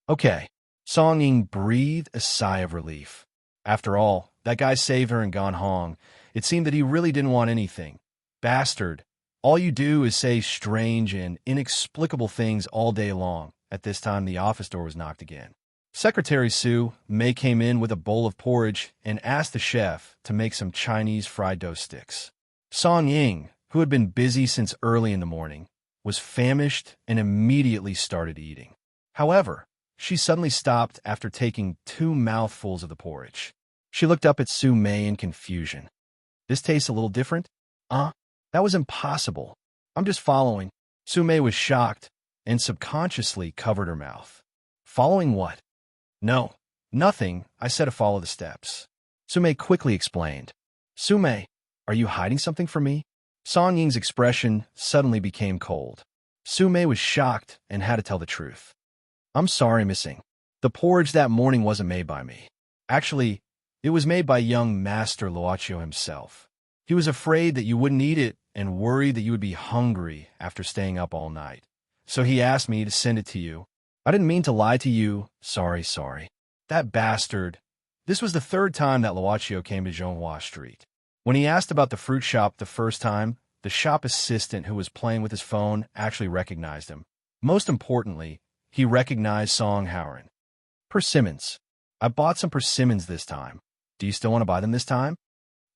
"Okay." Song Ying breathed a sigh of relief. After all, that guy saved her in Ganhong. It seemed that he really didn't want anything. Bastard. All you do is say strange and inexplicable things all day long. At this time, the office door was knocked again. Secretary Su Mei came in with a bowl of porridge and asked the chef to make some Chinese fried dough sticks. Song Ying, who had been busy since early in the morning, was famished and immediately started eating. However, she suddenly stopped after taking 2 mouthfuls of the porridge. She looked up at Su Mei in confusion. "This tastes a little different?" That was impossible. I'm just following." Su Mei was shocked and subconsciously covered her mouth. "Following what?" "No, nothing. I said to follow the steps." Su Mei quickly explained. "Su Mei, are you hiding something from me?" Song Ying's expression suddenly became cold. Su Mei was shocked and had to tell the truth. "I'm sorry, Missing. The porridge that morning wasn't made by me. Actually, it was made by young Master Luochio himself. He was afraid that you wouldn't eat it and worried that you would be hungry after staying up all night. So he asked me to send it to you. I didn't mean to lie to you. Sorry. That bastard." This was the 3rd time that Luochio came to Zhonghua Street. When he asked about the fruit shop the first time, the shop assistant who was playing with his phone actually recognized him. Most importantly, he recognized Song Howren. "Persimmons. I bought some persimmons this time. Do you still want to buy them this time?"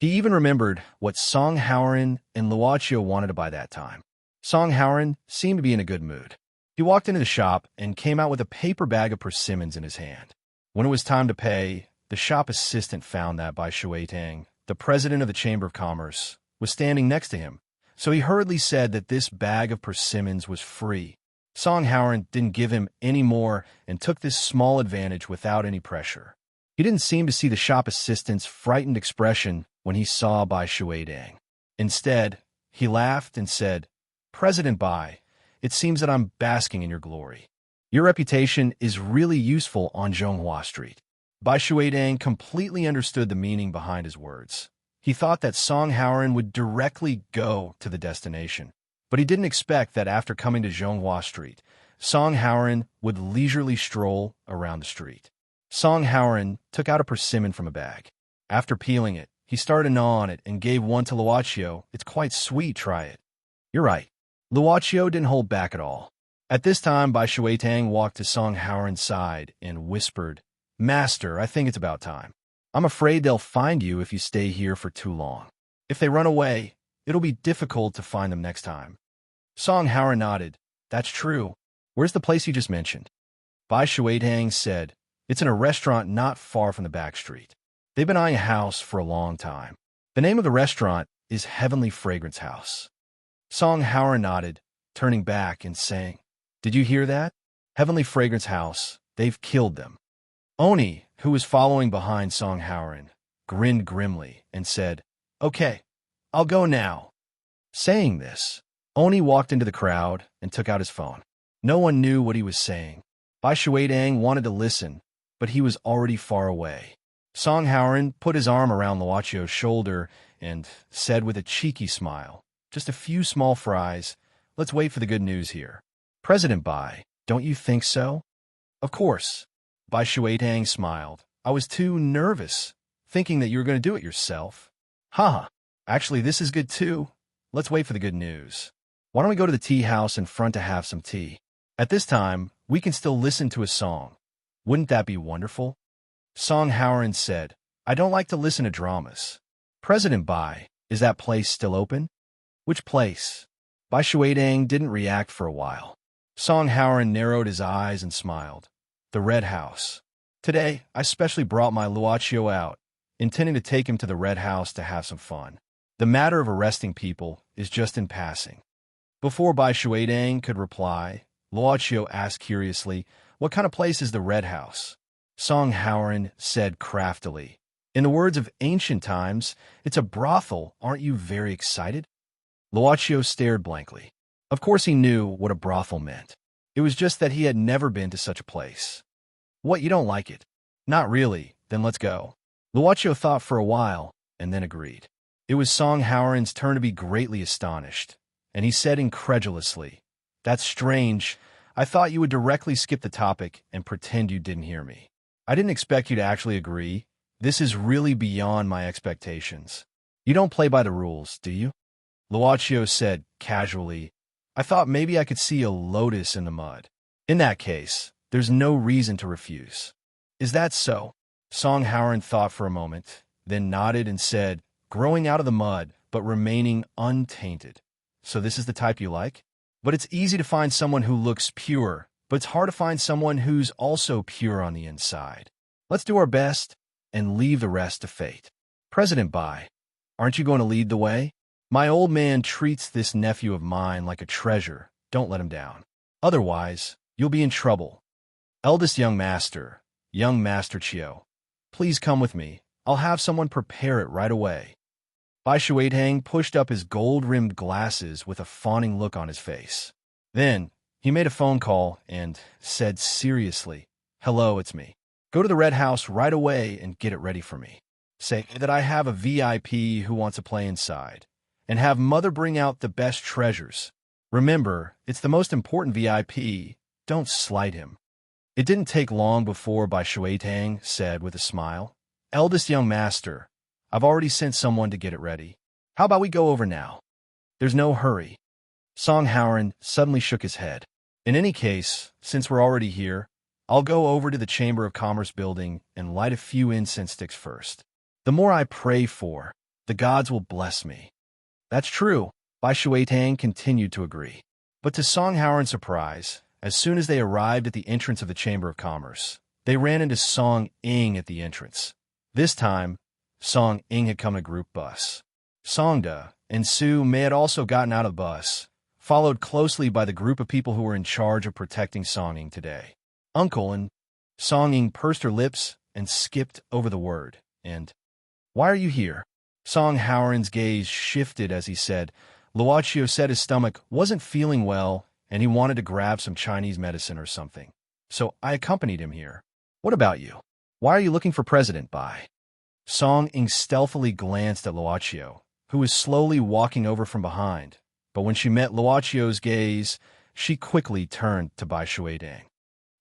He even remembered what Song Howren and Luochio wanted to buy that time. Song Howren seemed to be in a good mood. He walked into the shop and came out with a paper bag of persimmons in his hand. When it was time to pay, the shop assistant found that Bai Shuitang, the president of the Chamber of Commerce, was standing next to him, so he hurriedly said that this bag of persimmons was free. Song Howren didn't give him any more and took this small advantage without any pressure. He didn't seem to see the shop assistant's frightened expression when he saw Bai Shuitang. Instead, he laughed and said, "President Bai, it seems that I'm basking in your glory. Your reputation is really useful on Zhonghua Street." Bai Shuitang completely understood the meaning behind his words. He thought that Song Howren would directly go to the destination, but he didn't expect that after coming to Zhonghua Street, Song Howren would leisurely stroll around the street. Song Howren took out a persimmon from a bag. After peeling it, he started to gnaw on it and gave one to Luochio. "It's quite sweet, try it." "You're right." Luochio didn't hold back at all. At this time, Bai Shuitang walked to Song Howren's side and whispered, "Master, I think it's about time. I'm afraid they'll find you if you stay here for too long. If they run away, It'll be difficult to find them next time. Song Howard nodded. That's true. Where's the place you just mentioned? Bai Shuatang said, it's in a restaurant not far from the back street. They've been eyeing a house for a long time. The name of the restaurant is Heavenly Fragrance House. Song Howard nodded, turning back and saying, did you hear that? Heavenly Fragrance House. They've killed them. Oni, who was following behind Song Howard, grinned grimly and said, okay, I'll go now. Saying this, Oni walked into the crowd and took out his phone. No one knew what he was saying. Bai Shuatang wanted to listen, but he was already far away. Song Howard put his arm around Luocio's shoulder and said with a cheeky smile, just a few small fries. Let's wait for the good news here. President Bai, don't you think so? Of course. Bai Shuatang smiled. I was too nervous, thinking that you were going to do it yourself. Haha. Actually, this is good too. Let's wait for the good news. Why don't we go to the tea house in front to have some tea? At this time, we can still listen to a song. Wouldn't that be wonderful? Song Howard said, I don't like to listen to dramas. President Bai, is that place still open? Which place? Bai Shuatang didn't react for a while. Song Howard narrowed his eyes and smiled. The Red House. Today, I specially brought my Luocio out, intending to take him to the Red House to have some fun. The matter of arresting people is just in passing. Before Bai Shuatang could reply, Luocio asked curiously, what kind of place is the Red House? Song Howard said craftily, in the words of ancient times, it's a brothel. Aren't you very excited? Luocio stared blankly. Of course he knew what a brothel meant. It was just that he had never been to such a place. What, you don't like it? Not really, then let's go. Luocio thought for a while, and then agreed. It was Song Howard's turn to be greatly astonished, and he said incredulously, that's strange. I thought you would directly skip the topic and pretend you didn't hear me. I didn't expect you to actually agree. This is really beyond my expectations. You don't play by the rules, do you? Luocio said casually, I thought maybe I could see a lotus in the mud. In that case, there's no reason to refuse. Is that so? Song Howard thought for a moment, then nodded and said, growing out of the mud, but remaining untainted. So this is the type you like? But it's easy to find someone who looks pure, but it's hard to find someone who's also pure on the inside. Let's do our best and leave the rest to fate. President Bai, aren't you going to lead the way? My old man treats this nephew of mine like a treasure. Don't let him down. Otherwise, you'll be in trouble. Eldest young master Chio, please come with me. I'll have someone prepare it right away. Bai Shuatang pushed up his gold-rimmed glasses with a fawning look on his face. Then, he made a phone call and said seriously, hello, it's me. Go to the Red House right away and get it ready for me. Say that I have a VIP who wants to play inside. And have Mother bring out the best treasures. Remember, it's the most important VIP. Don't slight him. It didn't take long before Bai Shuatang said with a smile, eldest young master, I've already sent someone to get it ready. How about we go over now? There's no hurry. Song Howard suddenly shook his head. In any case, since we're already here, I'll go over to the Chamber of Commerce building and light a few incense sticks first. The more I pray for, the gods will bless me. That's true. Bai Shuatang continued to agree. But to Song Howard's surprise, as soon as they arrived at the entrance of the Chamber of Commerce, they ran into Song Ing at the entrance. This time, Song Ing had come in a group bus. Songda and Su Mei had also gotten out of the bus, followed closely by the group of people who were in charge of protecting Song Ing today. Uncle and Song Ing pursed her lips and skipped over the word, and, why are you here? Song Howard's gaze shifted as he said, Luocio said his stomach wasn't feeling well and he wanted to grab some Chinese medicine or something. So I accompanied him here. What about you? Why are you looking for President Bai? Song Ing stealthily glanced at Luocio, who was slowly walking over from behind, but when she met Luocio's gaze, she quickly turned to Bai Shuatang.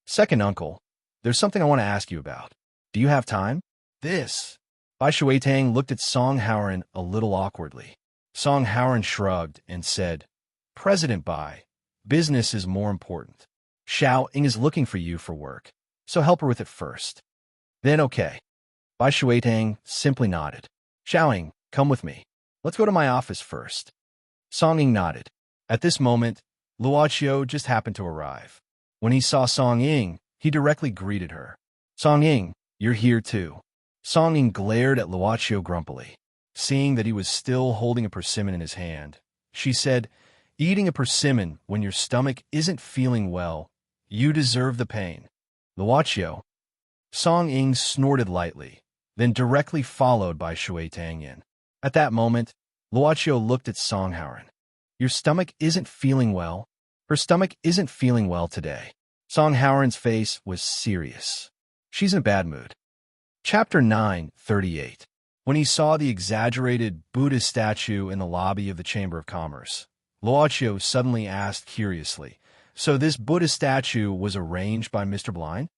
Second uncle, there's something I want to ask you about. Do you have time? This. Bai Shuatang looked at Song Howard a little awkwardly. Song Howard shrugged and said, President Bai, business is more important. Xiao Ing is looking for you for work, so help her with it first. Then okay. Bai Shuatang simply nodded. Xiao Ing, come with me. Let's go to my office first. Song Ying nodded. At this moment, Luoqiu just happened to arrive. When he saw Song Ying, he directly greeted her. Song Ying, you're here too. Song Ying glared at Luoqiu grumpily. Seeing that he was still holding a persimmon in his hand, she said, eating a persimmon when your stomach isn't feeling well, you deserve the pain. Luoqiu. Song Ying snorted lightly, then directly followed by Shui Tangyan. At that moment, Luoqiu looked at Song Haoran. Your stomach isn't feeling well. Her stomach isn't feeling well today. Song Haoran's face was serious. She's in a bad mood. Chapter 9:38. When he saw the exaggerated Buddha statue in the lobby of the Chamber of Commerce, Luoqiu suddenly asked curiously, so this Buddha statue was arranged by Mr. Blind?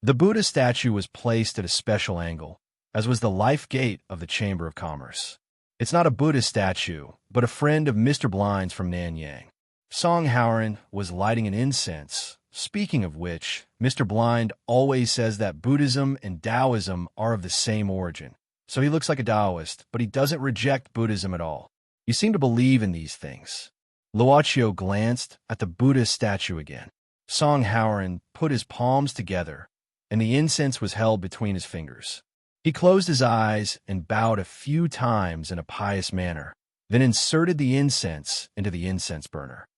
The Buddha statue was placed at a special angle, as was the life gate of the Chamber of Commerce. It's not a Buddha statue, but a friend of Mr. Blind's from Nanyang. Song Haoran was lighting an incense. Speaking of which, Mr. Blind always says that Buddhism and Taoism are of the same origin. So he looks like a Taoist, but he doesn't reject Buddhism at all. You seem to believe in these things. Luoqiu glanced at the Buddha statue again. Song Haoran put his palms together, and the incense was held between his fingers. He closed his eyes and bowed a few times in a pious manner, then inserted the incense into the incense burner.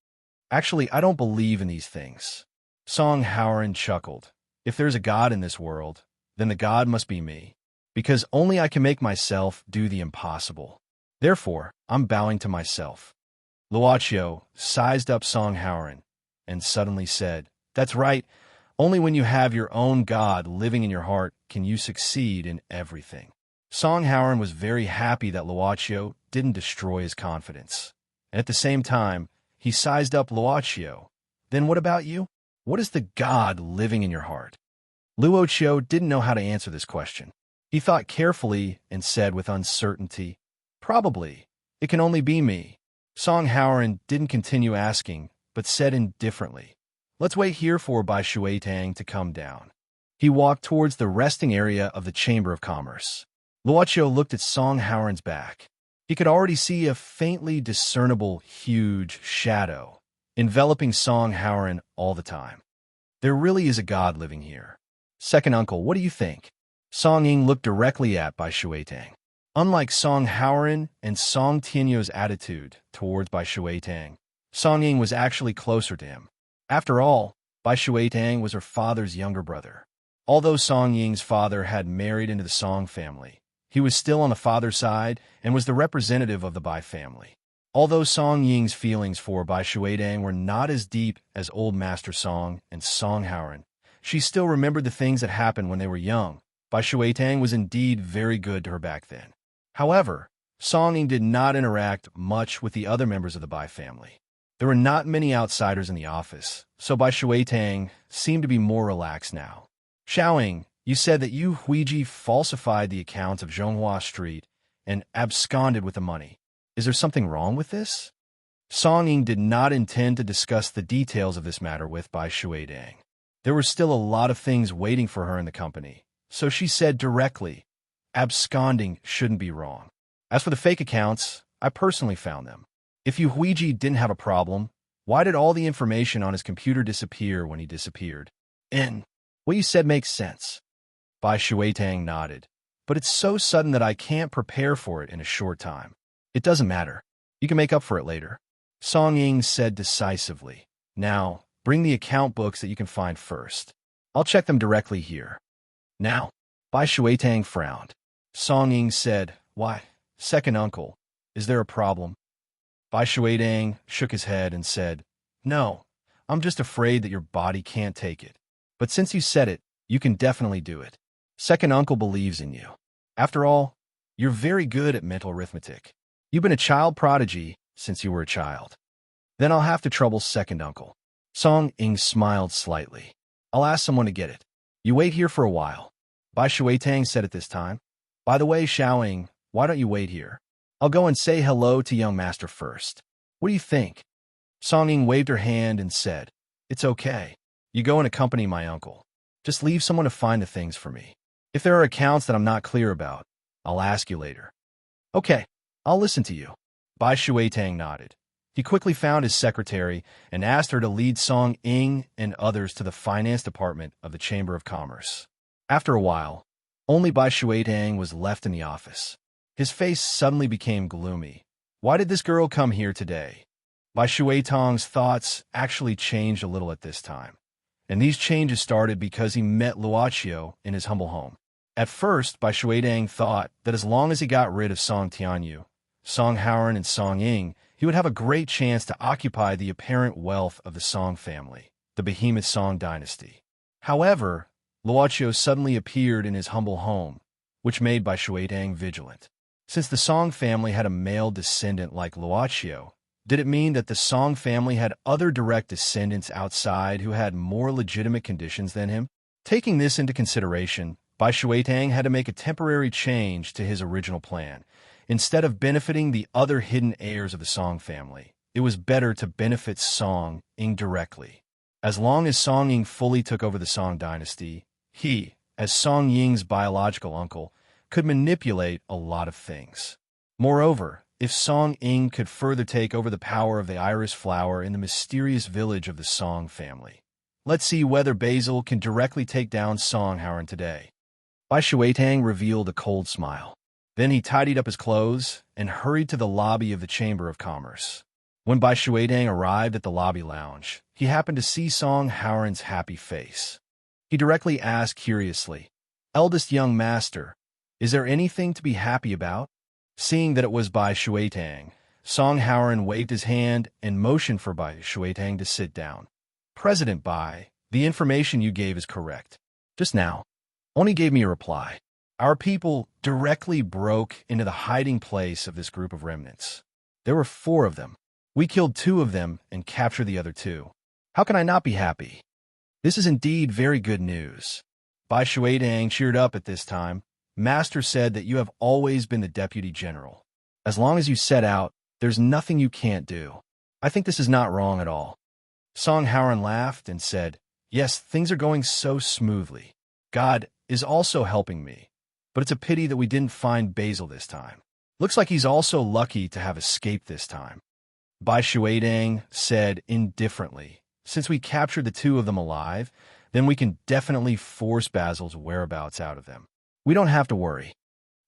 Actually, I don't believe in these things. Song Haoran chuckled. If there's a God in this world, then the God must be me, because only I can make myself do the impossible. Therefore, I'm bowing to myself. Luoqiu sized up Song Haoran and suddenly said, That's right. Only when you have your own God living in your heart can you succeed in everything. Song Haoran was very happy that Luoqiu didn't destroy his confidence. And at the same time, he sized up Luoqiu. Then what about you? What is the God living in your heart? Luoqiu didn't know how to answer this question. He thought carefully and said with uncertainty, Probably. It can only be me. Song Haoran didn't continue asking, but said indifferently, Let's wait here for Bai Shuitang to come down. He walked towards the resting area of the Chamber of Commerce. Luoqiu looked at Song Haoran's back. He could already see a faintly discernible, huge shadow enveloping Song Haoran all the time. There really is a God living here. Second uncle, what do you think? Song Ying looked directly at Bai Shuitang. Unlike Song Haoran and Song Tianyu's attitude towards Bai Shuitang, Song Ying was actually closer to him. After all, Bai Shuitang was her father's younger brother. Although Song Ying's father had married into the Song family, he was still on the father's side and was the representative of the Bai family. Although Song Ying's feelings for Bai Shuitang were not as deep as Old Master Song and Song Haoran, she still remembered the things that happened when they were young. Bai Shuitang was indeed very good to her back then. However, Song Ying did not interact much with the other members of the Bai family. There were not many outsiders in the office, so Bai Shuitang seemed to be more relaxed now. Xiaoying, you said that you Huiji falsified the account of Zhonghua Street and absconded with the money. Is there something wrong with this? Song Ying did not intend to discuss the details of this matter with Bai Shuitang. There were still a lot of things waiting for her in the company, so she said directly, absconding shouldn't be wrong. As for the fake accounts, I personally found them. If Yu Huiji didn't have a problem, why did all the information on his computer disappear when he disappeared? What you said makes sense. Bai Shuitang nodded. But it's so sudden that I can't prepare for it in a short time. It doesn't matter. You can make up for it later. Song Ying said decisively. Now, bring the account books that you can find first. I'll check them directly here. Now. Bai Shuitang frowned. Song Ying said, Why, second uncle, is there a problem? Bai Shuitang shook his head and said, No, I'm just afraid that your body can't take it. But since you said it, you can definitely do it. Second uncle believes in you. After all, you're very good at mental arithmetic. You've been a child prodigy since you were a child. Then I'll have to trouble second uncle. Song Ying smiled slightly. I'll ask someone to get it. You wait here for a while. Bai Shuitang said at this time. By the way, Xiaoying, why don't you wait here? I'll go and say hello to young master first. What do you think? Song Ying waved her hand and said, It's okay. You go and accompany my uncle. Just leave someone to find the things for me. If there are accounts that I'm not clear about, I'll ask you later. Okay, I'll listen to you. Bai Shuitang nodded. He quickly found his secretary and asked her to lead Song Ying and others to the finance department of the Chamber of Commerce. After a while, only Bai Shuitang was left in the office. His face suddenly became gloomy. Why did this girl come here today? Bai Shuitang's thoughts actually changed a little at this time. And these changes started because he met Luoqiu in his humble home. At first, Bai Shuitang thought that as long as he got rid of Song Tianyu, Song Haoran, and Song Ying, he would have a great chance to occupy the apparent wealth of the Song family, the behemoth Song dynasty. However, Luoqiu suddenly appeared in his humble home, which made Bai Shuitang vigilant. Since the Song family had a male descendant like Luoqiu, did it mean that the Song family had other direct descendants outside who had more legitimate conditions than him? Taking this into consideration, Bai Shuitang had to make a temporary change to his original plan. Instead of benefiting the other hidden heirs of the Song family, it was better to benefit Song Ying directly. As long as Song Ying fully took over the Song dynasty, he, as Song Ying's biological uncle, could manipulate a lot of things. Moreover, if Song Ying could further take over the power of the iris flower in the mysterious village of the Song family, let's see whether Basil can directly take down Song Haoran today. Bai Shuitang revealed a cold smile. Then he tidied up his clothes and hurried to the lobby of the Chamber of Commerce. When Bai Shuitang arrived at the lobby lounge, he happened to see Song Haoran's happy face. He directly asked curiously, "Eldest young master, is there anything to be happy about?" Seeing that it was Bai Shuitang, Song Haoran waved his hand and motioned for Bai Shuitang to sit down. "President Bai, the information you gave is correct. Just now, Oni gave me a reply. Our people directly broke into the hiding place of this group of remnants. There were 4 of them. We killed 2 of them and captured the other 2. How can I not be happy? This is indeed very good news." Bai Shuitang cheered up at this time. "Master said that you have always been the deputy general. As long as you set out, there's nothing you can't do. I think this is not wrong at all." Song Haoran laughed and said, "Yes, things are going so smoothly. God is also helping me, but it's a pity that we didn't find Basil this time. Looks like he's also lucky to have escaped this time." Bai Shuitang said indifferently, "Since we captured the 2 of them alive, then we can definitely force Basil's whereabouts out of them. We don't have to worry."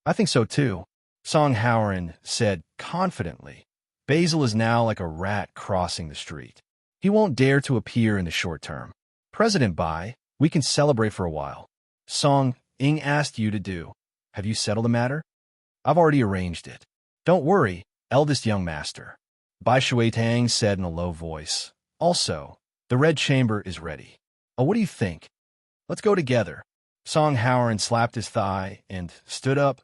"I think so too," Song Haoran said confidently. "Basil is now like a rat crossing the street. He won't dare to appear in the short term. President Bai, we can celebrate for a while. Song Ying asked you to do. Have you settled the matter?" "I've already arranged it. Don't worry, eldest young master," Bai Shuitang said in a low voice. "Also, the Red Chamber is ready. Oh, what do you think? Let's go together." Song Haoran slapped his thigh and stood up.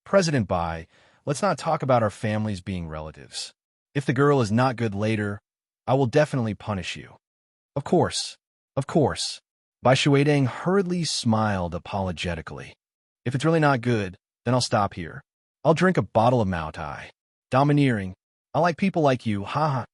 "President Bai, let's not talk about our families being relatives. If the girl is not good later, I will definitely punish you." Of course. Bai Shuitang hurriedly smiled apologetically. "If it's really not good, then I'll stop here. I'll drink a bottle of Mao Tai. Domineering. I like people like you, haha."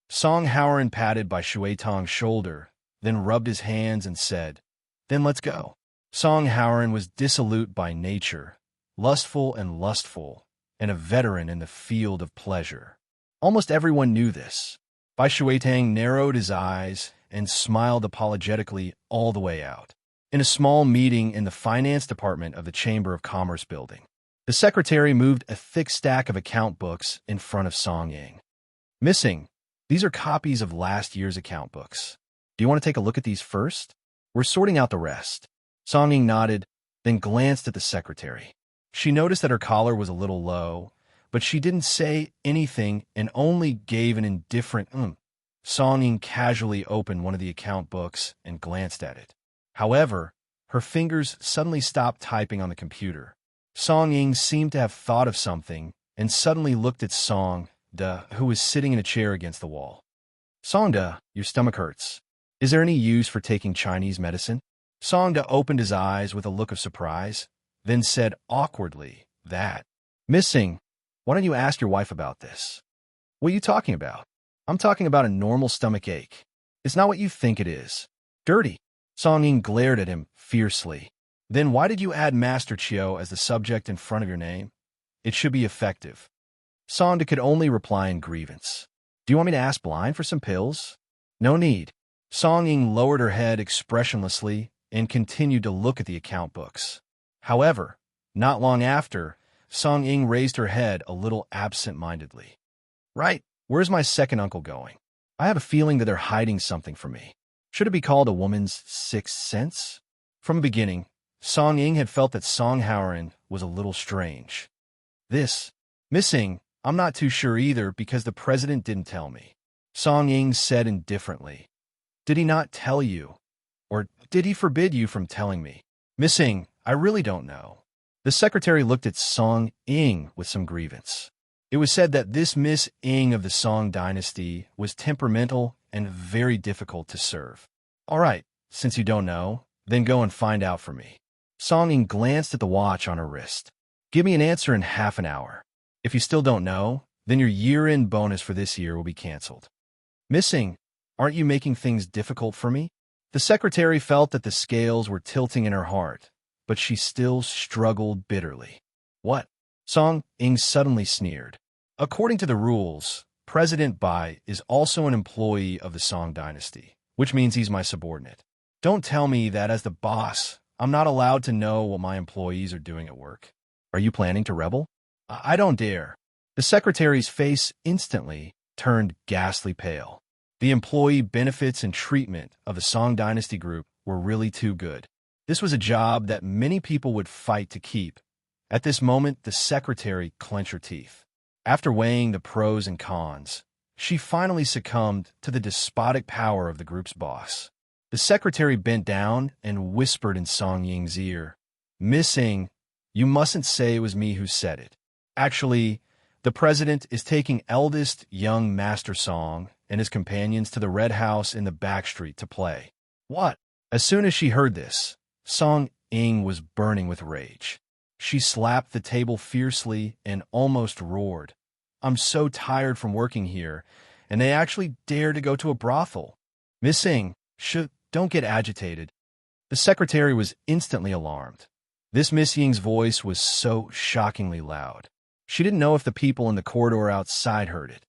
Song Haoran patted Bai Shuitang's shoulder, then rubbed his hands and said, "Then let's go." Song Haoran was dissolute by nature, lustful, and a veteran in the field of pleasure. Almost everyone knew this. Bai Shuitang narrowed his eyes and smiled apologetically all the way out. In a small meeting in the finance department of the Chamber of Commerce building, the secretary moved a thick stack of account books in front of Song Ying. "Missing. These are copies of last year's account books. Do you want to take a look at these first? We're sorting out the rest." Song Ying nodded, then glanced at the secretary. She noticed that her collar was a little low, but she didn't say anything and only gave an indifferent Song Ying casually opened one of the account books and glanced at it. However, her fingers suddenly stopped typing on the computer. Song Ying seemed to have thought of something and suddenly looked at Song Da, who was sitting in a chair against the wall. "Song Da, your stomach hurts. Is there any use for taking Chinese medicine?" Song Da opened his eyes with a look of surprise, then said awkwardly, "That. Missing. Why don't you ask your wife about this?" "What are you talking about?" "I'm talking about a normal stomach ache. It's not what you think it is. Dirty." Song Ying glared at him fiercely. "Then why did you add Master Chiu as the subject in front of your name? It should be effective." Song Da could only reply in grievance. Do you want me to ask Blind for some pills? No need. Song Ying lowered her head expressionlessly and continued to look at the account books. However, not long after, Song Ying raised her head a little absent-mindedly. Right, where's my second uncle going? I have a feeling that they're hiding something from me. Should it be called a woman's sixth sense? From the beginning, Song Ying had felt that Song Haoran was a little strange. This, missing, I'm not too sure either because the president didn't tell me. Song Ying said indifferently. Did he not tell you? Or did he forbid you from telling me? Missing, I really don't know. The secretary looked at Song Ying with some grievance. It was said that this Miss Ying of the Song dynasty was temperamental and very difficult to serve. All right, since you don't know, then go and find out for me. Song Ying glanced at the watch on her wrist. Give me an answer in half an hour. If you still don't know, then your year-end bonus for this year will be canceled. Missing, aren't you making things difficult for me? The secretary felt that the scales were tilting in her heart, but she still struggled bitterly. What? Song Ying suddenly sneered. According to the rules, President Bai is also an employee of the Song dynasty, which means he's my subordinate. Don't tell me that as the boss, I'm not allowed to know what my employees are doing at work. Are you planning to rebel? I don't dare. The secretary's face instantly turned ghastly pale. The employee benefits and treatment of the Song dynasty group were really too good. This was a job that many people would fight to keep. At this moment, the secretary clenched her teeth. After weighing the pros and cons, she finally succumbed to the despotic power of the group's boss. The secretary bent down and whispered in Song Ying's ear, Missing, you mustn't say it was me who said it. Actually, the president is taking eldest young Master Song and his companions to the Red House in the back street to play. What? As soon as she heard this, Song Ying was burning with rage. She slapped the table fiercely and almost roared. I'm so tired from working here, and they actually dare to go to a brothel. Missing, don't get agitated. The secretary was instantly alarmed. This Miss Ying's voice was so shockingly loud. She didn't know if the people in the corridor outside heard it.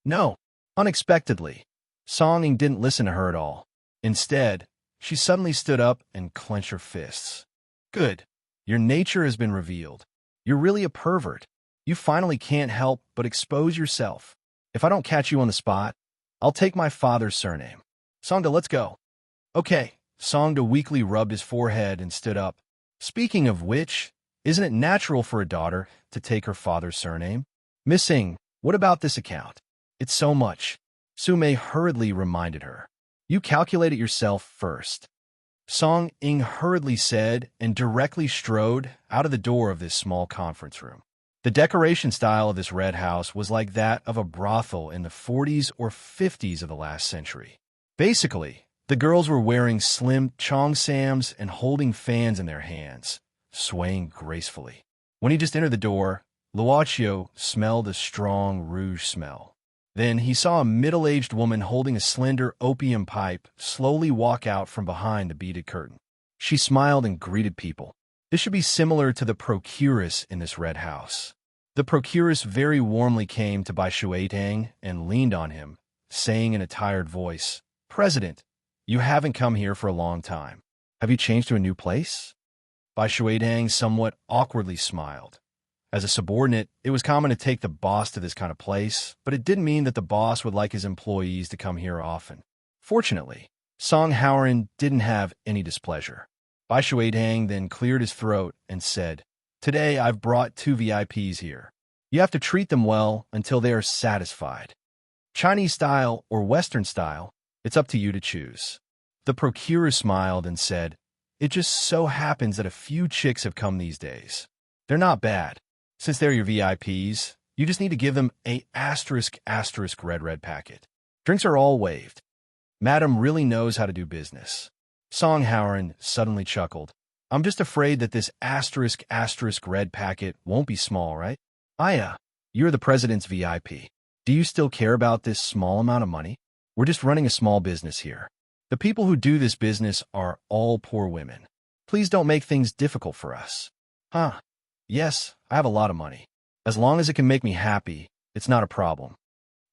No, unexpectedly, Song Ying didn't listen to her at all. Instead, she suddenly stood up and clenched her fists. Good. Your nature has been revealed. You're really a pervert. You finally can't help but expose yourself. If I don't catch you on the spot, I'll take my father's surname. Songda, let's go. Okay. Songda weakly rubbed his forehead and stood up. Speaking of which, isn't it natural for a daughter to take her father's surname? Missing, what about this account? It's so much. Sume hurriedly reminded her. You calculate it yourself first. Song Ying hurriedly said and directly strode out of the door of this small conference room. The decoration style of this red house was like that of a brothel in the 40s or 50s of the last century. Basically, the girls were wearing slim cheongsams and holding fans in their hands, swaying gracefully. When he just entered the door, Luochio smelled a strong rouge smell. Then he saw a middle-aged woman holding a slender opium pipe slowly walk out from behind the beaded curtain. She smiled and greeted people. This should be similar to the procuress in this red house. The procuress very warmly came to Bai Shuitang and leaned on him, saying in a tired voice, President, you haven't come here for a long time. Have you changed to a new place? Bai Shuitang somewhat awkwardly smiled. As a subordinate, it was common to take the boss to this kind of place, but it didn't mean that the boss would like his employees to come here often. Fortunately, Song Haoran didn't have any displeasure. Bai Shuitang then cleared his throat and said, Today I've brought 2 VIPs here. You have to treat them well until they are satisfied. Chinese style or Western style, it's up to you to choose. The procurer smiled and said, It just so happens that a few chicks have come these days. They're not bad. Since they're your VIPs, you just need to give them a *** red packet. Drinks are all waived. Madam really knows how to do business. Song Haoran suddenly chuckled. I'm just afraid that this *** red packet won't be small, right? Aya, you're the president's VIP. Do you still care about this small amount of money? We're just running a small business here. The people who do this business are all poor women. Please don't make things difficult for us. Huh. Yes, I have a lot of money. As long as it can make me happy, it's not a problem.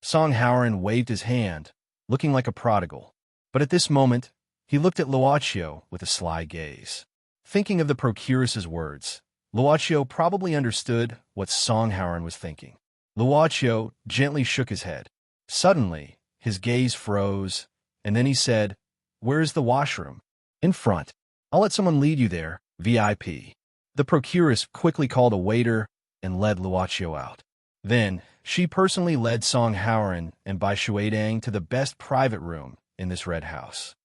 Song Howard waved his hand, looking like a prodigal. But at this moment, he looked at Luochio with a sly gaze. Thinking of the procuress's words, Luochio probably understood what Song Howard was thinking. Luochio gently shook his head. Suddenly, his gaze froze, and then he said, "Where is the washroom?" "In front. I'll let someone lead you there, VIP." The procuress quickly called a waiter and led Luochio out. Then, she personally led Song Howard and Bai Shuidang to the best private room in this red house.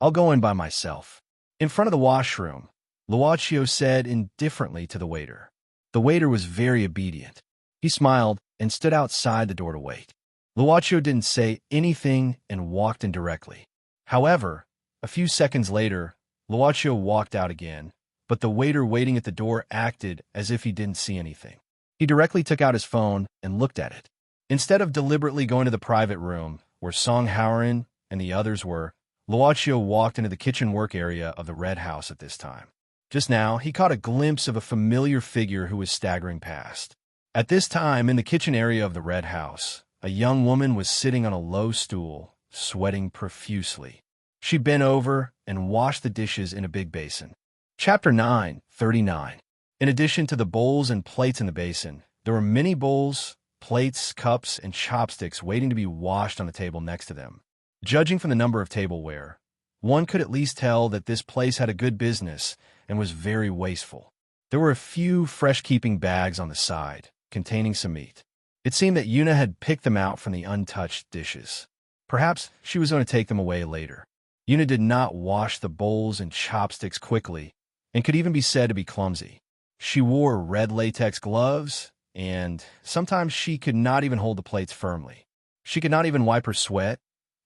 "I'll go in by myself." In front of the washroom, Luochio said indifferently to the waiter. The waiter was very obedient. He smiled and stood outside the door to wait. Luochio didn't say anything and walked in directly. However, a few seconds later, Luochio walked out again, but the waiter waiting at the door acted as if he didn't see anything. He directly took out his phone and looked at it. Instead of deliberately going to the private room where Song Howard and the others were, Luochio walked into the kitchen work area of the red house at this time. Just now, he caught a glimpse of a familiar figure who was staggering past. At this time, in the kitchen area of the red house, a young woman was sitting on a low stool, sweating profusely. She bent over and washed the dishes in a big basin. Chapter 9:39. In addition to the bowls and plates in the basin, there were many bowls, plates, cups, and chopsticks waiting to be washed on the table next to them. Judging from the number of tableware, one could at least tell that this place had a good business and was very wasteful. There were a few fresh-keeping bags on the side, containing some meat. It seemed that Yuna had picked them out from the untouched dishes. Perhaps she was going to take them away later. Yuna did not wash the bowls and chopsticks quickly, and could even be said to be clumsy. She wore red latex gloves, and sometimes she could not even hold the plates firmly. She could not even wipe her sweat,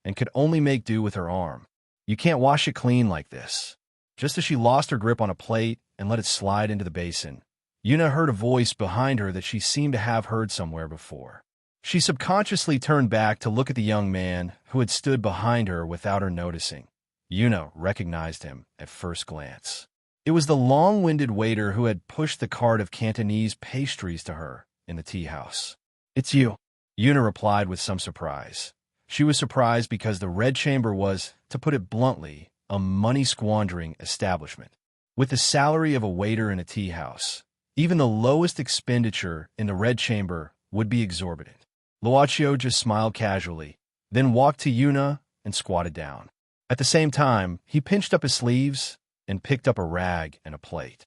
and could only make do with her arm. You can't wash it clean like this. Just as she lost her grip on a plate and let it slide into the basin, Yuna heard a voice behind her that she seemed to have heard somewhere before. She subconsciously turned back to look at the young man who had stood behind her without her noticing. Yuna recognized him at first glance. It was the long-winded waiter who had pushed the cart of Cantonese pastries to her in the tea house. "It's you," Yuna replied with some surprise. She was surprised because the Red Chamber was, to put it bluntly, a money-squandering establishment. With the salary of a waiter in a tea house, even the lowest expenditure in the Red Chamber would be exorbitant. Luochio just smiled casually, then walked to Yuna and squatted down. At the same time, he pinched up his sleeves and picked up a rag and a plate.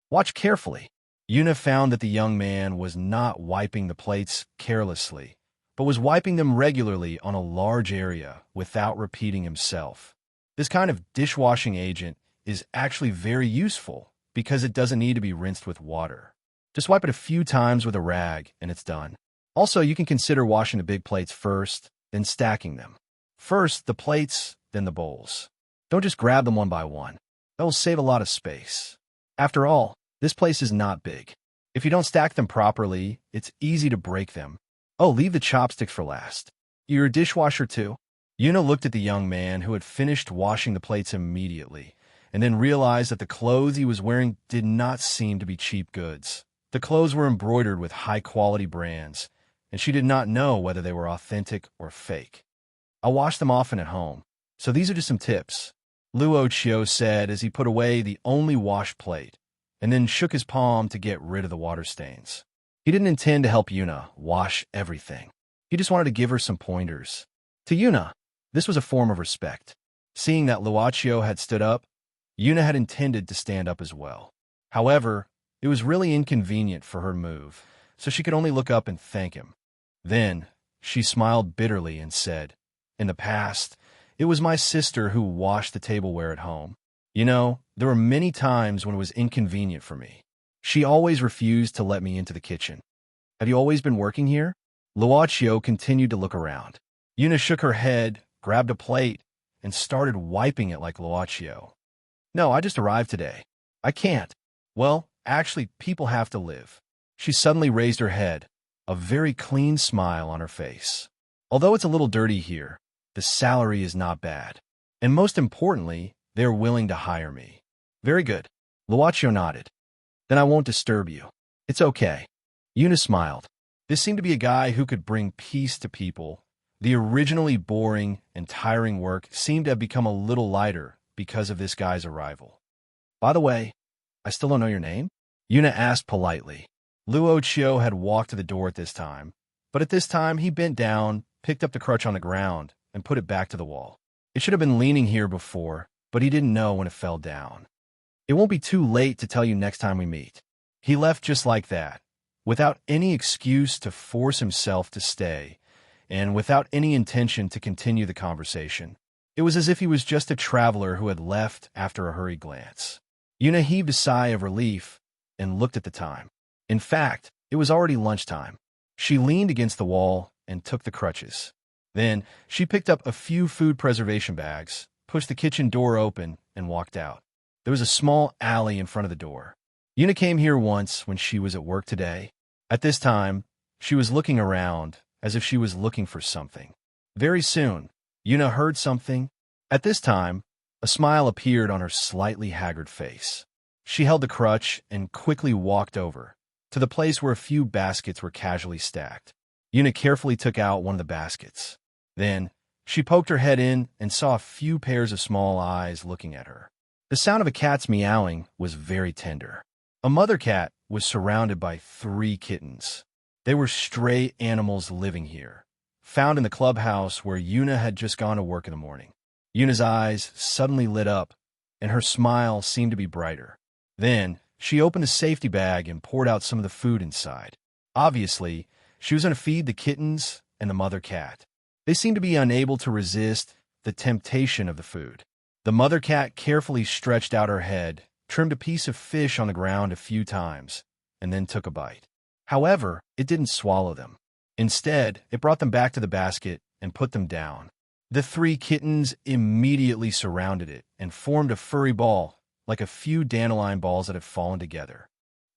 "Watch carefully." Yuna found that the young man was not wiping the plates carelessly, but was wiping them regularly on a large area without repeating himself. This kind of dishwashing agent is actually very useful because it doesn't need to be rinsed with water. Just wipe it a few times with a rag and it's done. Also, you can consider washing the big plates first, then stacking them. First the plates, then the bowls. Don't just grab them one by one. That will save a lot of space. After all, this place is not big. If you don't stack them properly, it's easy to break them. Oh, leave the chopsticks for last. You're a dishwasher too? Yuna looked at the young man who had finished washing the plates immediately, and then realized that the clothes he was wearing did not seem to be cheap goods. The clothes were embroidered with high-quality brands, and she did not know whether they were authentic or fake. "I'll wash them often at home, so these are just some tips," Luochio said as he put away the only washed plate, and then shook his palm to get rid of the water stains. He didn't intend to help Yuna wash everything. He just wanted to give her some pointers. To Yuna, this was a form of respect. Seeing that Luochio had stood up, Yuna had intended to stand up as well. However, it was really inconvenient for her to move, so she could only look up and thank him. Then, she smiled bitterly and said, "In the past, it was my sister who washed the tableware at home. You know, there were many times when it was inconvenient for me. She always refused to let me into the kitchen." "Have you always been working here?" Luochio continued to look around. Yuna shook her head, grabbed a plate, and started wiping it like Luochio. "No, I just arrived today. I can't." "Well, actually, people have to live." She suddenly raised her head, a very clean smile on her face. "Although it's a little dirty here, the salary is not bad. And most importantly, they're willing to hire me." "Very good." Luochio nodded. "Then I won't disturb you. It's okay." Yuna smiled. This seemed to be a guy who could bring peace to people. The originally boring and tiring work seemed to have become a little lighter because of this guy's arrival. By the way, I still don't know your name? Yuna asked politely. Luo Chio had walked to the door at this time, but at this time he bent down, picked up the crutch on the ground, and put it back to the wall. It should have been leaning here before, but he didn't know when it fell down. It won't be too late to tell you next time we meet. He left just like that, without any excuse to force himself to stay, and without any intention to continue the conversation. It was as if he was just a traveler who had left after a hurried glance. Yuna heaved a sigh of relief and looked at the time. In fact, it was already lunchtime. She leaned against the wall and took the crutches. Then she picked up a few food preservation bags, pushed the kitchen door open, and walked out. There was a small alley in front of the door. Yuna came here once when she was at work today. At this time, she was looking around as if she was looking for something. Very soon, Yuna heard something. At this time, a smile appeared on her slightly haggard face. She held the crutch and quickly walked over to the place where a few baskets were casually stacked. Yuna carefully took out one of the baskets. Then, she poked her head in and saw a few pairs of small eyes looking at her. The sound of a cat's meowing was very tender. A mother cat was surrounded by 3 kittens. They were stray animals living here, found in the clubhouse where Yuna had just gone to work in the morning. Yuna's eyes suddenly lit up, and her smile seemed to be brighter. Then, she opened a safety bag and poured out some of the food inside. Obviously, she was going to feed the kittens and the mother cat. They seemed to be unable to resist the temptation of the food. The mother cat carefully stretched out her head, trimmed a piece of fish on the ground a few times, and then took a bite. However, it didn't swallow them. Instead, it brought them back to the basket and put them down. The 3 kittens immediately surrounded it and formed a furry ball, like a few dandelion balls that had fallen together.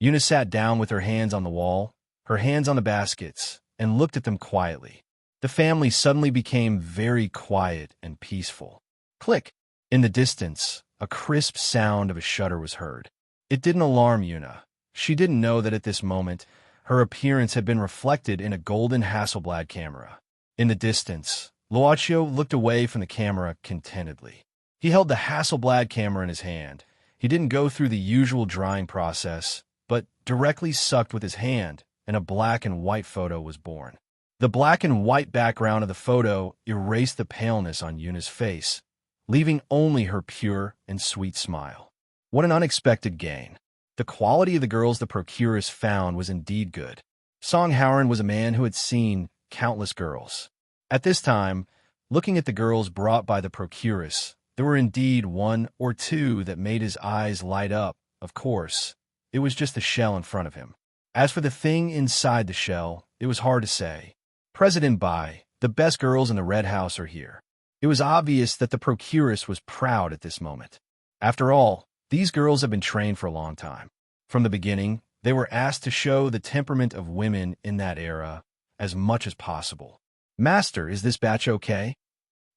Yuna sat down with her hands on the wall, her hands on the baskets, and looked at them quietly. The family suddenly became very quiet and peaceful. Click! In the distance, a crisp sound of a shutter was heard. It didn't alarm Yuna. She didn't know that at this moment, her appearance had been reflected in a golden Hasselblad camera. In the distance, Luochio looked away from the camera contentedly. He held the Hasselblad camera in his hand. He didn't go through the usual drying process, but directly sucked with his hand, and a black and white photo was born. The black and white background of the photo erased the paleness on Yuna's face, leaving only her pure and sweet smile. What an unexpected gain. The quality of the girls the procuress found was indeed good. Song Howren was a man who had seen countless girls. At this time, looking at the girls brought by the procuress, there were indeed 1 or 2 that made his eyes light up. Of course, it was just the shell in front of him. As for the thing inside the shell, it was hard to say. President Bai, the best girls in the Red House are here. It was obvious that the procuress was proud at this moment. After all, these girls have been trained for a long time. From the beginning, they were asked to show the temperament of women in that era as much as possible. Master, is this batch okay?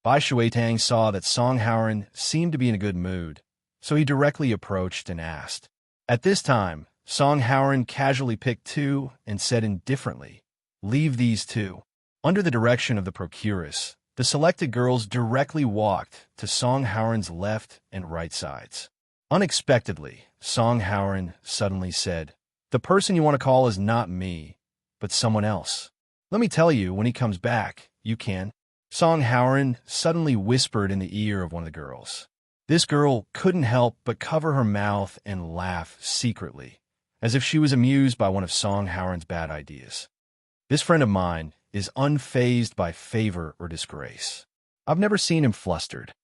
Bai Shuitang saw that Song Howren seemed to be in a good mood, so he directly approached and asked. At this time, Song Howren casually picked 2 and said indifferently, "Leave these 2. Under the direction of the procuress, the selected girls directly walked to Song Howren's left and right sides. Unexpectedly, Song Howren suddenly said, "The person you want to call is not me, but someone else. Let me tell you, when he comes back, you can." Song Howren suddenly whispered in the ear of one of the girls. This girl couldn't help but cover her mouth and laugh secretly, as if she was amused by one of Song Howren's bad ideas. This friend of mine is unfazed by favor or disgrace. I've never seen him flustered.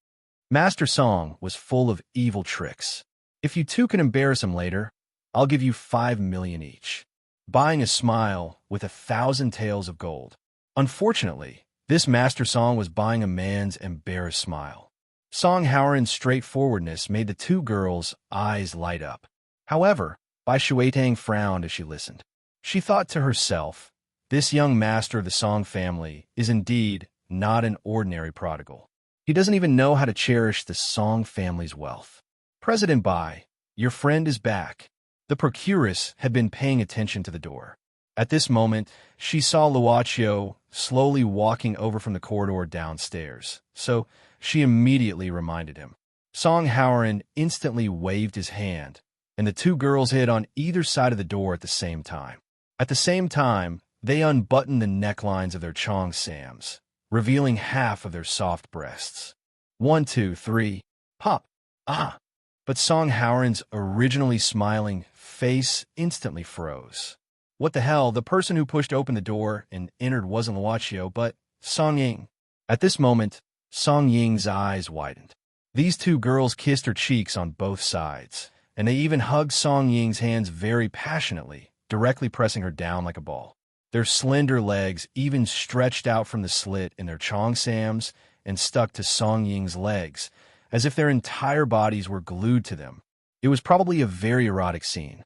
Master Song was full of evil tricks. If you 2 can embarrass him later, I'll give you 5 million each, buying a smile with 1,000 taels of gold. Unfortunately, this Master Song was buying a man's embarrassed smile. Song Howren's straightforwardness made the 2 girls' eyes light up. However, Bai Shuitang frowned as she listened. She thought to herself, this young master of the Song family is indeed not an ordinary prodigal. He doesn't even know how to cherish the Song family's wealth. President Bai, your friend is back. The procuress had been paying attention to the door. At this moment, she saw Luochio slowly walking over from the corridor downstairs, so she immediately reminded him. Song Howard instantly waved his hand, and the two girls hid on either side of the door at the same time. At the same time, they unbuttoned the necklines of their cheongsams, revealing half of their soft breasts. 1, 2, 3, pop! Ah! But Song Howard's originally smiling face instantly froze. What the hell, the person who pushed open the door and entered wasn't Luochio, but Song Ying. At this moment, Song Ying's eyes widened. These two girls kissed her cheeks on both sides, and they even hugged Song Ying's hands very passionately, directly pressing her down like a ball. Their slender legs even stretched out from the slit in their cheongsams and stuck to Song Ying's legs, as if their entire bodies were glued to them. It was probably a very erotic scene.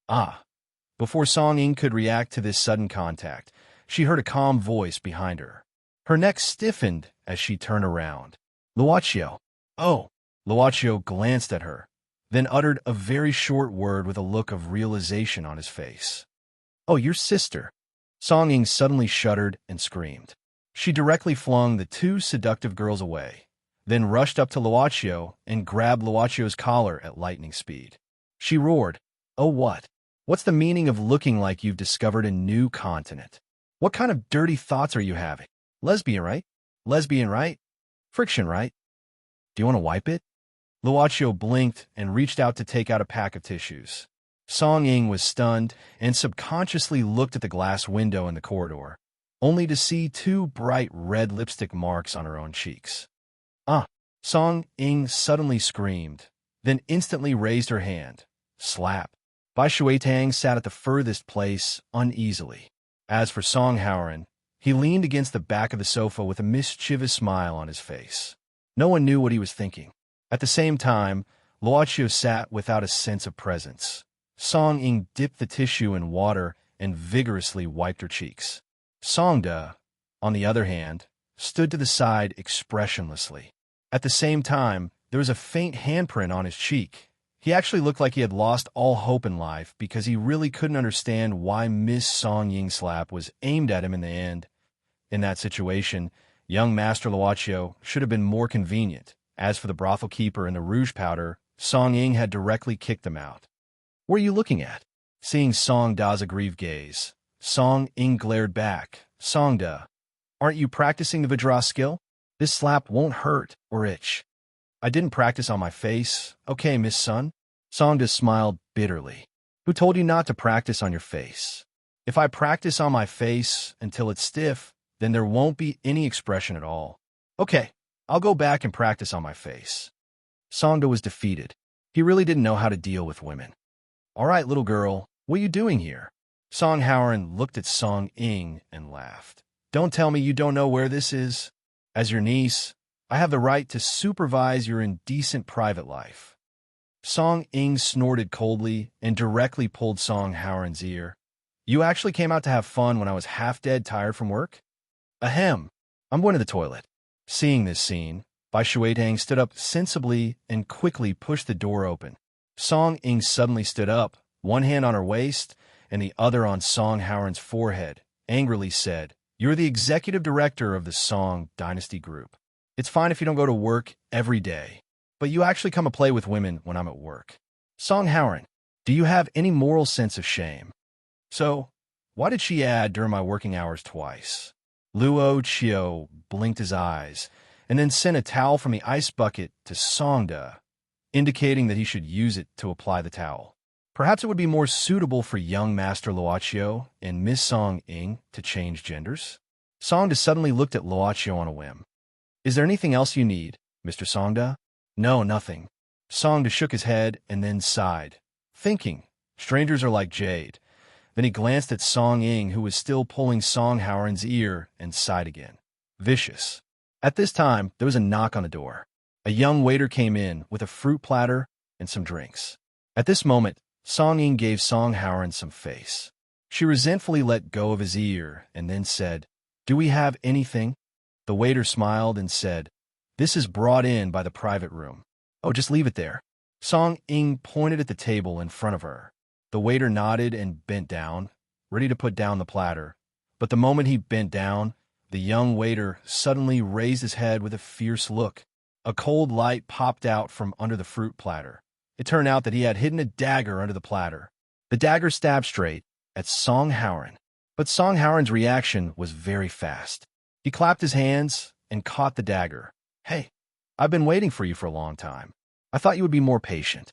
Ah! Before Song Ying could react to this sudden contact, she heard a calm voice behind her. Her neck stiffened as she turned around. Luochio. Oh! Luochio glanced at her, then uttered a very short word with a look of realization on his face. Oh, your sister. Song Ying suddenly shuddered and screamed. She directly flung the two seductive girls away, then rushed up to Luochio and grabbed Luochio's collar at lightning speed. She roared, "Oh, what? What's the meaning of looking like you've discovered a new continent? What kind of dirty thoughts are you having? Lesbian, right? Lesbian, right? Friction, right? Do you want to wipe it?" Luochio blinked and reached out to take out a pack of tissues. Song Ying was stunned and subconsciously looked at the glass window in the corridor, only to see two bright red lipstick marks on her own cheeks. Ah! Song Ying suddenly screamed, then instantly raised her hand. Slap! Bai Shuitang sat at the furthest place uneasily. As for Song Howard, he leaned against the back of the sofa with a mischievous smile on his face. No one knew what he was thinking. At the same time, Luochio sat without a sense of presence. Song Ying dipped the tissue in water and vigorously wiped her cheeks. Songda, on the other hand, stood to the side expressionlessly. At the same time, there was a faint handprint on his cheek. He actually looked like he had lost all hope in life because he really couldn't understand why Miss Song Ying's slap was aimed at him in the end. In that situation, young Master Luochio should have been more convenient. As for the brothel keeper and the rouge powder, Song Ying had directly kicked them out. "What are you looking at?" Seeing Song Da's aggrieved gaze, Song Ying glared back. "Song Da, aren't you practicing the Vajra skill? This slap won't hurt or itch." "I didn't practice on my face. Okay, Miss Sun." Song Da smiled bitterly. "Who told you not to practice on your face? If I practice on my face until it's stiff, then there won't be any expression at all. Okay, I'll go back and practice on my face." Song Da was defeated. He really didn't know how to deal with women. "All right, little girl, what are you doing here?" Song Howard looked at Song Ying and laughed. "Don't tell me you don't know where this is. As your niece, I have the right to supervise your indecent private life." Song Ying snorted coldly and directly pulled Song Howard's ear. "You actually came out to have fun when I was half-dead tired from work?" "Ahem, I'm going to the toilet." Seeing this scene, Bai Shuitang stood up sensibly and quickly pushed the door open. Song Ying suddenly stood up, one hand on her waist and the other on Song Howard's forehead, angrily said, "You're the executive director of the Song Dynasty Group. It's fine if you don't go to work every day, but you actually come and play with women when I'm at work. Song Howard, do you have any moral sense of shame? So, why did she add during my working hours twice?" Luochio blinked his eyes and then sent a towel from the ice bucket to Songda, indicating that he should use it to apply the towel. Perhaps it would be more suitable for young Master Luochio and Miss Song Ying to change genders. Songda suddenly looked at Luochio on a whim. "Is there anything else you need, Mr. Songda?" "No, nothing." Songda shook his head and then sighed, thinking, strangers are like jade. Then he glanced at Song Ying, who was still pulling Song Howard's ear, and sighed again. Vicious. At this time, there was a knock on the door. A young waiter came in with a fruit platter and some drinks. At this moment, Song Ying gave Song Howard some face. She resentfully let go of his ear and then said, "Do we have anything?" The waiter smiled and said, "This is brought in by the private room." "Oh, just leave it there." Song Ying pointed at the table in front of her. The waiter nodded and bent down. ready to put down the platter. But the moment he bent down, the young waiter suddenly raised his head with a fierce look. A cold light popped out from under the fruit platter. It turned out that he had hidden a dagger under the platter. The dagger stabbed straight at Song Howren. But Song Howren's reaction was very fast. He clapped his hands and caught the dagger. "Hey, I've been waiting for you for a long time. I thought you would be more patient."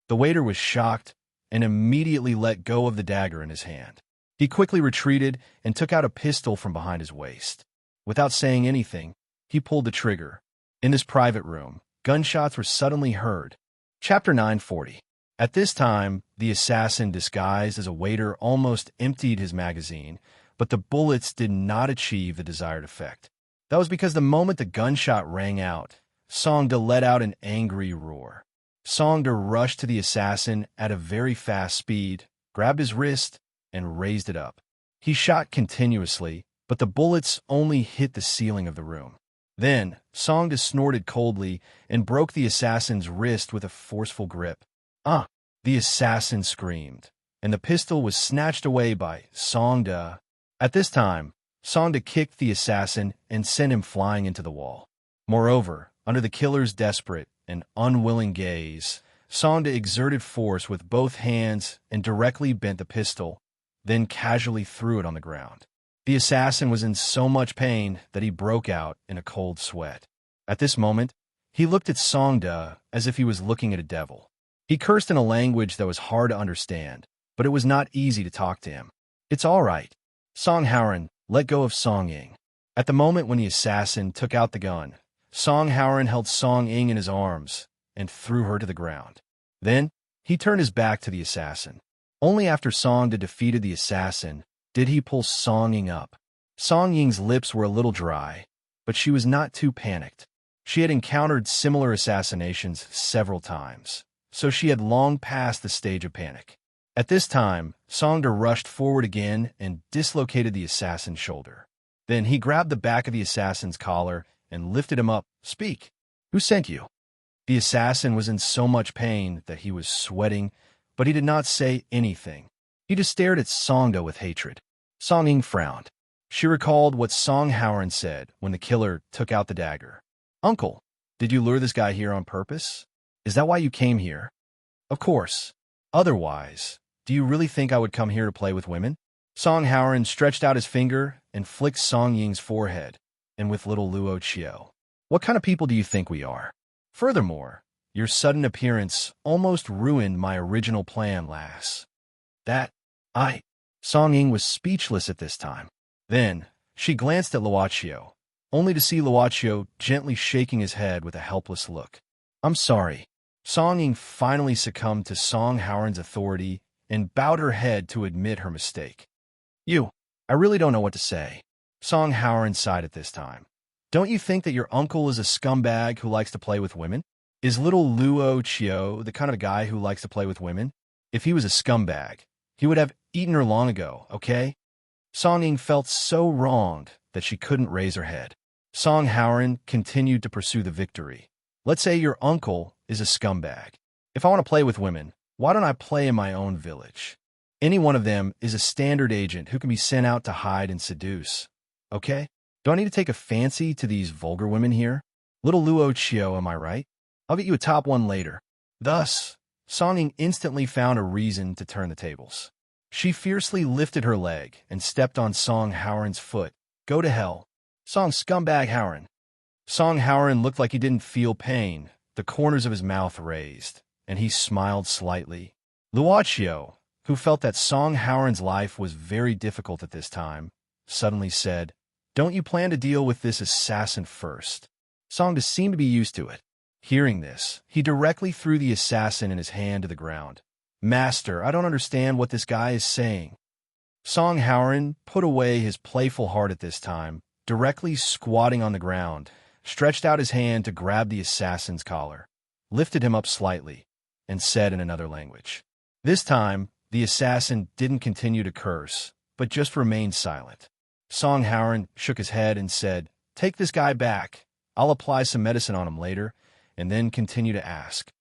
The waiter was shocked and immediately let go of the dagger in his hand. He quickly retreated and took out a pistol from behind his waist. Without saying anything, he pulled the trigger. In this private room, gunshots were suddenly heard. Chapter 940. At this time, the assassin disguised as a waiter almost emptied his magazine, but the bullets did not achieve the desired effect. That was because the moment the gunshot rang out, Songda let out an angry roar. Songda rushed to the assassin at a very fast speed, grabbed his wrist, and raised it up. He shot continuously, but the bullets only hit the ceiling of the room. Then, Songda snorted coldly and broke the assassin's wrist with a forceful grip. "Ah!" The assassin screamed, and the pistol was snatched away by Songda. At this time, Songda kicked the assassin and sent him flying into the wall. Moreover, under the killer's desperate and unwilling gaze, Songda exerted force with both hands and directly bent the pistol, then casually threw it on the ground. The assassin was in so much pain that he broke out in a cold sweat. At this moment, he looked at Songda as if he was looking at a devil. He cursed in a language that was hard to understand, but it was not easy to talk to him. "It's all right." Song Howren let go of Song Ying. At the moment when the assassin took out the gun, Song Howren held Song Ying in his arms and threw her to the ground. Then, he turned his back to the assassin. Only after Songda defeated the assassin did he pull Song Ying up. Song Ying's lips were a little dry, but she was not too panicked. She had encountered similar assassinations several times, so she had long passed the stage of panic. At this time, Songda rushed forward again and dislocated the assassin's shoulder. Then he grabbed the back of the assassin's collar and lifted him up. "Speak. Who sent you?" The assassin was in so much pain that he was sweating, but he did not say anything. He just stared at Songda with hatred. Song Ying frowned. She recalled what Song Howren said when the killer took out the dagger. "Uncle, did you lure this guy here on purpose? Is that why you came here?" "Of course. Otherwise, do you really think I would come here to play with women?" Song Howren stretched out his finger and flicked Song Ying's forehead, and with little Luo Chiu. "What kind of people do you think we are? Furthermore, your sudden appearance almost ruined my original plan, lass." Song Ying was speechless at this time. Then, she glanced at Luochio, only to see Luochio gently shaking his head with a helpless look. "I'm sorry." Song Ying finally succumbed to Song Howren's authority and bowed her head to admit her mistake. I really don't know what to say." Song Howren sighed at this time. "Don't you think that your uncle is a scumbag who likes to play with women? Is little Luo Chiu the kind of guy who likes to play with women? If he was a scumbag, he would have eaten her long ago, okay?" Song Ying felt so wronged that she couldn't raise her head. Song Howren continued to pursue the victory. "Let's say your uncle is a scumbag. If I want to play with women, why don't I play in my own village? Any one of them is a standard agent who can be sent out to hide and seduce. Okay? Do I need to take a fancy to these vulgar women here? Little Luo Chiu, am I right? I'll get you a top one later." Thus, Song Ying instantly found a reason to turn the tables. She fiercely lifted her leg and stepped on Song Howren's foot. "Go to hell. Song scumbag Howren." Song Howren looked like he didn't feel pain, the corners of his mouth raised, and he smiled slightly. Luochio, who felt that Song Howren's life was very difficult at this time, suddenly said, "Don't you plan to deal with this assassin first?" Songda seemed to be used to it. Hearing this, he directly threw the assassin in his hand to the ground. "Master, I don't understand what this guy is saying." Song Howren put away his playful heart at this time, directly squatting on the ground, stretched out his hand to grab the assassin's collar, lifted him up slightly, and said in another language. This time, the assassin didn't continue to curse, but just remained silent. Song Howren shook his head and said, "Take this guy back. I'll apply some medicine on him later," and then continue to ask.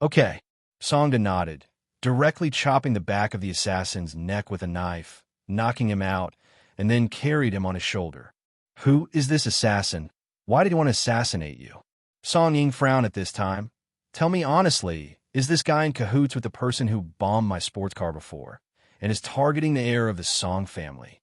"Okay." Songda nodded, directly chopping the back of the assassin's neck with a knife, knocking him out, and then carried him on his shoulder. Who is this assassin? Why did he want to assassinate you? Song Ying frowned at this time. Tell me honestly, is this guy in cahoots with the person who bombed my sports car before and is targeting the heir of the Song family?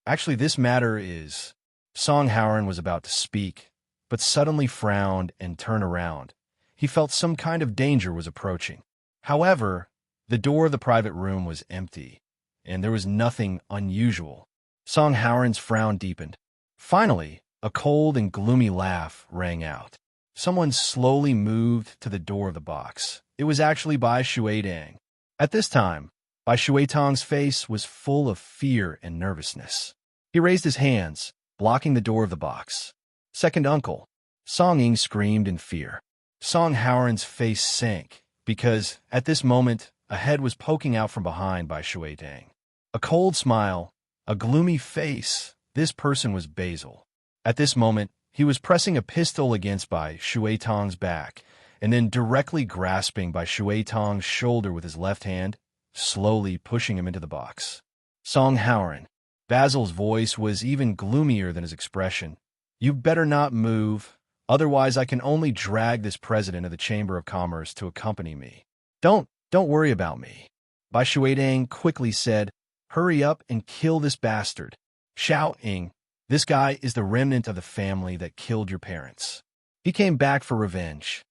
Actually, this matter is... Song Howren was about to speak, but suddenly frowned and turned around. He felt some kind of danger was approaching. However, the door of the private room was empty, and there was nothing unusual. Song Howren's frown deepened. Finally, a cold and gloomy laugh rang out. Someone slowly moved to the door of the box. It was actually Bai Shuidang. At this time, Bai Shuitong's face was full of fear and nervousness. He raised his hands, blocking the door of the box. Second uncle. Song Ying screamed in fear. Song Howren's face sank, because, at this moment, a head was poking out from behind Bai Shuidang. A cold smile, a gloomy face. This person was Basil. At this moment, he was pressing a pistol against Bai Shuitong's back, and then directly grasping Bai Shuitong's shoulder with his left hand, slowly pushing him into the box. Song Howren. Basil's voice was even gloomier than his expression. You better not move, otherwise I can only drag this president of the Chamber of Commerce to accompany me. Don't worry about me. Bai Shuidang quickly said, hurry up and kill this bastard. Shouting, this guy is the remnant of the family that killed your parents. He came back for revenge.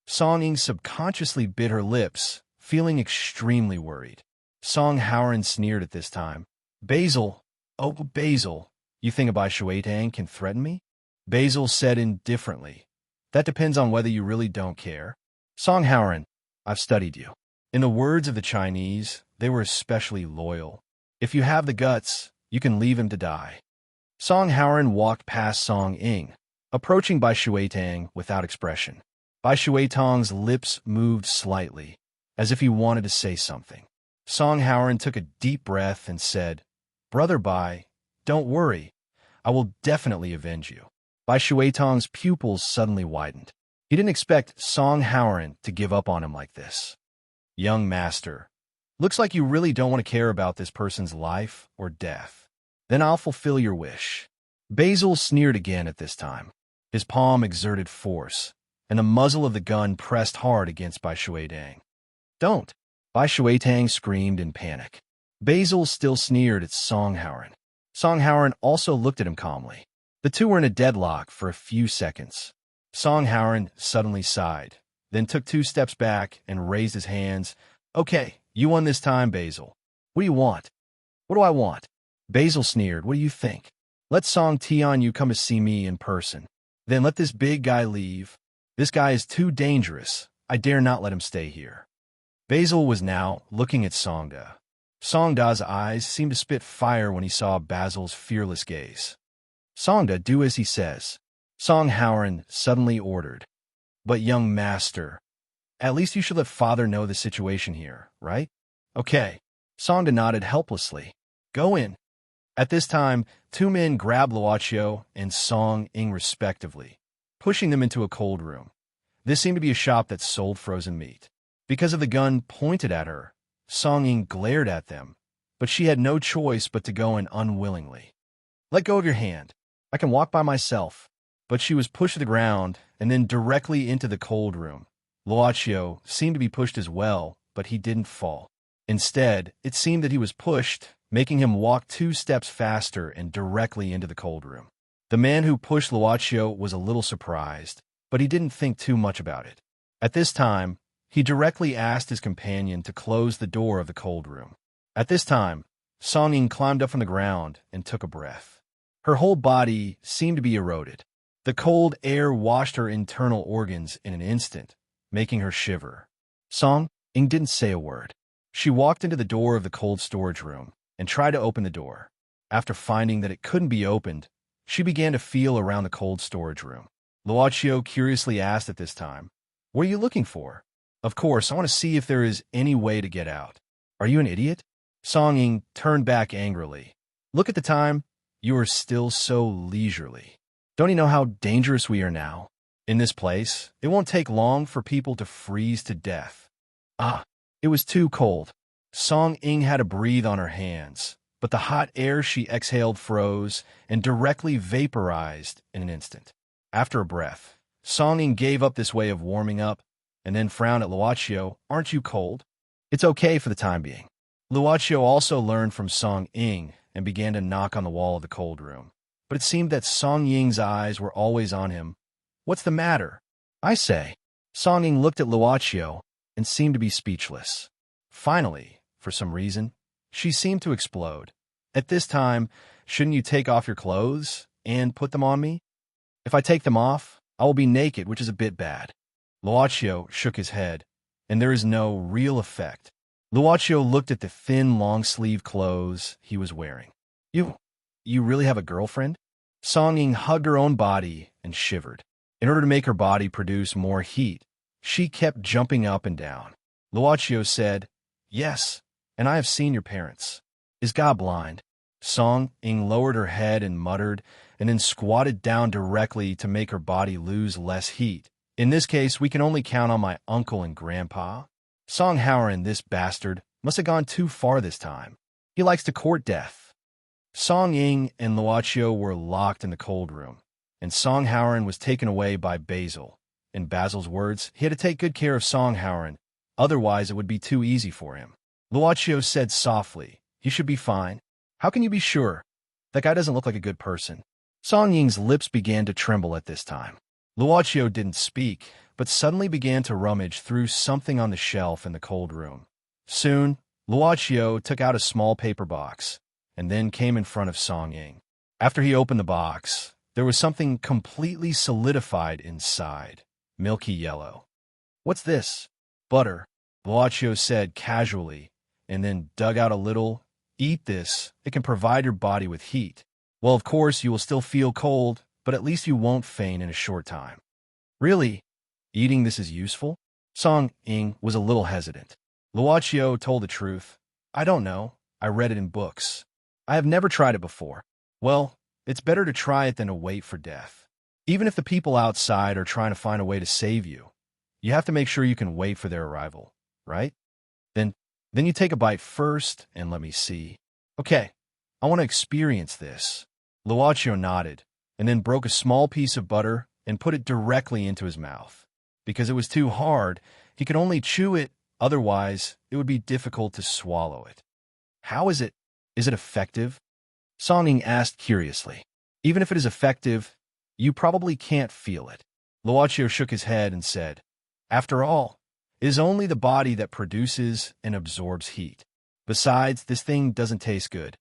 Song Ying subconsciously bit her lips, feeling extremely worried. Song Howren sneered at this time. Basil, oh Basil, you think Bai Shuidang can threaten me? Basil said indifferently. That depends on whether you really don't care. Song Howren, I've studied you. In the words of the Chinese, they were especially loyal. If you have the guts, you can leave him to die. Song Howren walked past Song Ying, approaching Bai Shuitang without expression. Bai Shuitang's lips moved slightly, as if he wanted to say something. Song Howren took a deep breath and said, Brother Bai, don't worry. I will definitely avenge you. Bai Shuitang's pupils suddenly widened. He didn't expect Song Howren to give up on him like this. Young master, looks like you really don't want to care about this person's life or death. Then I'll fulfill your wish. Basil sneered again at this time. His palm exerted force, and the muzzle of the gun pressed hard against Bai Shuidang. Don't! Bai Shuitang screamed in panic. Basil still sneered at Song Howren. Song Howren also looked at him calmly. The two were in a deadlock for a few seconds. Song Howren suddenly sighed, then took 2 steps back and raised his hands. Okay, you won this time, Basil. What do you want? What do I want? Basil sneered. What do you think? Let Song Tianyu come to see me in person. Then let this big guy leave. This guy is too dangerous. I dare not let him stay here. Basil was now looking at Songda. Songda's eyes seemed to spit fire when he saw Basil's fearless gaze. Songda, do as he says. Song Howren suddenly ordered. But young master, at least you should let father know the situation here, right? Okay. Songda nodded helplessly. Go in. At this time, 2 men grabbed Luochio and Song Ying respectively, pushing them into a cold room. This seemed to be a shop that sold frozen meat. Because of the gun pointed at her, Song Ying glared at them, but she had no choice but to go in unwillingly. Let go of your hand. I can walk by myself. But she was pushed to the ground and then directly into the cold room. Luochio seemed to be pushed as well, but he didn't fall. Instead, it seemed that he was pushed, making him walk 2 steps faster and directly into the cold room. The man who pushed Luochio was a little surprised, but he didn't think too much about it. At this time, he directly asked his companion to close the door of the cold room. At this time, Song Ying climbed up from the ground and took a breath. Her whole body seemed to be eroded. The cold air washed her internal organs in an instant, making her shiver. Song Ying didn't say a word. She walked into the door of the cold storage room and tried to open the door. After finding that it couldn't be opened, she began to feel around the cold storage room. Luochio curiously asked at this time, What are you looking for? Of course, I want to see if there is any way to get out. Are you an idiot? Song Ying turned back angrily. Look at the time. You are still so leisurely. Don't you know how dangerous we are now? In this place, it won't take long for people to freeze to death. It was too cold. Song Ying had to breathe on her hands, but the hot air she exhaled froze and directly vaporized in an instant. After a breath, Song Ying gave up this way of warming up and then frowned at Luocio. "Aren't you cold?" "It's okay for the time being." Luocio also learned from Song Ying and began to knock on the wall of the cold room. But it seemed that Song Ying's eyes were always on him. "What's the matter?" "I say." Song Ying looked at Luocio and seemed to be speechless. Finally, for some reason, she seemed to explode. "At this time, shouldn't you take off your clothes and put them on me? If I take them off, I will be naked, which is a bit bad." Luocio shook his head, and there is no real effect. Luocio looked at the thin, long-sleeve clothes he was wearing. You really have a girlfriend?" Song Ying hugged her own body and shivered. In order to make her body produce more heat, she kept jumping up and down. Luocio said, "Yes, and I have seen your parents." "Is God blind?" Song Ying lowered her head and muttered, and then squatted down directly to make her body lose less heat. "In this case, we can only count on my uncle and grandpa." Song Howren, this bastard, must have gone too far this time. He likes to court death. Song Ying and Luocio were locked in the cold room, and Song Howren was taken away by Basil. In Basil's words, he had to take good care of Song Howren, otherwise it would be too easy for him. Luocio said softly, "He should be fine." "How can you be sure? That guy doesn't look like a good person." Song Ying's lips began to tremble at this time. Luocio didn't speak, but suddenly began to rummage through something on the shelf in the cold room. Soon, Luocio took out a small paper box, and then came in front of Song Ying. After he opened the box, there was something completely solidified inside, milky yellow. "What's this?" "Butter," Luocio said casually, and then dug out a little. "Eat this. It can provide your body with heat. Well, of course, you will still feel cold, but at least you won't faint in a short time." "Really? Eating this is useful?" Song Ying was a little hesitant. Luocio told the truth. "I don't know. I read it in books. I have never tried it before." "Well, it's better to try it than to wait for death. Even if the people outside are trying to find a way to save you, you have to make sure you can wait for their arrival, right? Then you take a bite first and let me see." "Okay, I want to experience this." Luocio nodded, and then broke a small piece of butter and put it directly into his mouth. Because it was too hard, he could only chew it, otherwise it would be difficult to swallow it. "How is it? Is it effective?" Song Ying asked curiously. "Even if it is effective, you probably can't feel it." Luocio shook his head and said, "After all, it is only the body that produces and absorbs heat. Besides, this thing doesn't taste good."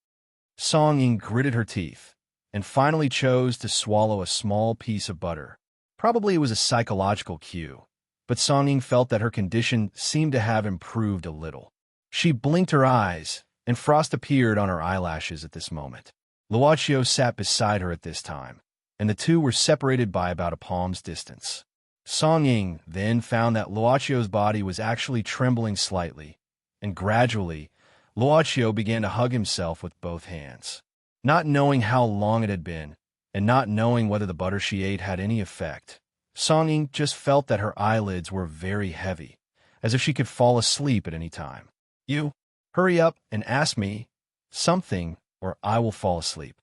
Song Ying gritted her teeth and finally chose to swallow a small piece of butter. Probably it was a psychological cue, but Song Ying felt that her condition seemed to have improved a little. She blinked her eyes, and frost appeared on her eyelashes at this moment. Luocio sat beside her at this time, and the two were separated by about a palm's distance. Song Ying then found that Luocio's body was actually trembling slightly, and gradually, Luocio began to hug himself with both hands. Not knowing how long it had been, and not knowing whether the butter she ate had any effect, Song Ying just felt that her eyelids were very heavy, as if she could fall asleep at any time. "You, hurry up and ask me something, or I will fall asleep."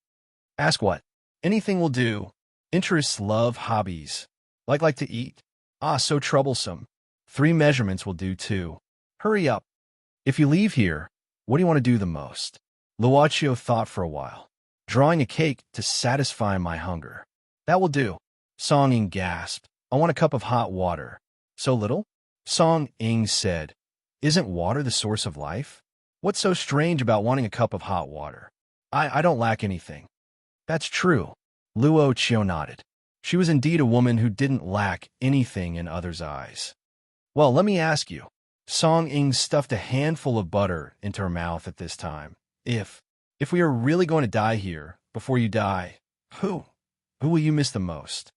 "Ask what?" "Anything will do. Interests, love, hobbies. Like to eat?" "Ah, so troublesome." "3 measurements will do too." "Hurry up." "If you leave here, what do you want to do the most?" Luocio thought for a while. "Drawing a cake to satisfy my hunger." "That will do." Song Ying gasped. "I want a cup of hot water." "So little?" Song Ying said. "Isn't water the source of life? What's so strange about wanting a cup of hot water?" I don't lack anything." "That's true." Luocio nodded. She was indeed a woman who didn't lack anything in others' eyes. "Well, let me ask you." Song Ying stuffed a handful of butter into her mouth at this time. If we are really going to die here, before you die, who will you miss the most?"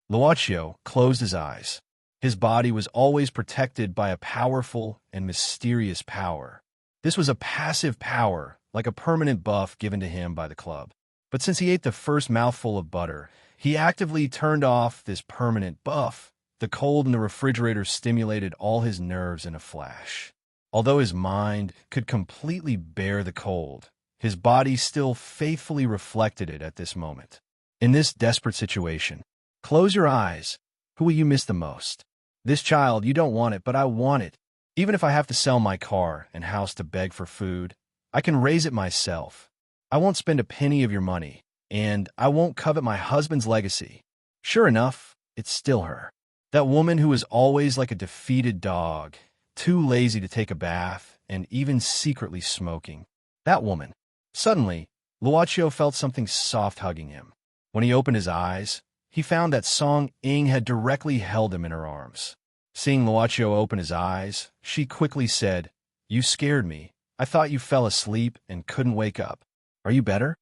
Luocio closed his eyes. His body was always protected by a powerful and mysterious power. This was a passive power, like a permanent buff given to him by the club. But since he ate the first mouthful of butter, he actively turned off this permanent buff. The cold in the refrigerator stimulated all his nerves in a flash. Although his mind could completely bear the cold, His body still faithfully reflected it at this moment. In this desperate situation, close your eyes. Who will you miss the most? This child, you don't want it, but I want it. Even if I have to sell my car and house to beg for food, I can raise it myself. I won't spend a penny of your money, and I won't covet my husband's legacy. Sure enough, it's still her. That woman who is always like a defeated dog, too lazy to take a bath, and even secretly smoking. That woman. Suddenly, Luocio felt something soft hugging him. When he opened his eyes, he found that Song Ying had directly held him in her arms. Seeing Luocio open his eyes, she quickly said, "You scared me. I thought you fell asleep and couldn't wake up. Are you better?"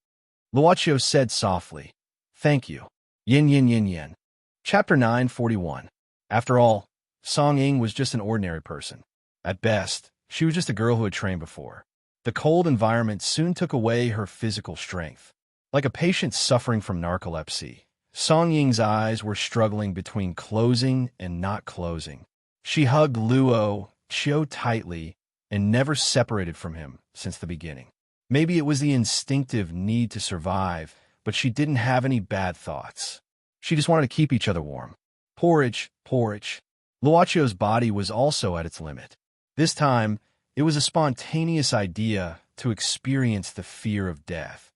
Luocio said softly, "Thank you. Yin yin yin yin." Chapter 941. After all, Song Ying was just an ordinary person. At best, she was just a girl who had trained before. The cold environment soon took away her physical strength. Like a patient suffering from narcolepsy, Song Ying's eyes were struggling between closing and not closing. She hugged Luocio tightly and never separated from him since the beginning. Maybe it was the instinctive need to survive, but she didn't have any bad thoughts. She just wanted to keep each other warm. Porridge, porridge. Luocio's body was also at its limit. This time, it was a spontaneous idea to experience the fear of death.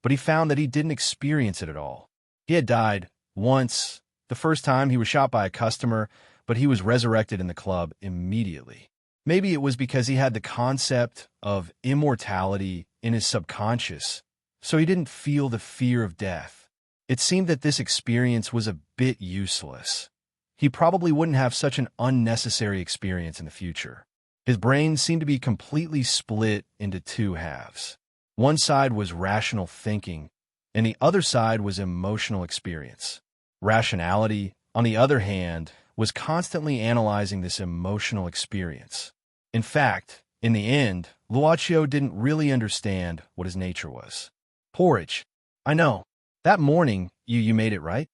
But he found that he didn't experience it at all. He had died once. The first time he was shot by a customer, but he was resurrected in the club immediately. Maybe it was because he had the concept of immortality in his subconscious, so he didn't feel the fear of death. It seemed that this experience was a bit useless. He probably wouldn't have such an unnecessary experience in the future. His brain seemed to be completely split into two halves. One side was rational thinking, and the other side was emotional experience. Rationality, on the other hand, was constantly analyzing this emotional experience. In fact, in the end, Luocio didn't really understand what his nature was. Porridge. I know. That morning, you made it, right?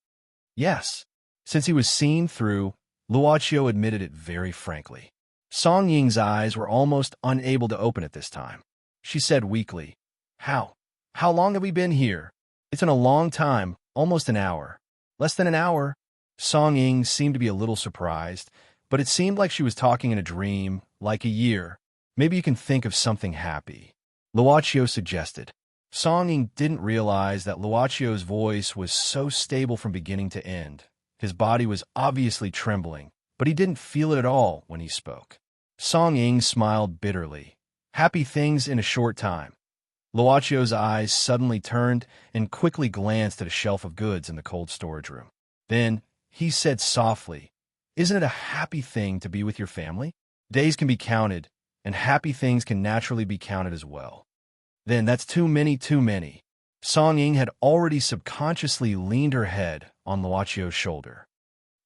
Yes. Since he was seen through, Luocio admitted it very frankly. Song Ying's eyes were almost unable to open at this time. She said weakly, How long have we been here? It's been a long time, almost an hour. Less than an hour. Song Ying seemed to be a little surprised, but it seemed like she was talking in a dream, like a year. Maybe you can think of something happy. Luocio suggested. Song Ying didn't realize that Luocio's voice was so stable from beginning to end. His body was obviously trembling, but he didn't feel it at all when he spoke. Song Ying smiled bitterly. Happy things in a short time. Luocio's eyes suddenly turned and quickly glanced at a shelf of goods in the cold storage room. Then he said softly, "Isn't it a happy thing to be with your family? Days can be counted, and happy things can naturally be counted as well." Then that's too many, too many. Song Ying had already subconsciously leaned her head on Luocio's shoulder.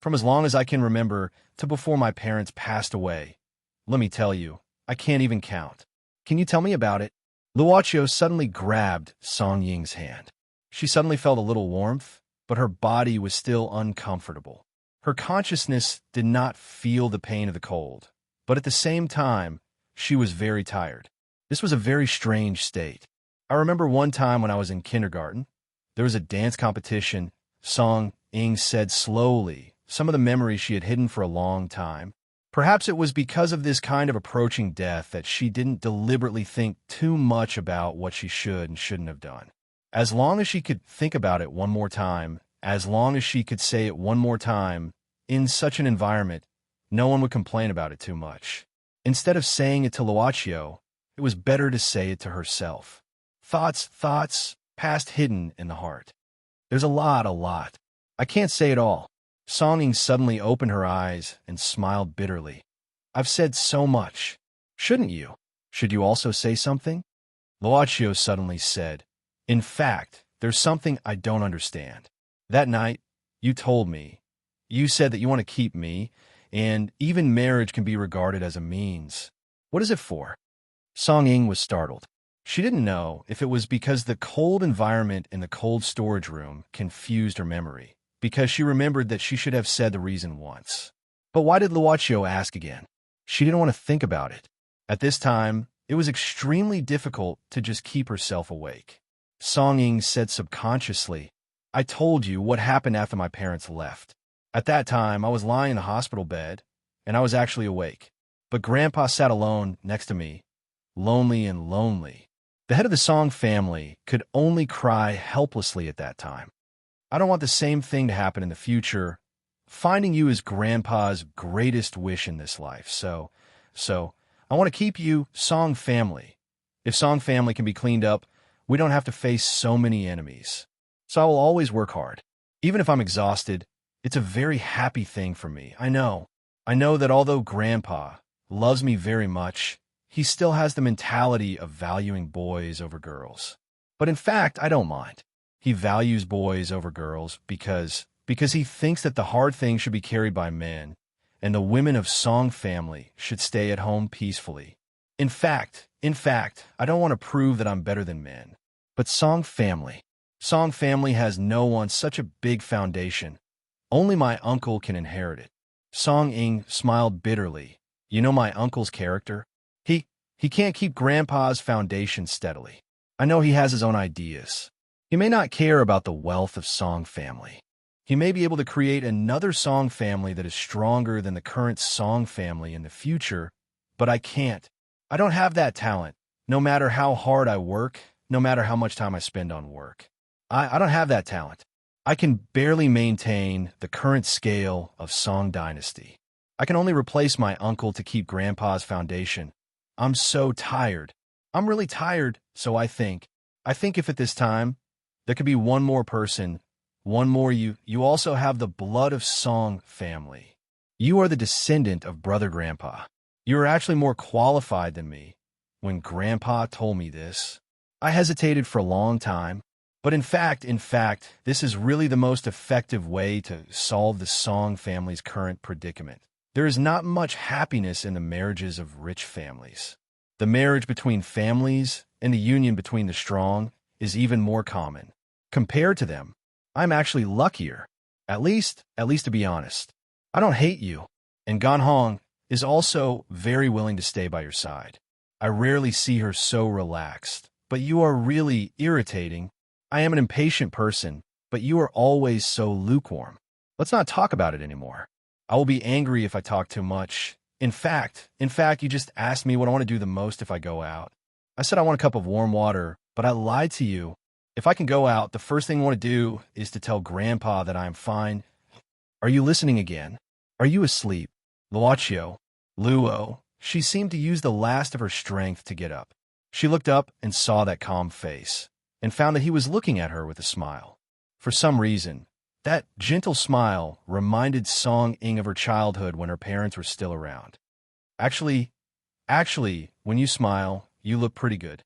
From as long as I can remember to before my parents passed away, let me tell you, I can't even count. Can you tell me about it? Luocio suddenly grabbed Song Ying's hand. She suddenly felt a little warmth, but her body was still uncomfortable. Her consciousness did not feel the pain of the cold, but at the same time, she was very tired. This was a very strange state. I remember one time when I was in kindergarten, there was a dance competition. Song Ying said slowly some of the memories she had hidden for a long time. Perhaps it was because of this kind of approaching death that she didn't deliberately think too much about what she should and shouldn't have done. As long as she could think about it one more time, as long as she could say it one more time, in such an environment, no one would complain about it too much. Instead of saying it to Luocio, it was better to say it to herself. Thoughts, past hidden in the heart. There's a lot. I can't say it all. Song Ying suddenly opened her eyes and smiled bitterly. I've said so much. Shouldn't you? Should you also say something? Luocio suddenly said, In fact, there's something I don't understand. That night, you told me. You said that you want to keep me, and even marriage can be regarded as a means. What is it for? Song Ying was startled. She didn't know if it was because the cold environment in the cold storage room confused her memory, because she remembered that she should have said the reason once. But why did Luocio ask again? She didn't want to think about it. At this time, it was extremely difficult to just keep herself awake. Song Ying said subconsciously, I told you what happened after my parents left. At that time, I was lying in the hospital bed, and I was actually awake. But Grandpa sat alone next to me, lonely and lonely. The head of the Song family could only cry helplessly at that time. I don't want the same thing to happen in the future. Finding you is Grandpa's greatest wish in this life, so I want to keep you Song family. If Song family can be cleaned up, we don't have to face so many enemies. So I will always work hard. Even if I'm exhausted, it's a very happy thing for me. I know that although Grandpa loves me very much, he still has the mentality of valuing boys over girls. But in fact, I don't mind. He values boys over girls because he thinks that the hard things should be carried by men, and the women of Song family should stay at home peacefully. In fact, I don't want to prove that I'm better than men. But Song family has no one such a big foundation. Only my uncle can inherit it. Song Ying smiled bitterly. You know my uncle's character? He can't keep Grandpa's foundation steadily. I know he has his own ideas. He may not care about the wealth of Song family. He may be able to create another Song family that is stronger than the current Song family in the future, but I can't. I don't have that talent, no matter how hard I work, no matter how much time I spend on work. I don't have that talent. I can barely maintain the current scale of Song dynasty. I can only replace my uncle to keep Grandpa's foundation. I'm so tired. I'm really tired, so I think if at this time, there could be one more person, one more you also have the blood of Song family. You are the descendant of Brother Grandpa. You are actually more qualified than me. When Grandpa told me this, I hesitated for a long time. But in fact, this is really the most effective way to solve the Song family's current predicament. There is not much happiness in the marriages of rich families. The marriage between families and the union between the strong is even more common. Compared to them, I'm actually luckier. At least to be honest. I don't hate you. And Gan Hong is also very willing to stay by your side. I rarely see her so relaxed, but you are really irritating. I am an impatient person, but you are always so lukewarm. Let's not talk about it anymore. I will be angry if I talk too much. In fact, you just asked me what I want to do the most if I go out. I said I want a cup of warm water, but I lied to you. If I can go out, the first thing I want to do is to tell Grandpa that I am fine. Are you listening again? Are you asleep? Luo. She seemed to use the last of her strength to get up. She looked up and saw that calm face, and found that he was looking at her with a smile. For some reason, that gentle smile reminded Song Ying of her childhood when her parents were still around. Actually, when you smile, you look pretty good.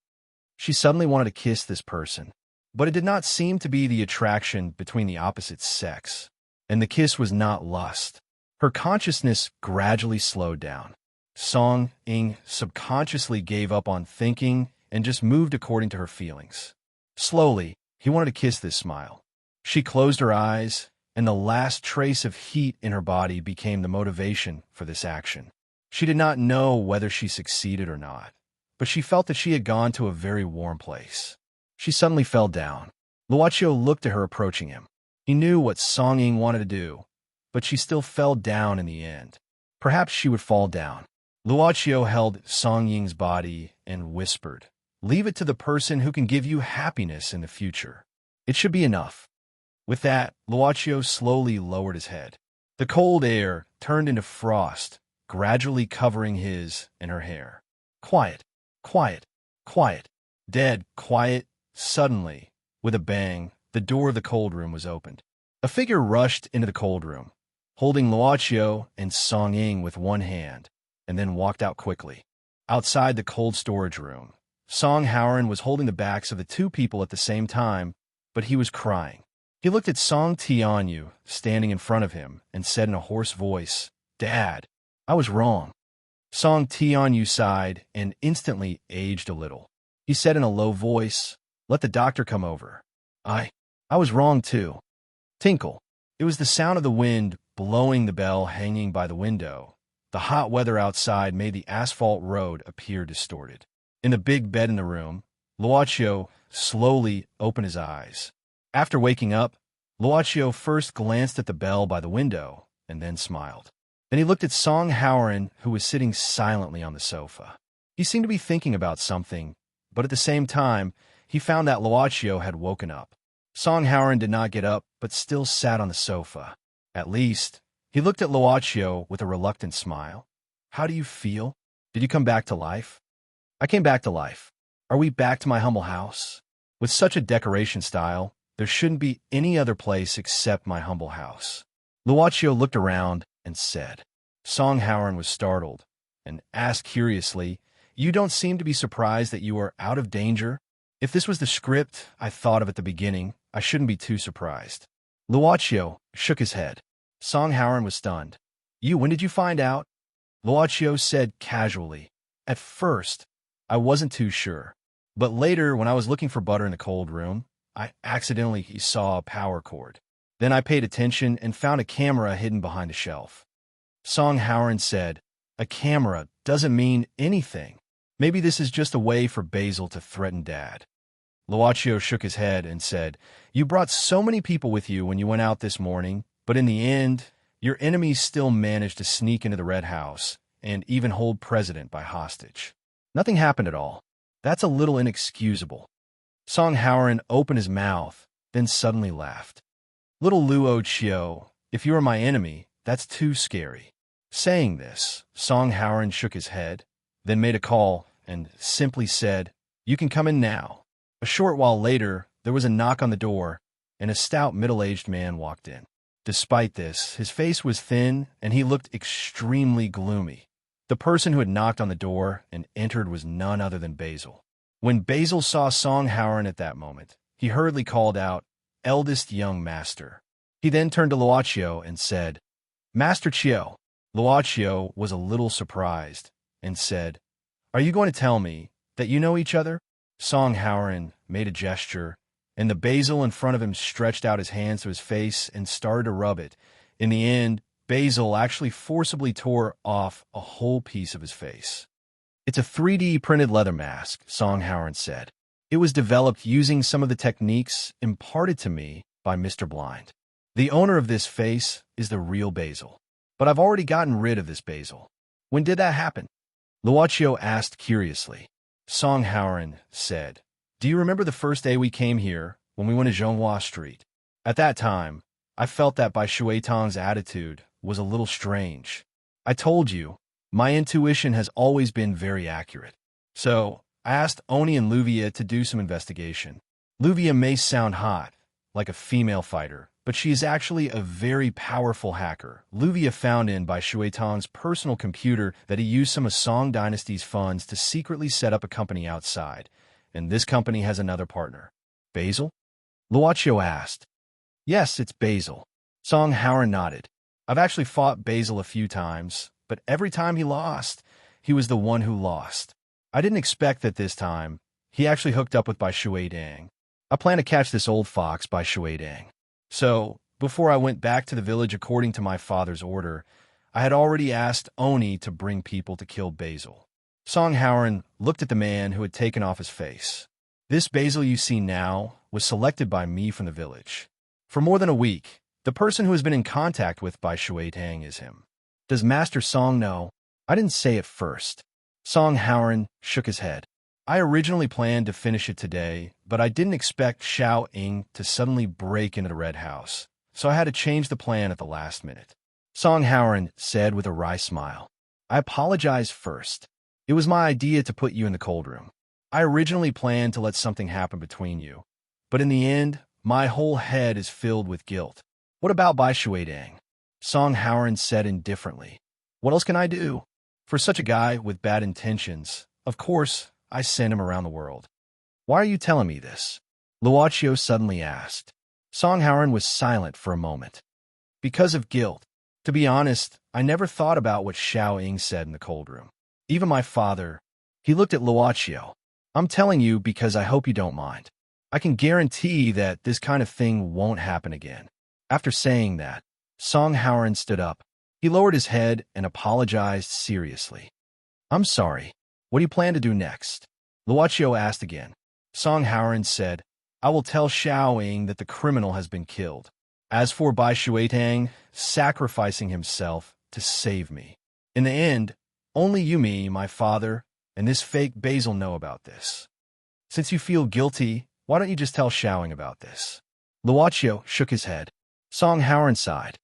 She suddenly wanted to kiss this person, but it did not seem to be the attraction between the opposite sex, and the kiss was not lust. Her consciousness gradually slowed down. Song Ying subconsciously gave up on thinking and just moved according to her feelings. Slowly, he wanted to kiss this smile. She closed her eyes, and the last trace of heat in her body became the motivation for this action. She did not know whether she succeeded or not, but she felt that she had gone to a very warm place. She suddenly fell down. Luoqiu looked at her approaching him. He knew what Song Ying wanted to do, but she still fell down in the end. Perhaps she would fall down. Luoqiu held Song Ying's body and whispered, "Leave it to the person who can give you happiness in the future. It should be enough." With that, Luoqiu slowly lowered his head. The cold air turned into frost, gradually covering his and her hair. Quiet. Dead quiet. Suddenly, with a bang, the door of the cold room was opened. A figure rushed into the cold room, holding Luoqiu and Song Ying with one hand, and then walked out quickly. Outside the cold storage room, Song Howren was holding the backs of the two people at the same time, but he was crying. He looked at Song Tianyu standing in front of him and said in a hoarse voice, "Dad, I was wrong." Song Tianyu sighed and instantly aged a little. He said in a low voice, "Let the doctor come over. I was wrong too." Tinkle. It was the sound of the wind blowing the bell hanging by the window. The hot weather outside made the asphalt road appear distorted. In the big bed in the room, Luocio slowly opened his eyes. After waking up, Luocio first glanced at the bell by the window and then smiled. Then he looked at Song Howard, who was sitting silently on the sofa. He seemed to be thinking about something, but at the same time, he found that Luocio had woken up. Song Howard did not get up, but still sat on the sofa. At least, he looked at Luocio with a reluctant smile. How do you feel? Did you come back to life? I came back to life. Are we back to my humble house? With such a decoration style, there shouldn't be any other place except my humble house. Luocio looked around and said. Song Howard was startled and asked curiously, You don't seem to be surprised that you are out of danger? If this was the script I thought of at the beginning, I shouldn't be too surprised. Luocio shook his head. Song Howard was stunned. When did you find out? Luocio said casually. At first, I wasn't too sure. But later, when I was looking for butter in the cold room, I accidentally saw a power cord. Then I paid attention and found a camera hidden behind a shelf. Song Howard said, A camera doesn't mean anything. Maybe this is just a way for Basil to threaten Dad. Luocio shook his head and said, You brought so many people with you when you went out this morning, but in the end, your enemies still managed to sneak into the Red House and even hold President by hostage. Nothing happened at all. That's a little inexcusable. Song Howard opened his mouth, then suddenly laughed. Little Luocio, if you are my enemy, that's too scary. Saying this, Song Howard shook his head, then made a call and simply said, You can come in now. A short while later, there was a knock on the door, and a stout middle-aged man walked in. Despite this, his face was thin, and he looked extremely gloomy. The person who had knocked on the door and entered was none other than Basil. When Basil saw Song Howard at that moment, he hurriedly called out, Eldest young master. He then turned to Luocio and said, Master Chiu. Luocio was a little surprised and said, Are you going to tell me that you know each other? Song Howard made a gesture, and the Basil in front of him stretched out his hands to his face and started to rub it. In the end, Basil actually forcibly tore off a whole piece of his face. It's a 3D printed leather mask, Song Howard said. It was developed using some of the techniques imparted to me by Mr. Blind. The owner of this face is the real Basil. But I've already gotten rid of this Basil. When did that happen? Luocio asked curiously. Song Howard said, Do you remember the first day we came here, when we went to Zhonghua Street? At that time, I felt that Bai Shuitang's attitude was a little strange. I told you, my intuition has always been very accurate. So, I asked Oni and Luvia to do some investigation. Luvia may sound hot, like a female fighter, but she is actually a very powerful hacker. Luvia found in Bai Shuitang's personal computer that he used some of Song Dynasty's funds to secretly set up a company outside, and this company has another partner. Basil? Luocio asked. Yes, it's Basil. Song Howard nodded. I've actually fought Basil a few times, but every time he lost, he was the one who lost. I didn't expect that this time. He actually hooked up with Bai Shuitang. I plan to catch this old fox Bai Shuitang. So, before I went back to the village according to my father's order, I had already asked Oni to bring people to kill Basil. Song Howard looked at the man who had taken off his face. This Basil you see now was selected by me from the village. For more than a week, the person who has been in contact with Bai Shuitang is him. Does Master Song know? I didn't say it first. Song Howard shook his head. I originally planned to finish it today, but I didn't expect Xiao Ying to suddenly break into the Red House, so I had to change the plan at the last minute. Song Howard said with a wry smile. I apologize first. It was my idea to put you in the cold room. I originally planned to let something happen between you, but in the end, my whole head is filled with guilt. What about Bai Shuitang? Song Howard said indifferently. What else can I do? For such a guy with bad intentions, of course, I sent him around the world. Why are you telling me this? Luocio suddenly asked. Song Howard was silent for a moment. Because of guilt. To be honest, I never thought about what Xiao Ying said in the cold room. Even my father. He looked at Luocio. I'm telling you because I hope you don't mind. I can guarantee that this kind of thing won't happen again. After saying that, Song Howard stood up. He lowered his head and apologized seriously. I'm sorry. What do you plan to do next? Luochio asked again. Song Haoran said, I will tell Xiao Ying that the criminal has been killed. As for Bai Shuitang, sacrificing himself to save me. In the end, only you, me, my father, and this fake Basil know about this. Since you feel guilty, why don't you just tell Xiao Ying about this? Luochio shook his head. Song Haoran sighed.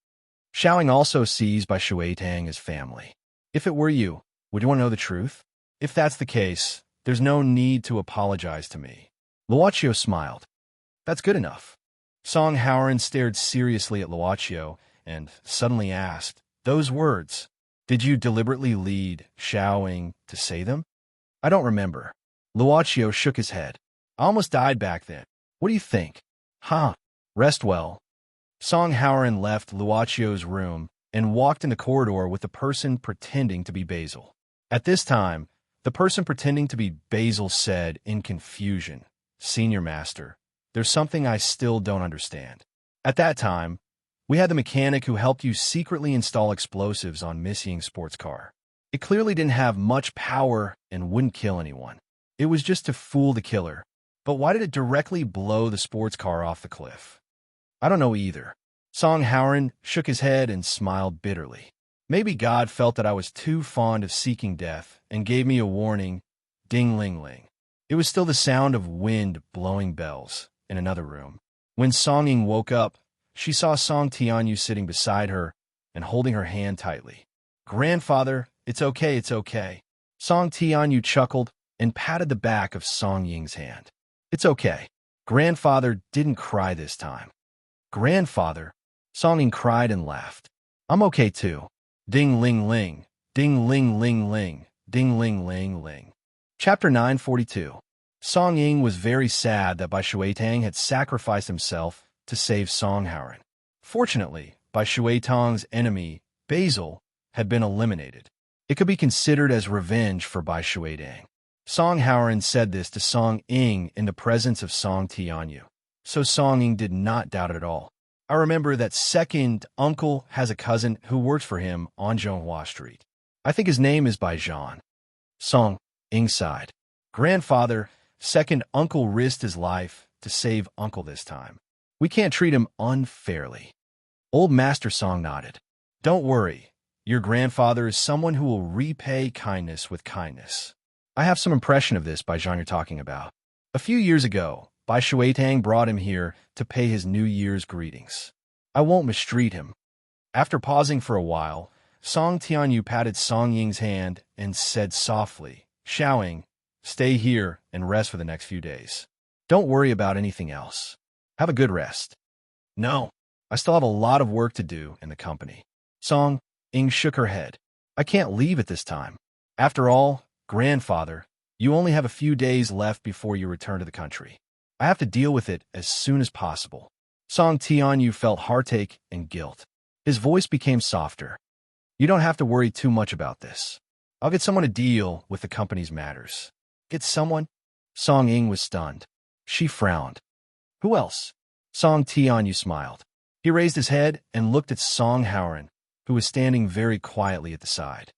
Xiao Ying also sees Bai Shuitang as family. If it were you, would you want to know the truth? If that's the case, there's no need to apologize to me. Luochio smiled. That's good enough. Song Haoran stared seriously at Luochio and suddenly asked, those words, did you deliberately lead Xiao Ying to say them? I don't remember. Luochio shook his head. I almost died back then. What do you think? Huh. Rest well. Song Haoran left Luochio's room and walked in the corridor with the person pretending to be Basil. At this time, the person pretending to be Basil said in confusion, Senior Master, there's something I still don't understand. At that time, we had the mechanic who helped you secretly install explosives on Miss Ying's sports car. It clearly didn't have much power and wouldn't kill anyone. It was just to fool the killer. But why did it directly blow the sports car off the cliff? I don't know either. Song Haoran shook his head and smiled bitterly. Maybe God felt that I was too fond of seeking death and gave me a warning, ding-ling-ling. It was still the sound of wind blowing bells in another room. When Song Ying woke up, she saw Song Tianyu sitting beside her and holding her hand tightly. Grandfather, it's okay, it's okay. Song Tianyu chuckled and patted the back of Song Ying's hand. It's okay. Grandfather didn't cry this time. Grandfather, Song Ying cried and laughed. I'm okay too. Ding-ling-ling, ding-ling-ling-ling, ding-ling-ling-ling. Chapter 942. Song Ying was very sad that Bai Shuitang had sacrificed himself to save Song Haoran. Fortunately, Bai Shuitang's enemy, Basil, had been eliminated. It could be considered as revenge for Bai Shuitang. Song Haoran said this to Song Ying in the presence of Song Tianyu. So Song Ying did not doubt it at all. I remember that second uncle has a cousin who works for him on Zhonghua Street. I think his name is Bai Zhan. Song Ying sighed. Grandfather, second uncle risked his life to save uncle this time. We can't treat him unfairly. Old Master Song nodded. Don't worry. Your grandfather is someone who will repay kindness with kindness. I have some impression of this Bai Zhan you're talking about. A few years ago, Bai Shuitang brought him here to pay his New Year's greetings. I won't mistreat him. After pausing for a while, Song Tianyu patted Song Ying's hand and said softly, Xiao Ying, stay here and rest for the next few days. Don't worry about anything else. Have a good rest. No, I still have a lot of work to do in the company. Song Ying shook her head. I can't leave at this time. After all, Grandfather, you only have a few days left before you return to the country. I have to deal with it as soon as possible. Song Tianyu felt heartache and guilt. His voice became softer. You don't have to worry too much about this. I'll get someone to deal with the company's matters. Get someone? Song Ying was stunned. She frowned. Who else? Song Tianyu smiled. He raised his head and looked at Song Haoran, who was standing very quietly at the side.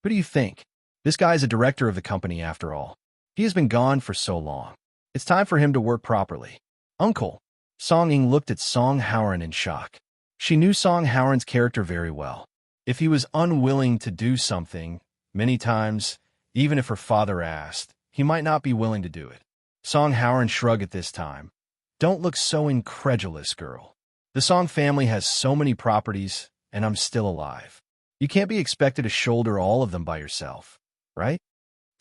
Who do you think? This guy is a director of the company after all. He has been gone for so long. It's time for him to work properly. Uncle. Song Ying looked at Song Haoran in shock. She knew Song Haoran's character very well. If he was unwilling to do something, many times, even if her father asked, he might not be willing to do it. Song Haoran shrugged at this time. Don't look so incredulous, girl. The Song family has so many properties, and I'm still alive. You can't be expected to shoulder all of them by yourself, right?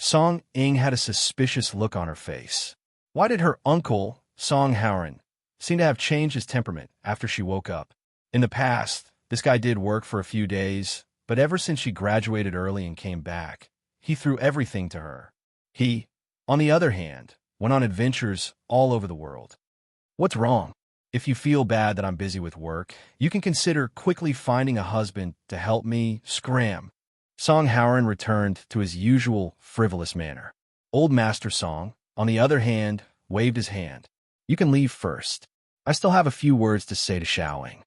Song Ying had a suspicious look on her face. Why did her uncle, Song Haoran, seem to have changed his temperament after she woke up? In the past, this guy did work for a few days, but ever since she graduated early and came back, he threw everything to her. He, on the other hand, went on adventures all over the world. What's wrong? If you feel bad that I'm busy with work, you can consider quickly finding a husband to help me scram. Song Haoran returned to his usual frivolous manner. Old Master Song, on the other hand, waved his hand. You can leave first. I still have a few words to say to Xiao Ying.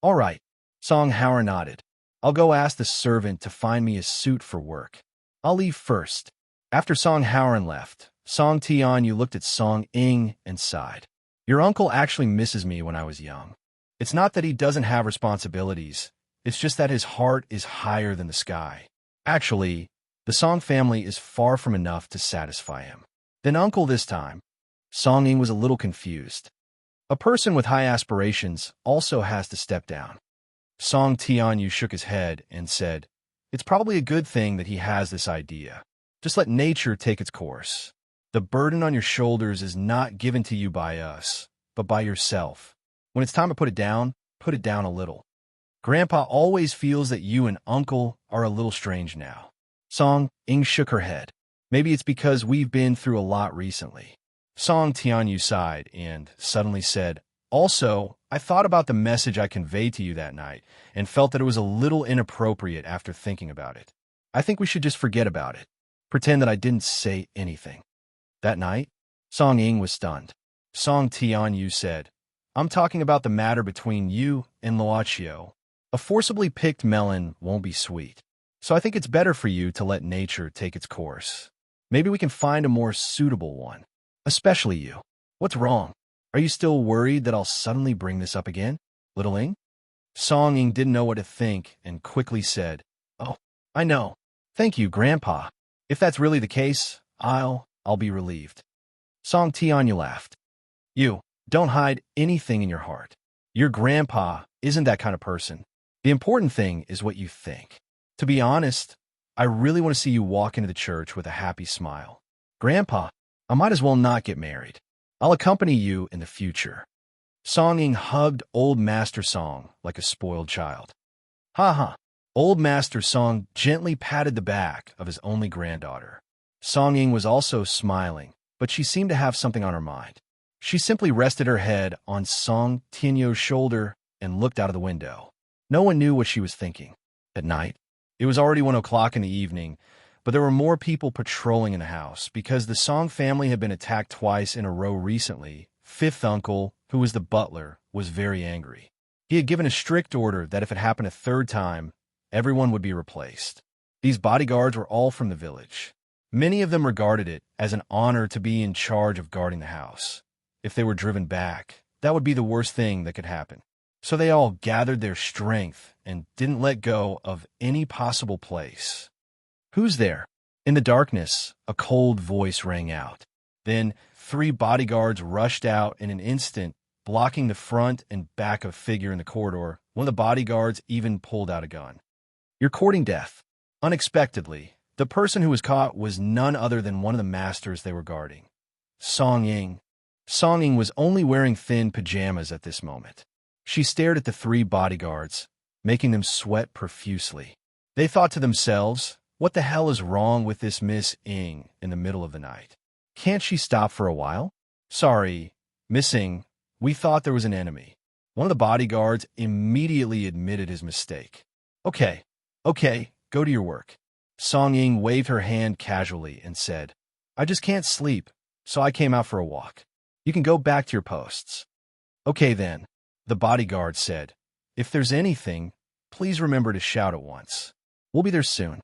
All right. Song Haoran nodded. I'll go ask the servant to find me a suit for work. I'll leave first. After Song Haoran left, Song Tian, you looked at Song Ing and sighed. Your uncle actually misses me when I was young. It's not that he doesn't have responsibilities. It's just that his heart is higher than the sky. Actually, the Song family is far from enough to satisfy him. Then uncle this time. Song Ing was a little confused. A person with high aspirations also has to step down. Song Tianyu shook his head and said, it's probably a good thing that he has this idea. Just let nature take its course. The burden on your shoulders is not given to you by us, but by yourself. When it's time to put it down a little. Grandpa always feels that you and Uncle are a little strange now. Song Ing shook her head. Maybe it's because we've been through a lot recently. Song Tianyu sighed and suddenly said, also, I thought about the message I conveyed to you that night and felt that it was a little inappropriate after thinking about it. I think we should just forget about it. Pretend that I didn't say anything. That night, Song Ing was stunned. Song Tianyu said, I'm talking about the matter between you and Luochio. A forcibly picked melon won't be sweet. So I think it's better for you to let nature take its course. Maybe we can find a more suitable one. Especially you. What's wrong? Are you still worried that I'll suddenly bring this up again, little Ing? Song Ing didn't know what to think and quickly said, oh, I know. Thank you, Grandpa. If that's really the case, I'll be relieved. Song Tianyu laughed. You, don't hide anything in your heart. Your grandpa isn't that kind of person. The important thing is what you think. To be honest, I really want to see you walk into the church with a happy smile. Grandpa, I might as well not get married. I'll accompany you in the future. Song Ing hugged Old Master Song like a spoiled child. Ha ha. Old Master Song gently patted the back of his only granddaughter. Song Ing was also smiling, but she seemed to have something on her mind. She simply rested her head on Song Tianyu's shoulder and looked out of the window. No one knew what she was thinking. At night, it was already 1 o'clock in the evening, but there were more people patrolling in the house because the Song family had been attacked twice in a row recently. Fifth uncle, who was the butler, was very angry. He had given a strict order that if it happened a third time, everyone would be replaced. These bodyguards were all from the village. Many of them regarded it as an honor to be in charge of guarding the house. If they were driven back, that would be the worst thing that could happen. So they all gathered their strength and didn't let go of any possible place. Who's there? In the darkness, a cold voice rang out. Then 3 bodyguards rushed out in an instant, blocking the front and back of a figure in the corridor. One of the bodyguards even pulled out a gun. You're courting death. Unexpectedly, the person who was caught was none other than one of the masters they were guarding. Song Ing. Song Ing was only wearing thin pajamas at this moment. She stared at the 3 bodyguards, making them sweat profusely. They thought to themselves, what the hell is wrong with this Miss Ing in the middle of the night? Can't she stop for a while? Sorry, Miss Ing, we thought there was an enemy. One of the bodyguards immediately admitted his mistake. Okay, go to your work. Song Ing waved her hand casually and said, I just can't sleep, so I came out for a walk. You can go back to your posts. Okay then, the bodyguard said. If there's anything, please remember to shout at once. We'll be there soon.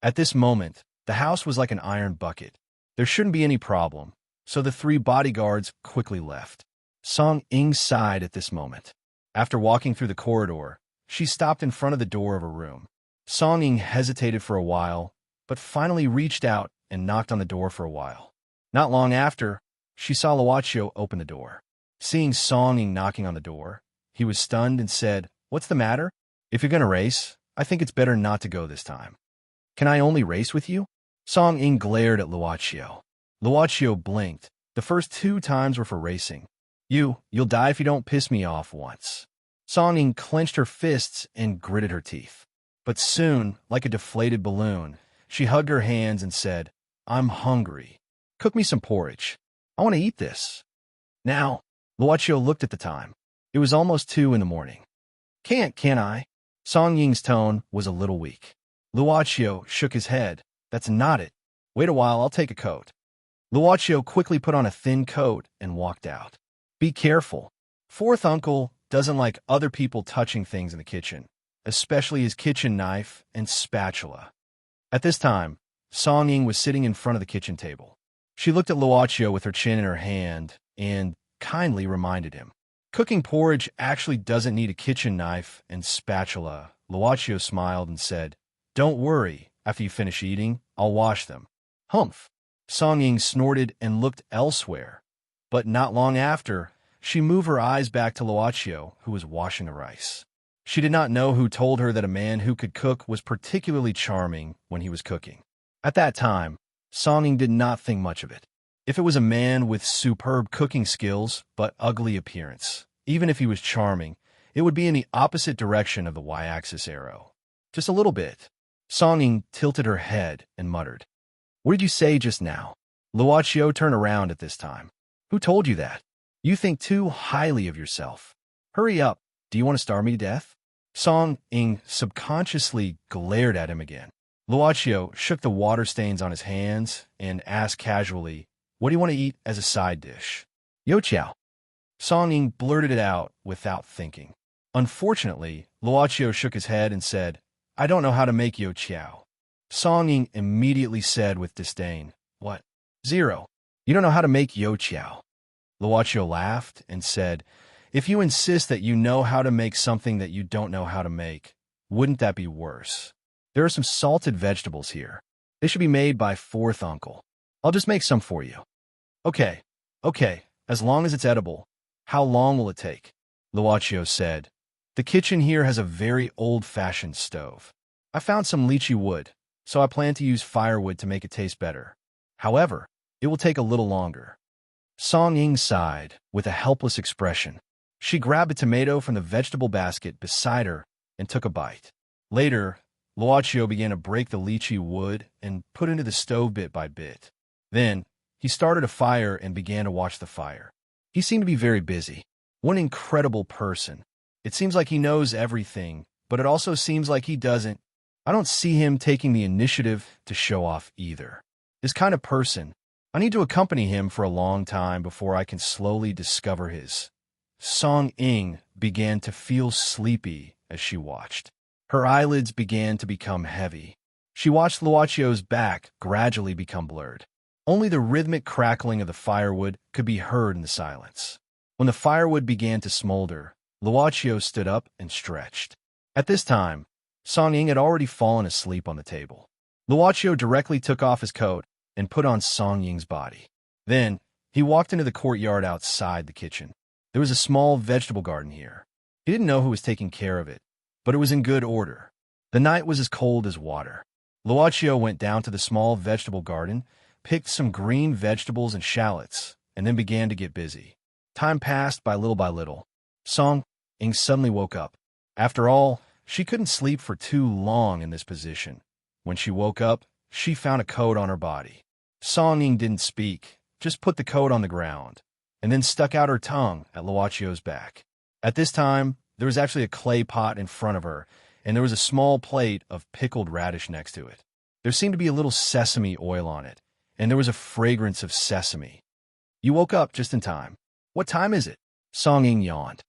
At this moment, the house was like an iron bucket. There shouldn't be any problem, so the 3 bodyguards quickly left. Song Ing sighed at this moment. After walking through the corridor, she stopped in front of the door of her room. Song Ing hesitated for a while, but finally reached out and knocked on the door for a while. Not long after, she saw Luochio open the door. Seeing Song Ing knocking on the door, he was stunned and said, What's the matter? If you're going to race, I think it's better not to go this time. Can I only race with you? Song Ing glared at Luochio. Luochio blinked. The first 2 times were for racing. You'll die if you don't piss me off once. Song Ing clenched her fists and gritted her teeth. But soon, like a deflated balloon, she hugged her hands and said, I'm hungry. Cook me some porridge. I want to eat this. Now, Luochio looked at the time. It was almost 2 in the morning. Can I? Song Ying's tone was a little weak. Luochio shook his head. That's not it. Wait a while, I'll take a coat. Luochio quickly put on a thin coat and walked out. Be careful. Fourth uncle doesn't like other people touching things in the kitchen, especially his kitchen knife and spatula. At this time, Song Ying was sitting in front of the kitchen table. She looked at Luaccio with her chin in her hand and kindly reminded him. Cooking porridge actually doesn't need a kitchen knife and spatula. Luaccio smiled and said, "Don't worry, after you finish eating, I'll wash them." Humph. Song Ying snorted and looked elsewhere. But not long after, she moved her eyes back to Luaccio, who was washing the rice. She did not know who told her that a man who could cook was particularly charming when he was cooking. At that time, Song Ying did not think much of it. If it was a man with superb cooking skills but ugly appearance, even if he was charming, it would be in the opposite direction of the y-axis arrow. Just a little bit. Song Ying tilted her head and muttered, "What did you say just now?" Luaccio turned around at this time. "Who told you that? You think too highly of yourself. Hurry up. Do you want to starve me to death?" Song Ying subconsciously glared at him again. Luaccio shook the water stains on his hands and asked casually, "What do you want to eat as a side dish?" "Yo chow." Song Ying blurted it out without thinking. Unfortunately, Luaccio shook his head and said, "I don't know how to make yo chow." Song Ying immediately said with disdain, "What? Zero. You don't know how to make yo chow." Luaccio laughed and said, "If you insist that you know how to make something that you don't know how to make, wouldn't that be worse? There are some salted vegetables here. They should be made by fourth uncle. I'll just make some for you." Okay, as long as it's edible. How long will it take?" Luaccio said. "The kitchen here has a very old-fashioned stove. I found some lychee wood, so I plan to use firewood to make it taste better. However, it will take a little longer." Song Ying sighed with a helpless expression. She grabbed a tomato from the vegetable basket beside her and took a bite. Later, Luaccio began to break the lychee wood and put into the stove bit by bit. Then, he started a fire and began to watch the fire. He seemed to be very busy. What an incredible person. It seems like he knows everything, but it also seems like he doesn't. I don't see him taking the initiative to show off either. This kind of person, I need to accompany him for a long time before I can slowly discover his. Song Ying began to feel sleepy as she watched. Her eyelids began to become heavy. She watched Luaccio's back gradually become blurred. Only the rhythmic crackling of the firewood could be heard in the silence. When the firewood began to smolder, Luaccio stood up and stretched. At this time, Song Ying had already fallen asleep on the table. Luaccio directly took off his coat and put on Song Ying's body. Then, he walked into the courtyard outside the kitchen. There was a small vegetable garden here. He didn't know who was taking care of it, but it was in good order. The night was as cold as water. Luaccio went down to the small vegetable garden, picked some green vegetables and shallots, and then began to get busy. Time passed by little. Song Ying suddenly woke up. After all, she couldn't sleep for too long in this position. When she woke up, she found a coat on her body. Song Ying didn't speak, just put the coat on the ground, and then stuck out her tongue at Luaccio's back. At this time, there was actually a clay pot in front of her, and there was a small plate of pickled radish next to it. There seemed to be a little sesame oil on it, and there was a fragrance of sesame. "You woke up just in time. What time is it?" Song Ying yawned.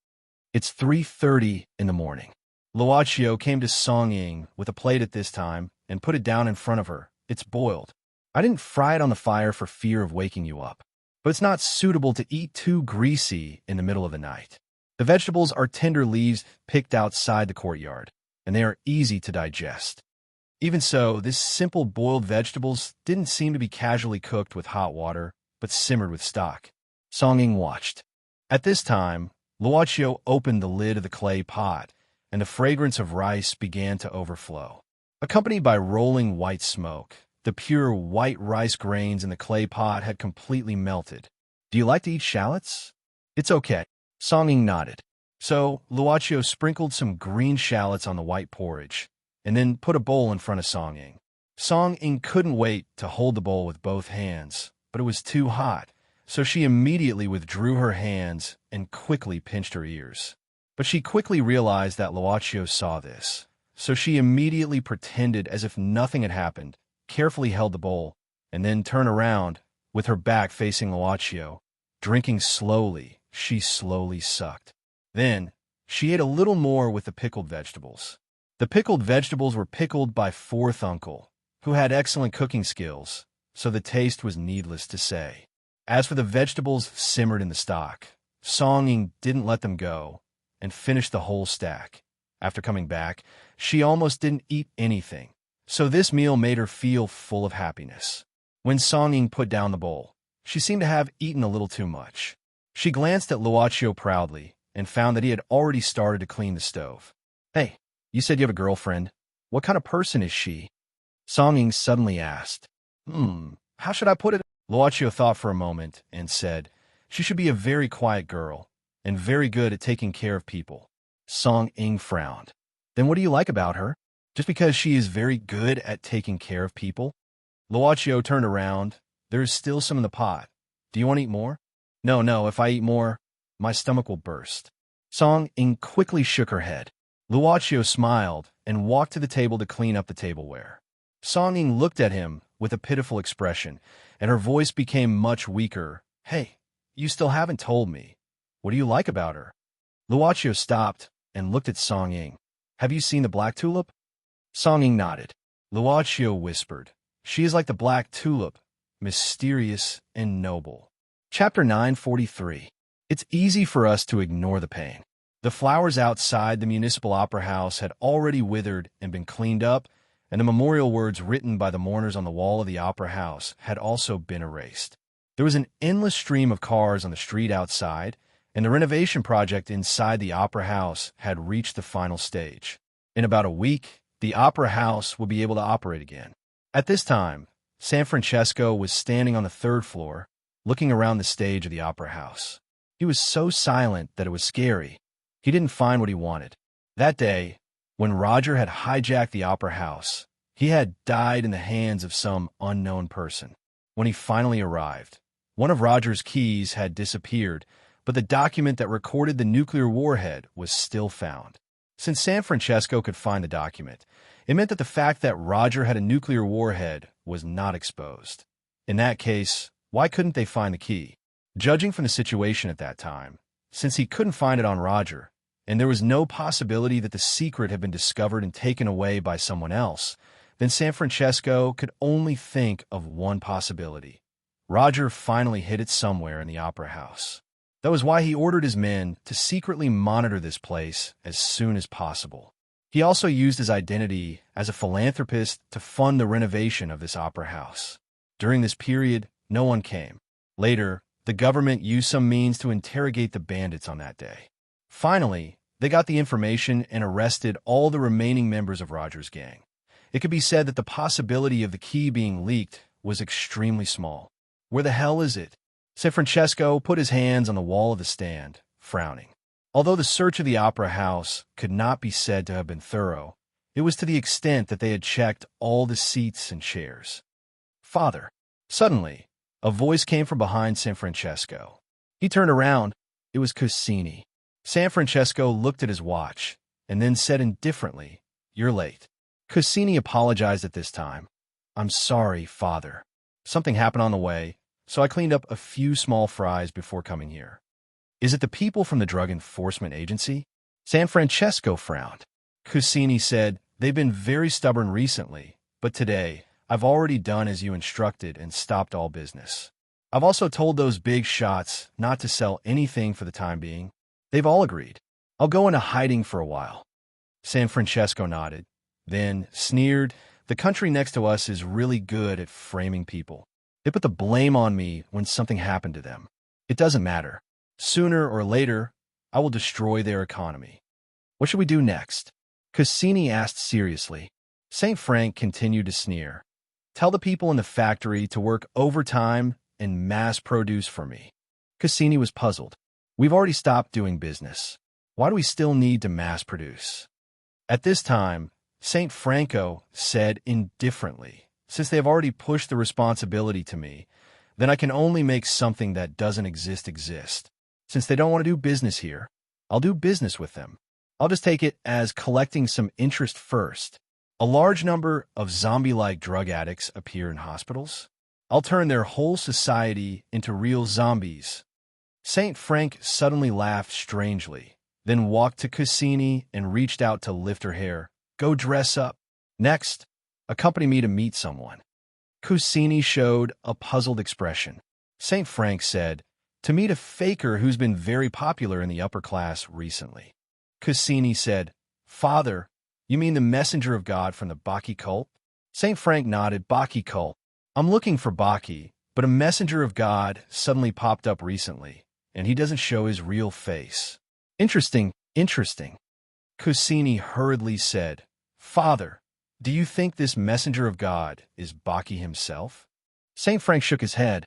"It's 3:30 in the morning." Luaccio came to Song Ying with a plate at this time and put it down in front of her. "It's boiled. I didn't fry it on the fire for fear of waking you up, but it's not suitable to eat too greasy in the middle of the night. The vegetables are tender leaves picked outside the courtyard, and they are easy to digest." Even so, this simple boiled vegetables didn't seem to be casually cooked with hot water, but simmered with stock. Song Ying watched. At this time, Luaccio opened the lid of the clay pot, and the fragrance of rice began to overflow. Accompanied by rolling white smoke, the pure white rice grains in the clay pot had completely melted. "Do you like to eat shallots?" "It's okay." Song Ying nodded. So, Luaccio sprinkled some green shallots on the white porridge, and then put a bowl in front of Song Ying. Song Ying couldn't wait to hold the bowl with both hands, but it was too hot, so she immediately withdrew her hands and quickly pinched her ears. But she quickly realized that Luaccio saw this, so she immediately pretended as if nothing had happened, carefully held the bowl, and then turned around, with her back facing Luaccio. Drinking slowly, she slowly sucked. Then, she ate a little more with the pickled vegetables. The pickled vegetables were pickled by fourth uncle, who had excellent cooking skills, so the taste was needless to say. As for the vegetables simmered in the stock, Song didn't let them go and finished the whole stack. After coming back, she almost didn't eat anything, so this meal made her feel full of happiness. When Song put down the bowl, she seemed to have eaten a little too much. She glanced at Luochio proudly and found that he had already started to clean the stove. "Hey, you said you have a girlfriend. What kind of person is she?" Song suddenly asked. How should I put it?" Luochio thought for a moment and said, "She should be a very quiet girl and very good at taking care of people." Song frowned. "Then what do you like about her? Just because she is very good at taking care of people?" Luochio turned around. "There is still some in the pot. Do you want to eat more?" No, if I eat more, my stomach will burst." Song quickly shook her head. Luochio smiled and walked to the table to clean up the tableware. Song looked at him with a pitiful expression, and her voice became much weaker. "Hey, you still haven't told me. What do you like about her?" Luochio stopped and looked at Song. "Have you seen the black tulip?" Song nodded. Luochio whispered, "She is like the black tulip, mysterious and noble." Chapter 943. It's easy for us to ignore the pain. The flowers outside the Municipal Opera House had already withered and been cleaned up, and the memorial words written by the mourners on the wall of the Opera House had also been erased. There was an endless stream of cars on the street outside, and the renovation project inside the Opera House had reached the final stage. In about a week, the Opera House would be able to operate again. At this time, San Francesco was standing on the third floor, looking around the stage of the Opera House. He was so silent that it was scary. He didn't find what he wanted. That day, when Roger had hijacked the Opera House, he had died in the hands of some unknown person. When he finally arrived, one of Roger's keys had disappeared, but the document that recorded the nuclear warhead was still found. Since San Francesco could find the document, it meant that the fact that Roger had a nuclear warhead was not exposed. In that case, why couldn't they find the key? Judging from the situation at that time, since he couldn't find it on Roger, and there was no possibility that the secret had been discovered and taken away by someone else, then San Francesco could only think of one possibility. Roger finally hid it somewhere in the Opera House. That was why he ordered his men to secretly monitor this place as soon as possible. He also used his identity as a philanthropist to fund the renovation of this Opera House. During this period, no one came. Later, the government used some means to interrogate the bandits on that day. Finally, they got the information and arrested all the remaining members of Roger's gang. It could be said that the possibility of the key being leaked was extremely small. Where the hell is it? San Francesco put his hands on the wall of the stand, frowning. Although the search of the Opera House could not be said to have been thorough, it was to the extent that they had checked all the seats and chairs. "Father." Suddenly, a voice came from behind San Francesco. He turned around. It was Cassini. San Francesco looked at his watch and then said indifferently, "You're late." Cassini apologized at this time. "I'm sorry, Father. Something happened on the way, so I cleaned up a few small fries before coming here." "Is it the people from the Drug Enforcement Agency?" San Francesco frowned. Cassini said, "They've been very stubborn recently, but today, I've already done as you instructed and stopped all business. I've also told those big shots not to sell anything for the time being. They've all agreed. I'll go into hiding for a while." San Francesco nodded, then sneered, "The country next to us is really good at framing people. They put the blame on me when something happened to them. It doesn't matter. Sooner or later, I will destroy their economy. What should we do next?" Cassini asked seriously. St. Frank continued to sneer. "Tell the people in the factory to work overtime and mass produce for me." Cassini was puzzled. "We've already stopped doing business. Why do we still need to mass produce?" At this time, St. Franco said indifferently, "Since they have already pushed the responsibility to me, then I can only make something that doesn't exist. Since they don't want to do business here, I'll do business with them. I'll just take it as collecting some interest first. A large number of zombie-like drug addicts appear in hospitals. I'll turn their whole society into real zombies." St. Frank suddenly laughed strangely, then walked to Cassini and reached out to lift her hair. "Go dress up. Next, accompany me to meet someone." Cusini showed a puzzled expression. St. Frank said, "To meet a faker who's been very popular in the upper class recently." Cusini said, "Father, you mean the messenger of God from the Bacchi cult?" St. Frank nodded. "Bacchi cult. I'm looking for Bacchi, but a messenger of God suddenly popped up recently, and he doesn't show his real face." "Interesting, interesting." Cusini hurriedly said, "Father, do you think this messenger of God is Bacchi himself?" St. Frank shook his head.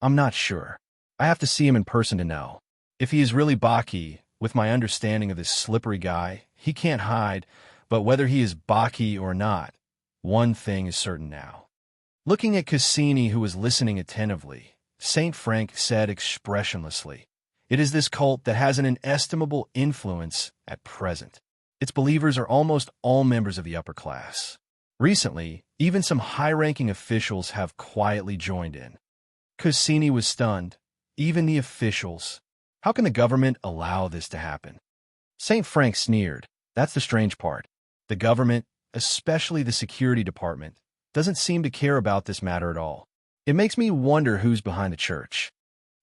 "I'm not sure. I have to see him in person to know. If he is really Bacchi, with my understanding of this slippery guy, he can't hide, but whether he is Bacchi or not, one thing is certain now." Looking at Cusini, who was listening attentively, St. Frank said expressionlessly, "It is this cult that has an inestimable influence at present. Its believers are almost all members of the upper class. Recently, even some high-ranking officials have quietly joined in." Cusini was stunned. "Even the officials? How can the government allow this to happen?" St. Frank sneered. "That's the strange part. The government, especially the security department, doesn't seem to care about this matter at all. It makes me wonder who's behind the church.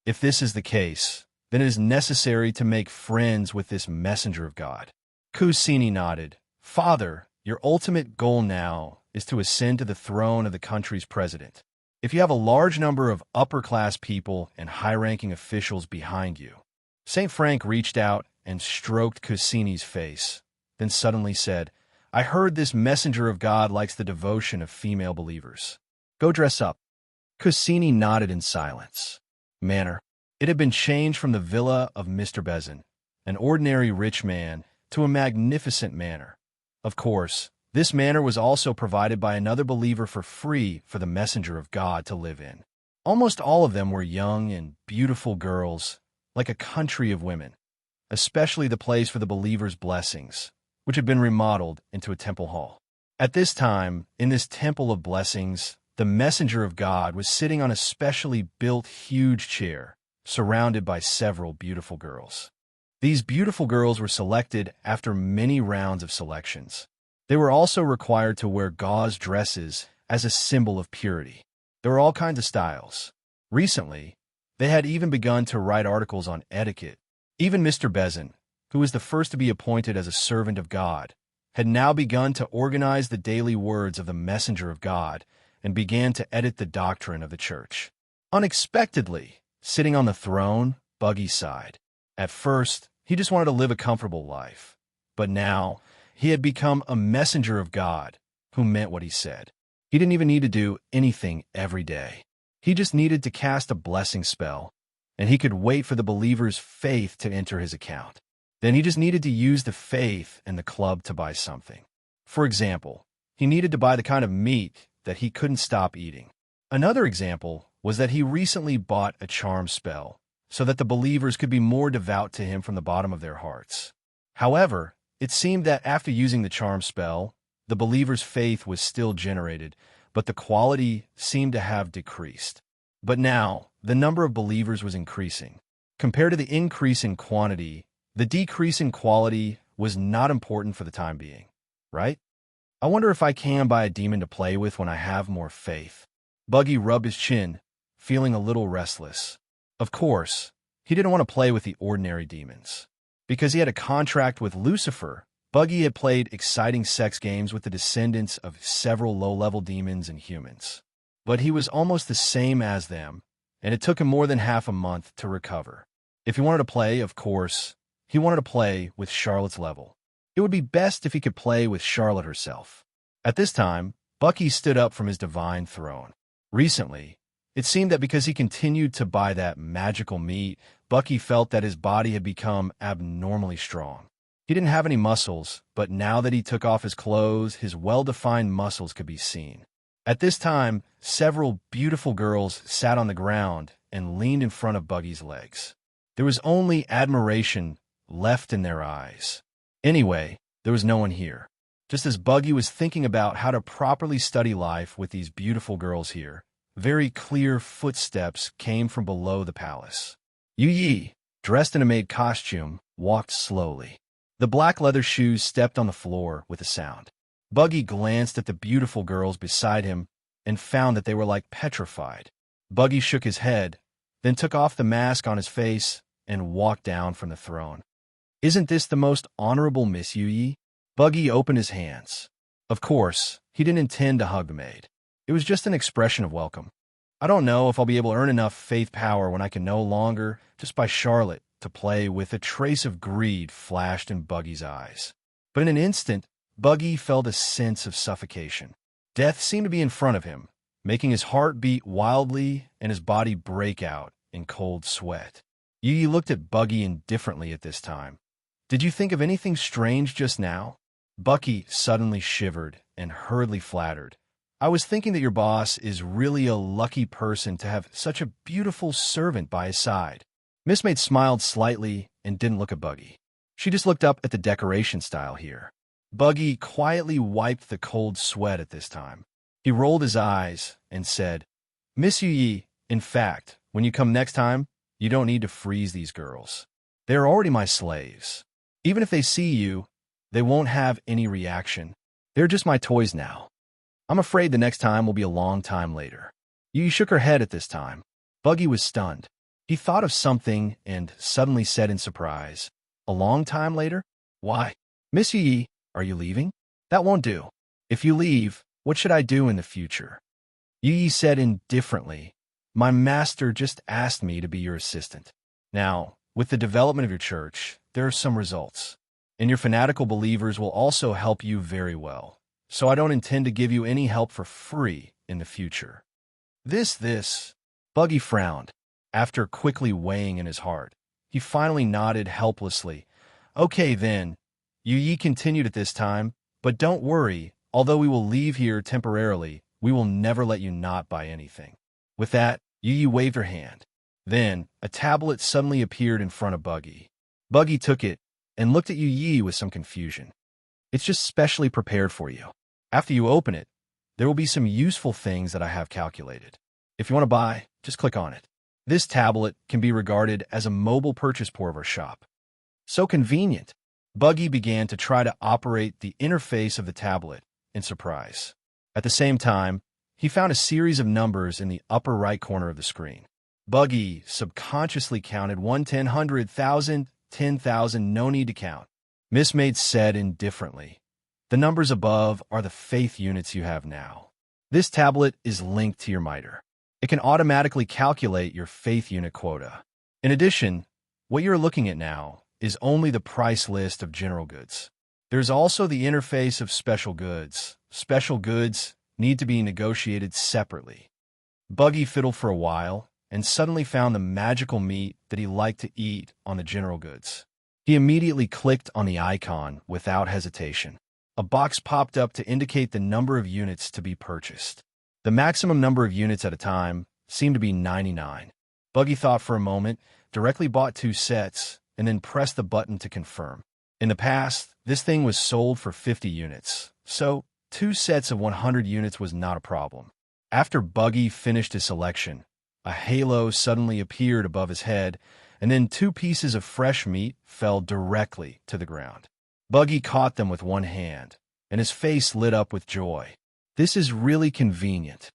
If this is the case, then it is necessary to make friends with this messenger of God." Cusini nodded. "Father, your ultimate goal now is to ascend to the throne of the country's president. If you have a large number of upper-class people and high-ranking officials behind you." St. Frank reached out and stroked Cusini's face, then suddenly said, "I heard this messenger of God likes the devotion of female believers. Go dress up." Cusini nodded in silence. Manner. It had been changed from the villa of Mr. Bezin, an ordinary rich man, to a magnificent manor. Of course, this manor was also provided by another believer for free for the messenger of God to live in. Almost all of them were young and beautiful girls, like a country of women, especially the place for the believer's blessings, which had been remodeled into a temple hall. At this time, in this temple of blessings, the messenger of God was sitting on a specially built huge chair, surrounded by several beautiful girls. These beautiful girls were selected after many rounds of selections. They were also required to wear gauze dresses as a symbol of purity. There were all kinds of styles. Recently, they had even begun to write articles on etiquette. Even Mr. Bezin, who was the first to be appointed as a servant of God, had now begun to organize the daily words of the messenger of God and began to edit the doctrine of the church. Unexpectedly, sitting on the throne, Buggy sighed. At first, he just wanted to live a comfortable life. But now, he had become a messenger of God who meant what he said. He didn't even need to do anything every day. He just needed to cast a blessing spell, and he could wait for the believer's faith to enter his account. Then he just needed to use the faith and the club to buy something. For example, he needed to buy the kind of meat that he couldn't stop eating. Another example was that he recently bought a charm spell so that the believers could be more devout to him from the bottom of their hearts. However, it seemed that after using the charm spell, the believer's faith was still generated, but the quality seemed to have decreased. But now, the number of believers was increasing. Compared to the increase in quantity, the decrease in quality was not important for the time being, right? I wonder if I can buy a demon to play with when I have more faith. Buggy rubbed his chin, feeling a little restless. Of course, he didn't want to play with the ordinary demons. Because he had a contract with Lucifer, Buggy had played exciting sex games with the descendants of several low-level demons and humans. But he was almost the same as them, and it took him more than half a month to recover. If he wanted to play, of course, he wanted to play with Charlotte's level. It would be best if he could play with Charlotte herself. At this time, Bucky stood up from his divine throne. Recently, it seemed that because he continued to buy that magical meat, Bucky felt that his body had become abnormally strong. He didn't have any muscles, but now that he took off his clothes, his well-defined muscles could be seen. At this time, several beautiful girls sat on the ground and leaned in front of Buggy's legs. There was only admiration left in their eyes. Anyway, there was no one here. Just as Buggy was thinking about how to properly study life with these beautiful girls here, very clear footsteps came from below the palace. Yu Yi, dressed in a maid costume, walked slowly. The black leather shoes stepped on the floor with a sound. Buggy glanced at the beautiful girls beside him and found that they were like petrified. Buggy shook his head, then took off the mask on his face and walked down from the throne. "Isn't this the most honorable Miss Yu? Buggy opened his hands. Of course, he didn't intend to hug the maid. It was just an expression of welcome. "I don't know if I'll be able to earn enough faith power when I can no longer, just by Charlotte, to play with." A trace of greed flashed in Buggy's eyes. But in an instant, Buggy felt a sense of suffocation. Death seemed to be in front of him, making his heart beat wildly and his body break out in cold sweat. Yu looked at Buggy indifferently at this time. "Did you think of anything strange just now?" Buggy suddenly shivered and hurriedly flattered. "I was thinking that your boss is really a lucky person to have such a beautiful servant by his side." Miss Maid smiled slightly and didn't look at Buggy. She just looked up at the decoration style here. Buggy quietly wiped the cold sweat at this time. He rolled his eyes and said, "Miss Yu, in fact, when you come next time, you don't need to freeze these girls. They're already my slaves. Even if they see you, they won't have any reaction. They're just my toys now. I'm afraid the next time will be a long time later." Yu shook her head at this time. Buggy was stunned. He thought of something and suddenly said in surprise, "A long time later? Why, Miss Yu, are you leaving? That won't do. If you leave, what should I do in the future?" Yu said indifferently, "My master just asked me to be your assistant. Now, with the development of your church, there are some results, and your fanatical believers will also help you very well. So I don't intend to give you any help for free in the future." This, Buggy frowned. After quickly weighing in his heart, he finally nodded helplessly. "Okay then," Yu continued at this time, "but don't worry, although we will leave here temporarily, we will never let you not buy anything." With that, Yu waved her hand. Then, a tablet suddenly appeared in front of Buggy. Buggy took it and looked at Yu with some confusion. "It's just specially prepared for you. After you open it, there will be some useful things that I have calculated. If you want to buy, just click on it." This tablet can be regarded as a mobile purchase port of our shop. So convenient. Buggy began to try to operate the interface of the tablet in surprise. At the same time, he found a series of numbers in the upper right corner of the screen. Buggy subconsciously counted 1, 10, 100, 1,000, 10,000, no need to count. Miss Maid said indifferently, "The numbers above are the faith units you have now. This tablet is linked to your mitre. It can automatically calculate your faith unit quota. In addition, what you're looking at now is only the price list of general goods. There's also the interface of special goods. Special goods need to be negotiated separately." Buggy fiddled for a while and suddenly found the magical meat that he liked to eat on the general goods. He immediately clicked on the icon without hesitation. A box popped up to indicate the number of units to be purchased. The maximum number of units at a time seemed to be 99. Buggy thought for a moment, directly bought 2 sets, and then pressed the button to confirm. In the past, this thing was sold for 50 units, so 2 sets of 100 units was not a problem. After Buggy finished his selection, a halo suddenly appeared above his head, and then 2 pieces of fresh meat fell directly to the ground. Buggy caught them with one hand, and his face lit up with joy. "This is really convenient."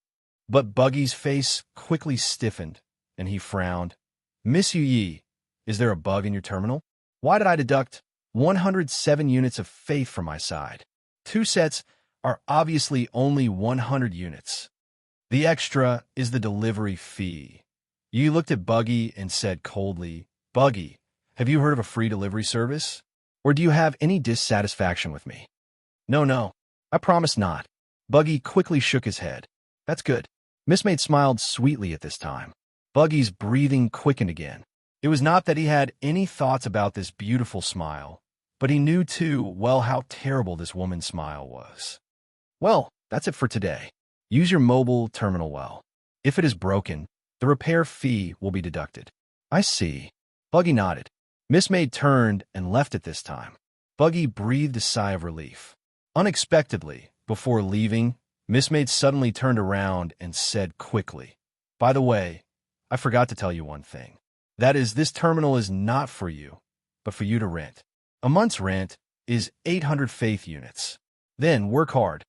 But Buggy's face quickly stiffened, and he frowned. "Miss Yu, is there a bug in your terminal? Why did I deduct 107 units of faith from my side? 2 sets are obviously only 100 units. The extra is the delivery fee." Yu looked at Buggy and said coldly, "Buggy, have you heard of a free delivery service? Or do you have any dissatisfaction with me?" No, I promise not." Buggy quickly shook his head. "That's good." Miss Maid smiled sweetly at this time. Buggy's breathing quickened again. It was not that he had any thoughts about this beautiful smile, but he knew too well how terrible this woman's smile was. "Well, that's it for today. Use your mobile terminal well. If it is broken, the repair fee will be deducted." "I see." Buggy nodded. Miss Maid turned and left at this time. Buggy breathed a sigh of relief. Unexpectedly, before leaving, Miss Maid suddenly turned around and said quickly, "By the way, I forgot to tell you one thing. That is, this terminal is not for you, but for you to rent. A month's rent is 800 faith units. Then work hard."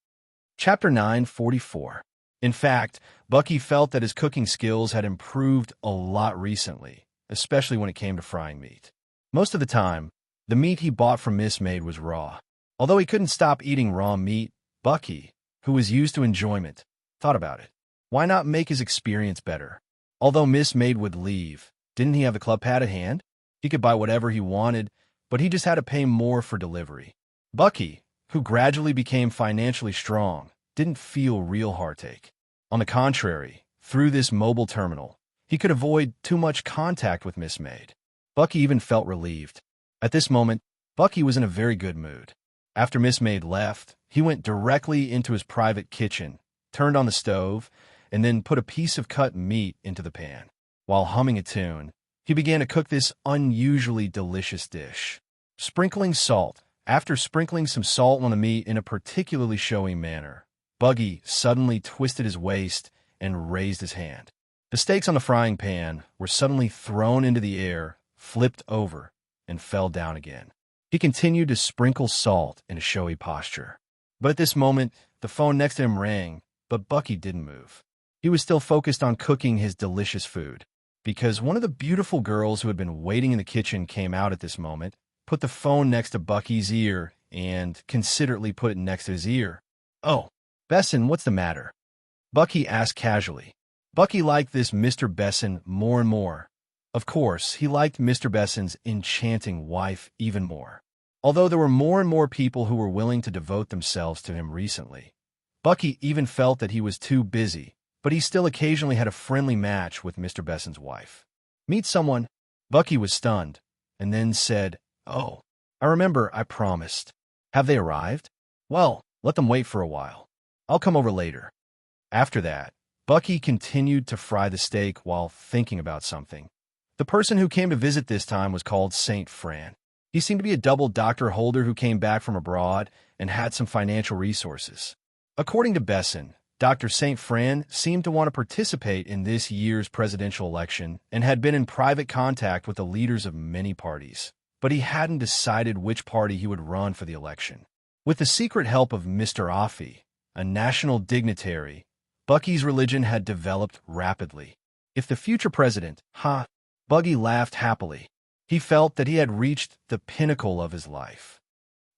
Chapter 944. In fact, Bucky felt that his cooking skills had improved a lot recently, especially when it came to frying meat. Most of the time, the meat he bought from Miss Maid was raw. Although he couldn't stop eating raw meat, Bucky, who was used to enjoyment, thought about it. Why not make his experience better? Although Miss Maid would leave, didn't he have the club pad at hand? He could buy whatever he wanted, but he just had to pay more for delivery. Bucky, who gradually became financially strong, didn't feel real heartache. On the contrary, through this mobile terminal, he could avoid too much contact with Miss Maid. Bucky even felt relieved. At this moment, Bucky was in a very good mood. After Miss Maid left, he went directly into his private kitchen, turned on the stove, and then put a piece of cut meat into the pan. While humming a tune, he began to cook this unusually delicious dish. Sprinkling salt. After sprinkling some salt on the meat in a particularly showy manner, Bucky suddenly twisted his waist and raised his hand. The steaks on the frying pan were suddenly thrown into the air, flipped over, and fell down again. He continued to sprinkle salt in a showy posture. But at this moment, the phone next to him rang, but Bucky didn't move. He was still focused on cooking his delicious food, because one of the beautiful girls who had been waiting in the kitchen came out at this moment, put the phone next to Bucky's ear, and considerately put it next to his ear. "Oh, Besson, what's the matter?" Bucky asked casually. Bucky liked this Mr. Besson more and more. Of course, he liked Mr. Besson's enchanting wife even more. Although there were more and more people who were willing to devote themselves to him recently, Bucky even felt that he was too busy, but he still occasionally had a friendly match with Mr. Besson's wife. "Meet someone." Bucky was stunned, and then said, "Oh, I remember, I promised." "Have they arrived?" "Well, let them wait for a while. I'll come over later." After that, Bucky continued to fry the steak while thinking about something. The person who came to visit this time was called Saint Fran. He seemed to be a double doctor holder who came back from abroad and had some financial resources. According to Besson, Dr. Saint Fran seemed to want to participate in this year's presidential election and had been in private contact with the leaders of many parties, but he hadn't decided which party he would run for the election. With the secret help of Mr. Offie, a national dignitary, Bucky's religion had developed rapidly. If the future president, Bucky laughed happily. He felt that he had reached the pinnacle of his life.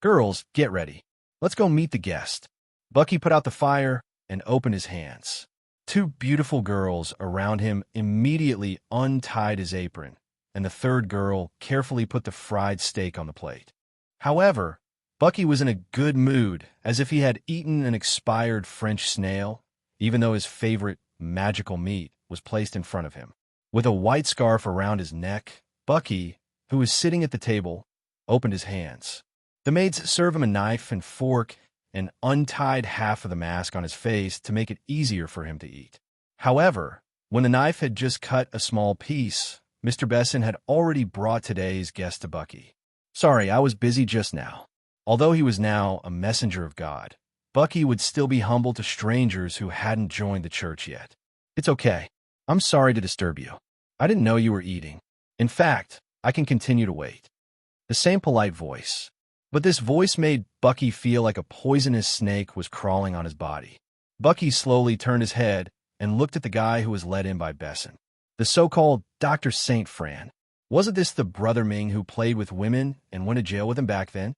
"Girls, get ready. Let's go meet the guest." Bucky put out the fire and opened his hands. Two beautiful girls around him immediately untied his apron, and the third girl carefully put the fried steak on the plate. However, Bucky was in a good mood, as if he had eaten an expired French snail, even though his favorite magical meat was placed in front of him. With a white scarf around his neck, Bucky, who was sitting at the table, opened his hands. The maids served him a knife and fork and untied half of the mask on his face to make it easier for him to eat. However, when the knife had just cut a small piece, Mr. Besson had already brought today's guest to Bucky. "Sorry, I was busy just now." Although he was now a messenger of God, Bucky would still be humble to strangers who hadn't joined the church yet. "It's okay. I'm sorry to disturb you. I didn't know you were eating. In fact, I can continue to wait." The same polite voice. But this voice made Bucky feel like a poisonous snake was crawling on his body. Bucky slowly turned his head and looked at the guy who was led in by Besson. The so-called Dr. Saint Fran. Wasn't this the brother Ming who played with women and went to jail with him back then?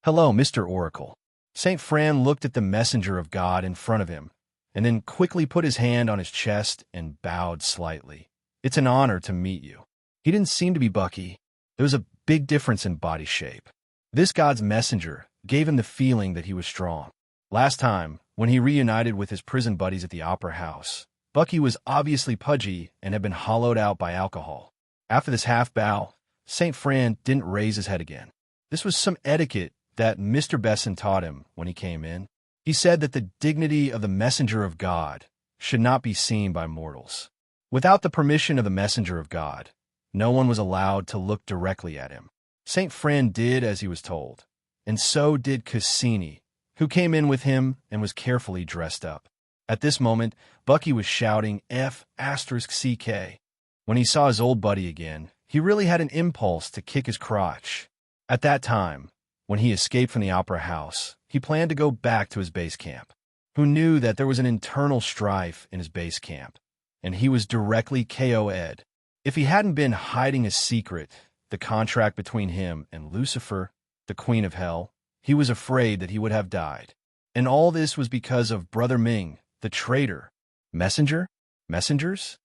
"Hello, Mr. Oracle." Saint Fran looked at the messenger of God in front of him, and then quickly put his hand on his chest and bowed slightly. "It's an honor to meet you." He didn't seem to be Bucky. There was a big difference in body shape. This God's messenger gave him the feeling that he was strong. Last time, when he reunited with his prison buddies at the Opera House, Bucky was obviously pudgy and had been hollowed out by alcohol. After this half-bow, Saint Fran didn't raise his head again. This was some etiquette that Mr. Besson taught him when he came in. He said that the dignity of the messenger of God should not be seen by mortals. Without the permission of the messenger of God, no one was allowed to look directly at him. Saint Fran did as he was told, and so did Cassini, who came in with him and was carefully dressed up. At this moment, Bucky was shouting F***CK. When he saw his old buddy again, he really had an impulse to kick his crotch. At that time, when he escaped from the Opera House, he planned to go back to his base camp. who knew that there was an internal strife in his base camp, and he was directly KO'd. If he hadn't been hiding a secret, the contract between him and Lucifer, the queen of hell, he was afraid that he would have died. And all this was because of Brother Ming, the traitor. Messenger? Messengers?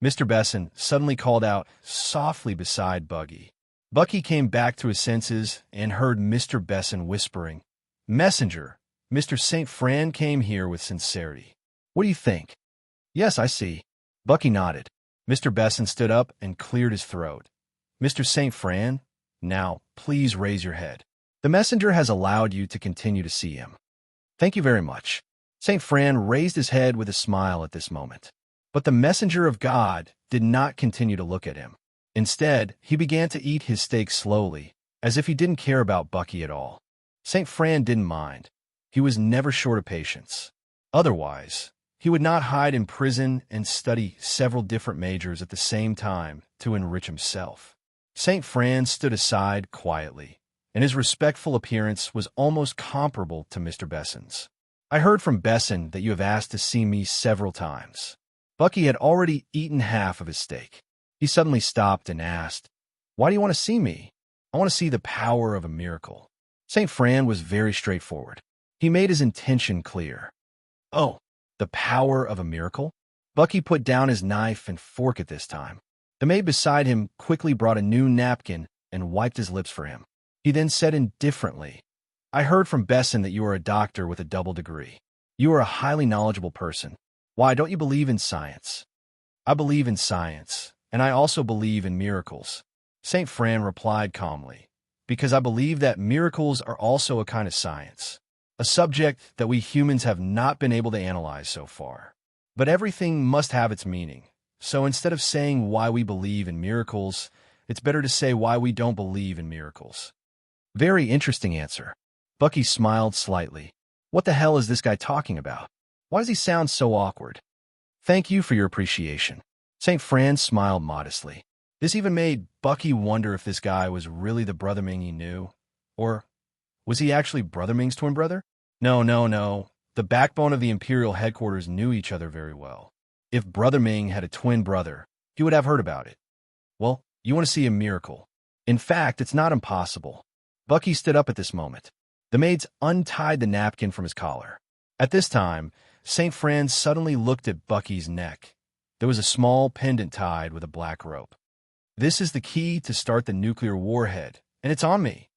Mr. Besson suddenly called out softly beside Buggy. Bucky came back to his senses and heard Mr. Besson whispering, "Messenger, Mr. St. Fran came here with sincerity. What do you think?" "Yes, I see." Bucky nodded. Mr. Besson stood up and cleared his throat. "Mr. St. Fran, now please raise your head. The messenger has allowed you to continue to see him." "Thank you very much." St. Fran raised his head with a smile at this moment. But the messenger of God did not continue to look at him. Instead, he began to eat his steak slowly, as if he didn't care about Bucky at all. St. Fran didn't mind. He was never short of patience. Otherwise, he would not hide in prison and study several different majors at the same time to enrich himself. St. Fran stood aside quietly, and his respectful appearance was almost comparable to Mr. Besson's. "I heard from Besson that you have asked to see me several times." Bucky had already eaten half of his steak. He suddenly stopped and asked, "Why do you want to see me?" "I want to see the power of a miracle." St. Fran was very straightforward. He made his intention clear. "Oh, the power of a miracle?" Bucky put down his knife and fork at this time. The maid beside him quickly brought a new napkin and wiped his lips for him. He then said indifferently, "I heard from Besson that you are a doctor with a double degree. You are a highly knowledgeable person. Why don't you believe in science?" "I believe in science, and I also believe in miracles," St. Fran replied calmly, "because I believe that miracles are also a kind of science, a subject that we humans have not been able to analyze so far. But everything must have its meaning, so instead of saying why we believe in miracles, it's better to say why we don't believe in miracles." "Very interesting answer." Bucky smiled slightly. What the hell is this guy talking about? Why does he sound so awkward? "Thank you for your appreciation." St. Fran smiled modestly. This even made Bucky wonder if this guy was really the Brother Ming he knew. Or was he actually Brother Ming's twin brother? No. The backbone of the Imperial headquarters knew each other very well. If Brother Ming had a twin brother, he would have heard about it. "Well, you want to see a miracle. In fact, it's not impossible." Bucky stood up at this moment. The maids untied the napkin from his collar. At this time, St. Fran suddenly looked at Bucky's neck. There was a small pendant tied with a black rope. "This is the key to start the nuclear warhead, and it's on me."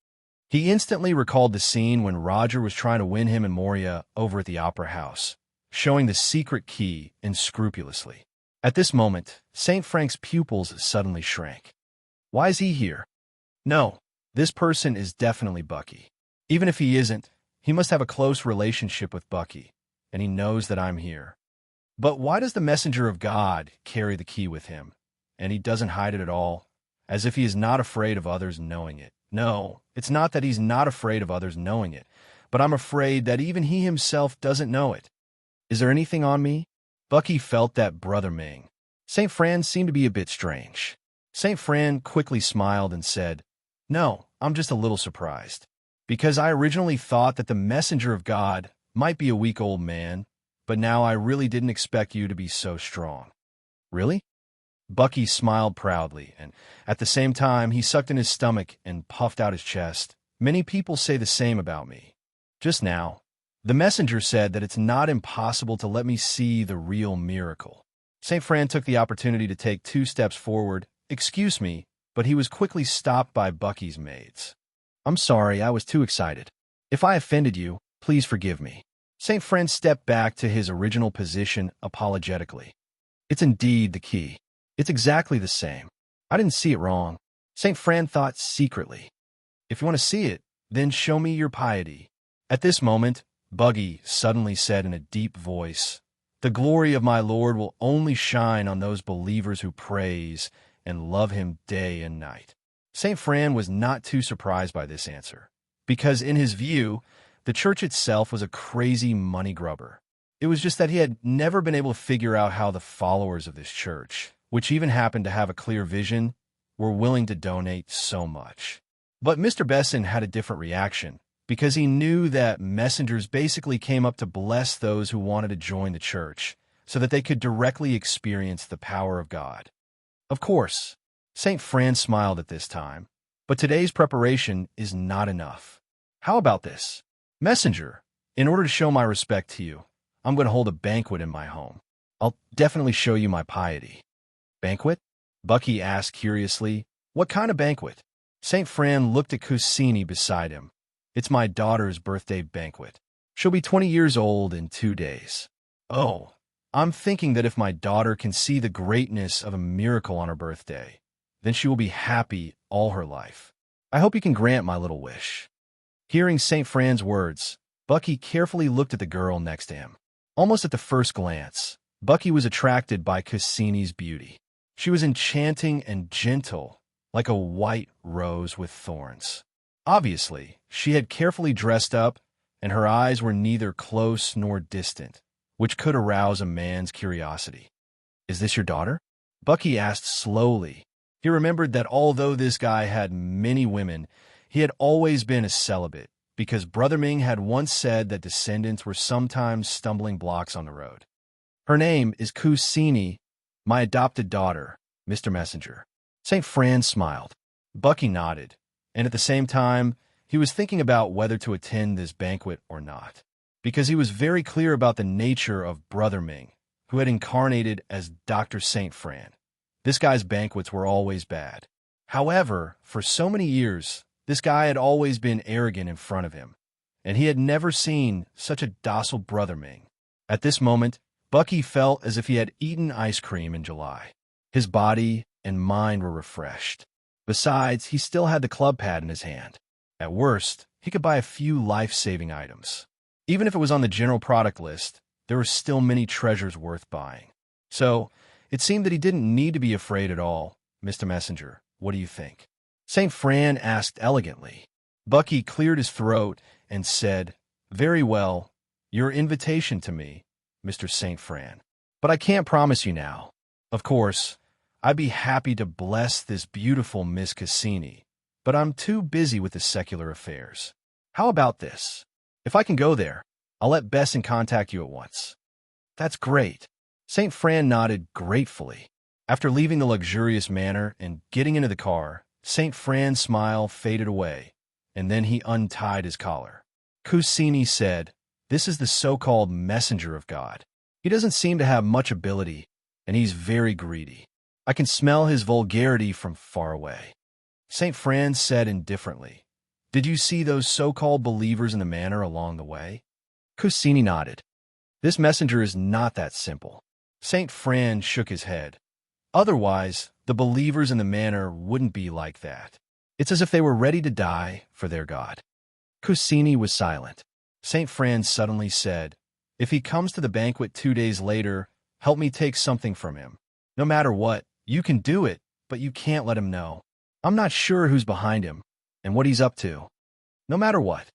He instantly recalled the scene when Roger was trying to win him and Moria over at the Opera House, showing the secret key unscrupulously. At this moment, St. Frank's pupils suddenly shrank. Why is he here? No, this person is definitely Bucky. Even if he isn't, he must have a close relationship with Bucky, and he knows that I'm here. But why does the messenger of God carry the key with him, and he doesn't hide it at all, as if he is not afraid of others knowing it? No, it's not that he's not afraid of others knowing it, but I'm afraid that even he himself doesn't know it. Is there anything on me? Bucky felt that Brother Ming. St. Fran seemed to be a bit strange. St. Fran quickly smiled and said, "No, I'm just a little surprised, because I originally thought that the messenger of God might be a weak old man, but now I really didn't expect you to be so strong." "Really?" Bucky smiled proudly, and at the same time he sucked in his stomach and puffed out his chest. "Many people say the same about me. Just now, the messenger said that it's not impossible to let me see the real miracle." St. Fran took the opportunity to take 2 steps forward. "Excuse me," but he was quickly stopped by Bucky's maids. "I'm sorry, I was too excited. If I offended you, please forgive me." St. Fran stepped back to his original position apologetically. "It's indeed the key. It's exactly the same. I didn't see it wrong." St. Fran thought secretly, "If you want to see it, then show me your piety." At this moment, Buggy suddenly said in a deep voice, "The glory of my Lord will only shine on those believers who praise and love him day and night." St. Fran was not too surprised by this answer, because in his view, the church itself was a crazy money grubber. It was just that he had never been able to figure out how the followers of this church, which even happened to have a clear vision, were willing to donate so much. But Mr. Besson had a different reaction. because he knew that messengers basically came up to bless those who wanted to join the church so that they could directly experience the power of God. Of course, St. Fran smiled at this time, but today's preparation is not enough. How about this? Messenger, in order to show my respect to you, I'm going to hold a banquet in my home. I'll definitely show you my piety. Banquet? Bucky asked curiously. What kind of banquet? St. Fran looked at Cussini beside him. It's my daughter's birthday banquet. She'll be 20 years old in 2 days. Oh, I'm thinking that if my daughter can see the greatness of a miracle on her birthday, then she will be happy all her life. I hope you can grant my little wish. Hearing St. Fran's words, Bucky carefully looked at the girl next to him. Almost at the first glance, Bucky was attracted by Cussini's beauty. She was enchanting and gentle, like a white rose with thorns. Obviously, she had carefully dressed up, and her eyes were neither close nor distant, which could arouse a man's curiosity. Is this your daughter? Bucky asked slowly. He remembered that although this guy had many women, he had always been a celibate, because Brother Ming had once said that descendants were sometimes stumbling blocks on the road. Her name is Cussini, my adopted daughter, Mr. Messenger. St. Fran smiled. Bucky nodded, and at the same time, he was thinking about whether to attend this banquet or not, because he was very clear about the nature of Brother Ming, who had incarnated as Dr. St. Fran. This guy's banquets were always bad. However, for so many years, this guy had always been arrogant in front of him, and he had never seen such a docile Brother Ming. At this moment, Bucky felt as if he had eaten ice cream in July. His body and mind were refreshed. Besides, he still had the club pad in his hand. At worst, he could buy a few life-saving items. Even if it was on the general product list, there were still many treasures worth buying. So, it seemed that he didn't need to be afraid at all. Mr. Messenger, what do you think? St. Fran asked elegantly. Bucky cleared his throat and said, Very well, your invitation to me, Mr. St. Fran. But I can't promise you now. Of course, I'd be happy to bless this beautiful Miss Cussini, but I'm too busy with the secular affairs. How about this? If I can go there, I'll let Besson contact you at once. That's great. St. Fran nodded gratefully. After leaving the luxurious manor and getting into the car, St. Fran's smile faded away, and then he untied his collar. Cussini said, This is the so-called messenger of God. He doesn't seem to have much ability, and he's very greedy. I can smell his vulgarity from far away. St. Fran said indifferently, Did you see those so-called believers in the manor along the way? Cussini nodded. This messenger is not that simple. St. Fran shook his head. Otherwise, the believers in the manor wouldn't be like that. It's as if they were ready to die for their God. Cussini was silent. St. Fran suddenly said, If he comes to the banquet 2 days later, help me take something from him. No matter what, you can do it, but you can't let him know. I'm not sure who's behind him and what he's up to. No matter what,